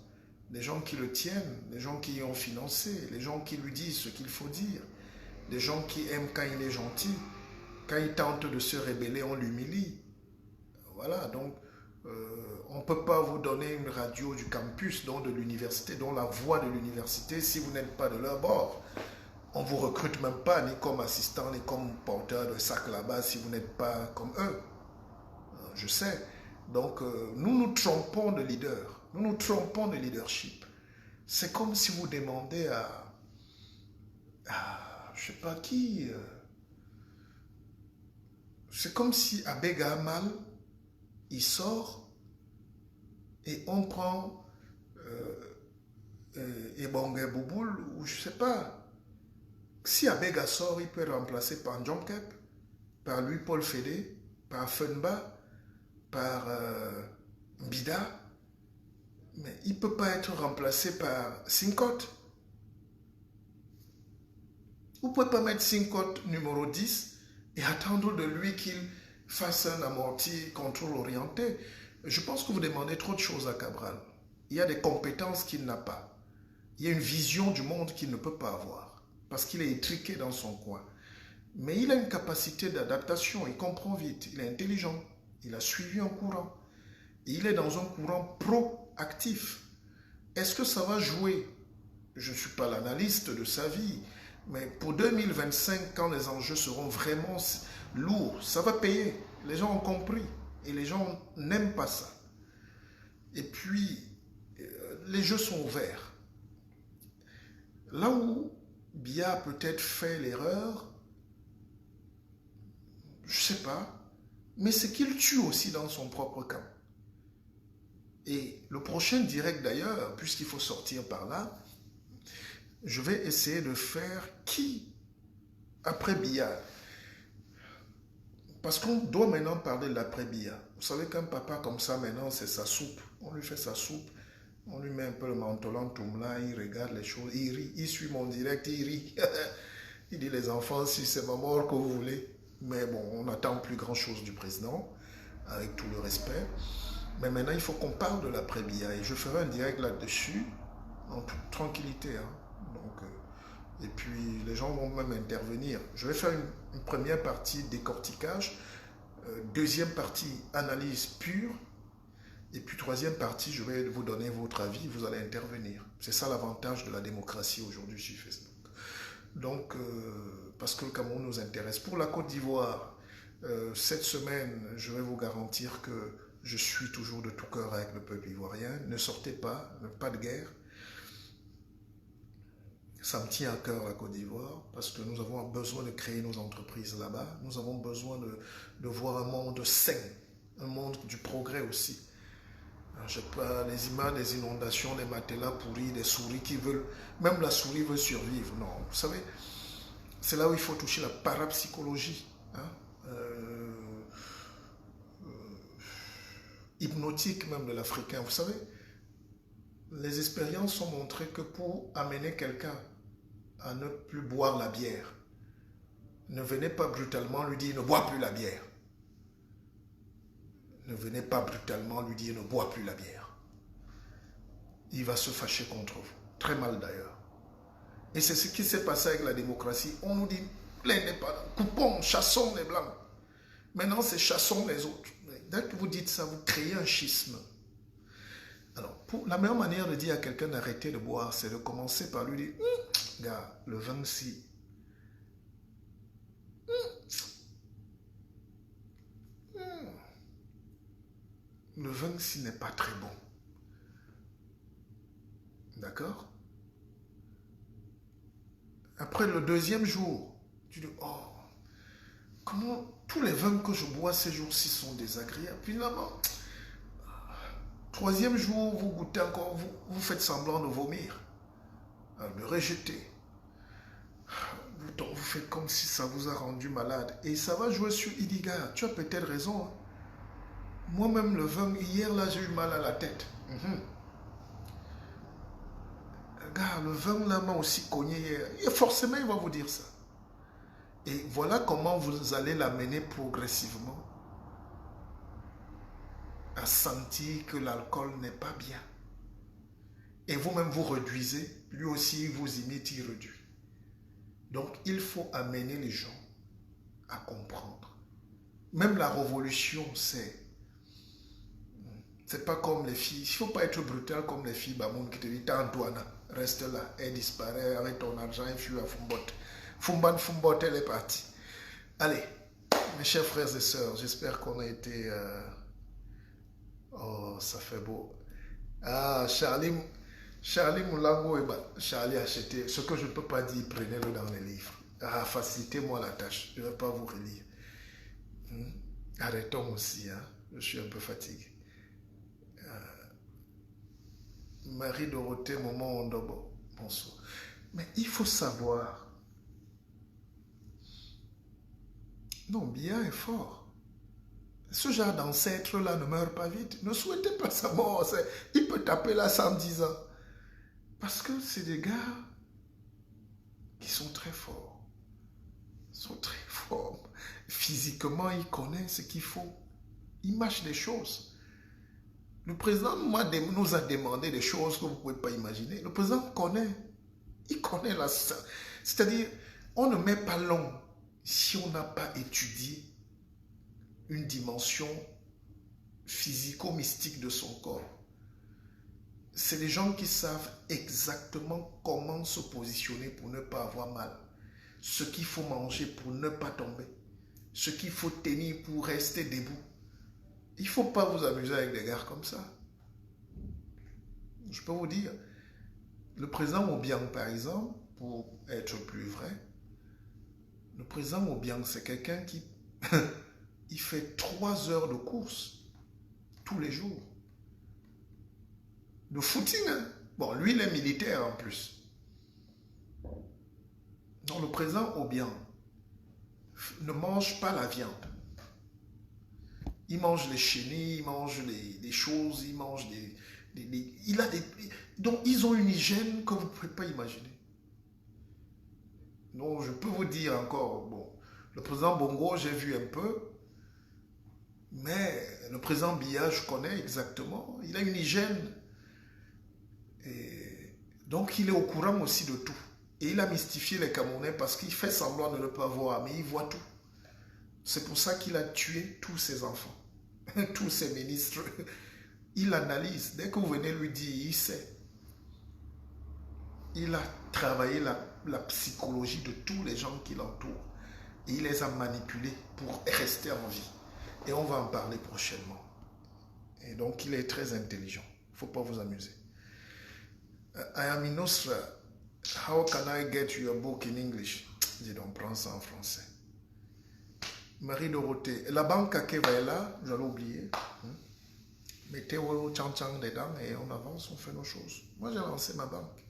Les gens qui le tiennent, les gens qui l'ont financé, les gens qui lui disent ce qu'il faut dire, les gens qui aiment quand il est gentil. Quand il tente de se rebeller, on l'humilie. Voilà, donc on ne peut pas vous donner une radio du campus, donc de l'université, dont la voix de l'université, si vous n'êtes pas de leur bord. On ne vous recrute même pas, ni comme assistant, ni comme porteur de sac là-bas, si vous n'êtes pas comme eux. Je sais. Donc, nous nous trompons de leader. Nous nous trompons de leadership. C'est comme si vous demandez à je ne sais pas qui. C'est comme si Abbé Gamal, il sort et on prend Ebongue Bouboul, ou je ne sais pas. Si Abega sort, il peut être remplacé par John Kep, par Louis-Paul Fédé, par Fenba, par Bida, mais il ne peut pas être remplacé par Sincotte. Vous ne pouvez pas mettre Sincotte numéro 10 et attendre de lui qu'il fasse un amorti contrôle orienté. Je pense que vous demandez trop de choses à Cabral. Il y a des compétences qu'il n'a pas. Il y a une vision du monde qu'il ne peut pas avoir. Parce qu'il est étriqué dans son coin. Mais il a une capacité d'adaptation, il comprend vite, il est intelligent, il a suivi un courant. Et il est dans un courant proactif. Est-ce que ça va jouer? Je ne suis pas l'analyste de sa vie, mais pour 2025, quand les enjeux seront vraiment lourds, ça va payer. Les gens ont compris. Et les gens n'aiment pas ça. Et puis, les jeux sont ouverts. Là où Biya a peut-être fait l'erreur, je ne sais pas, mais c'est qu'il tue aussi dans son propre camp. Et le prochain direct d'ailleurs, puisqu'il faut sortir par là, je vais essayer de faire qui après Biya. Parce qu'on doit maintenant parler de l'après-Biya. Vous savez qu'un papa comme ça maintenant, c'est sa soupe. On lui fait sa soupe, on lui met un peu le mentolant là, il regarde les choses, il rit, il suit mon direct, il rit. Il dit les enfants, si c'est ma mort que vous voulez. Mais bon, on n'attend plus grand chose du président, avec tout le respect. Mais maintenant, il faut qu'on parle de l'après-Biya. Et je ferai un direct là-dessus, en toute tranquillité. Hein. Donc, et puis, les gens vont même intervenir. Je vais faire une première partie décortiquage, deuxième partie analyse pure, et puis troisième partie, je vais vous donner votre avis, vous allez intervenir. C'est ça l'avantage de la démocratie aujourd'hui sur Facebook. Donc, parce que le Cameroun nous intéresse. Pour la Côte d'Ivoire, cette semaine, je vais vous garantir que je suis toujours de tout cœur avec le peuple ivoirien. Ne sortez pas, pas de guerre. Ça me tient à cœur la Côte d'Ivoire parce que nous avons besoin de créer nos entreprises là-bas. Nous avons besoin de voir un monde sain, un monde du progrès aussi. Je sais pas, les images des inondations, des matelas pourris, des souris qui veulent... Même la souris veut survivre. Non, vous savez, c'est là où il faut toucher la parapsychologie. Hein? Hypnotique même de l'Africain. Vous savez, les expériences ont montré que pour amener quelqu'un à ne plus boire la bière, ne venez pas brutalement lui dire ne bois plus la bière. Ne venez pas brutalement lui dire ne bois plus la bière. Il va se fâcher contre vous. Très mal d'ailleurs. Et c'est ce qui s'est passé avec la démocratie. On nous dit l'indépendance, coupons, chassons les blancs. Maintenant c'est chassons les autres. Dès que vous dites ça, vous créez un schisme. Alors, la meilleure manière de dire à quelqu'un d'arrêter de boire, c'est de commencer par lui dire gars, le vin si. Le vin si n'est pas très bon. D'accord? Après le deuxième jour, tu dis, oh, comment tous les vins que je bois ces jours-ci sont désagréables. Finalement, troisième jour, vous goûtez encore, vous faites semblant de vomir, de rejeter. Vous faites comme si ça vous a rendu malade. Et ça va jouer sur Idiga. Tu as peut-être raison. Hein. Moi-même, le vin, hier, là, j'ai eu mal à la tête. Gars, le vin, là, m'a aussi cogné hier. Et forcément, il va vous dire ça. Et voilà comment vous allez l'amener progressivement à sentir que l'alcool n'est pas bien. Et vous-même, vous réduisez. Lui aussi, il vous imite, il réduit. Donc, il faut amener les gens à comprendre. Même la révolution, c'est pas comme les filles. Il ne faut pas être brutal comme les filles Bamoun qui te disent Antoine, reste là. Elle disparaît avec ton argent, elle fuit à Fumbot. Fumbot, elle est partie. Allez, mes chers frères et sœurs, j'espère qu'on a été... Oh, ça fait beau. Ah, Charlie Moulango, Charlie a acheté. Ce que je ne peux pas dire, prenez-le dans les livres. Ah, facilitez-moi la tâche. Je ne vais pas vous relire. Arrêtons aussi, hein. Je suis un peu fatigué. Marie-Dorothée, Maman Ondobo. Bonsoir. Mais il faut savoir. Non, bien est fort. Ce genre d'ancêtre-là ne meurt pas vite. Ne souhaitez pas sa mort. Il peut taper là 110 ans. Parce que c'est des gars qui sont très forts. Ils sont très forts. Physiquement, ils connaissent ce qu'il faut. Ils mâchent des choses. Le président nous a demandé des choses que vous ne pouvez pas imaginer. Le président connaît. Il connaît la... C'est-à-dire, on ne met pas long si on n'a pas étudié une dimension physico-mystique de son corps. C'est des gens qui savent exactement comment se positionner pour ne pas avoir mal. Ce qu'il faut manger pour ne pas tomber. Ce qu'il faut tenir pour rester debout. Il ne faut pas vous amuser avec des gars comme ça. Je peux vous dire, le président Obiang, par exemple, pour être plus vrai, le président Obiang, c'est quelqu'un qui il fait 3 heures de course tous les jours. De footing, hein? Bon, lui, il est militaire en plus. Donc, le président Obiang ne mange pas la viande. Il mange les chenilles, il mange des choses, il mange il a des... Donc, ils ont une hygiène que vous ne pouvez pas imaginer. Donc, je peux vous dire encore, bon, le président Bongo, j'ai vu un peu, mais le président Biya, je connais exactement. Il a une hygiène. Et donc, il est au courant aussi de tout. Et il a mystifié les Camerounais parce qu'il fait semblant de ne pas voir, mais il voit tout. C'est pour ça qu'il a tué tous ses enfants, tous ses ministres. Il analyse. Dès que vous venez lui dire, il sait. Il a travaillé la psychologie de tous les gens qui l'entourent. Et il les a manipulés pour rester en vie. Et on va en parler prochainement. Et donc, il est très intelligent. Il ne faut pas vous amuser. I am in Austria. How can I get your book in English? Dis donc, prends ça en français. Marie-Dorothée. La banque à Keva est là, j'allais oublier. Mettez au tchang-tchang dedans et on avance, on fait nos choses. Moi, j'ai lancé ma banque.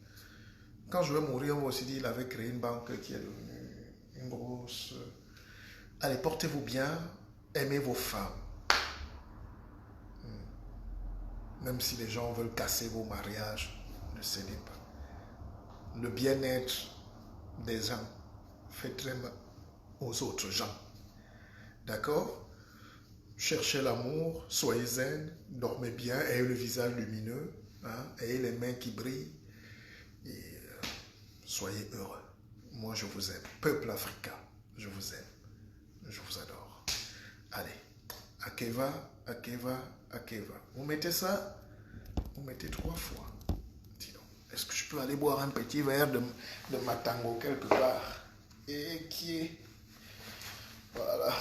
Quand je vais mourir, on va aussi dire qu'il avait créé une banque qui est devenue une grosse... Allez, portez-vous bien, aimez vos femmes. Même si les gens veulent casser vos mariages, ne cédez pas. Le bien-être des gens fait très mal aux autres gens. D'accord? Cherchez l'amour, soyez zen, dormez bien, ayez le visage lumineux, hein, ayez les mains qui brillent et soyez heureux. Moi, je vous aime. Peuple africain, je vous aime. Je vous adore. Allez, Akeva, Akeva, Akeva. Vous mettez ça, vous mettez 3 fois. Dis donc, est-ce que je peux aller boire un petit verre de matango quelque part? Et qui est... Voilà.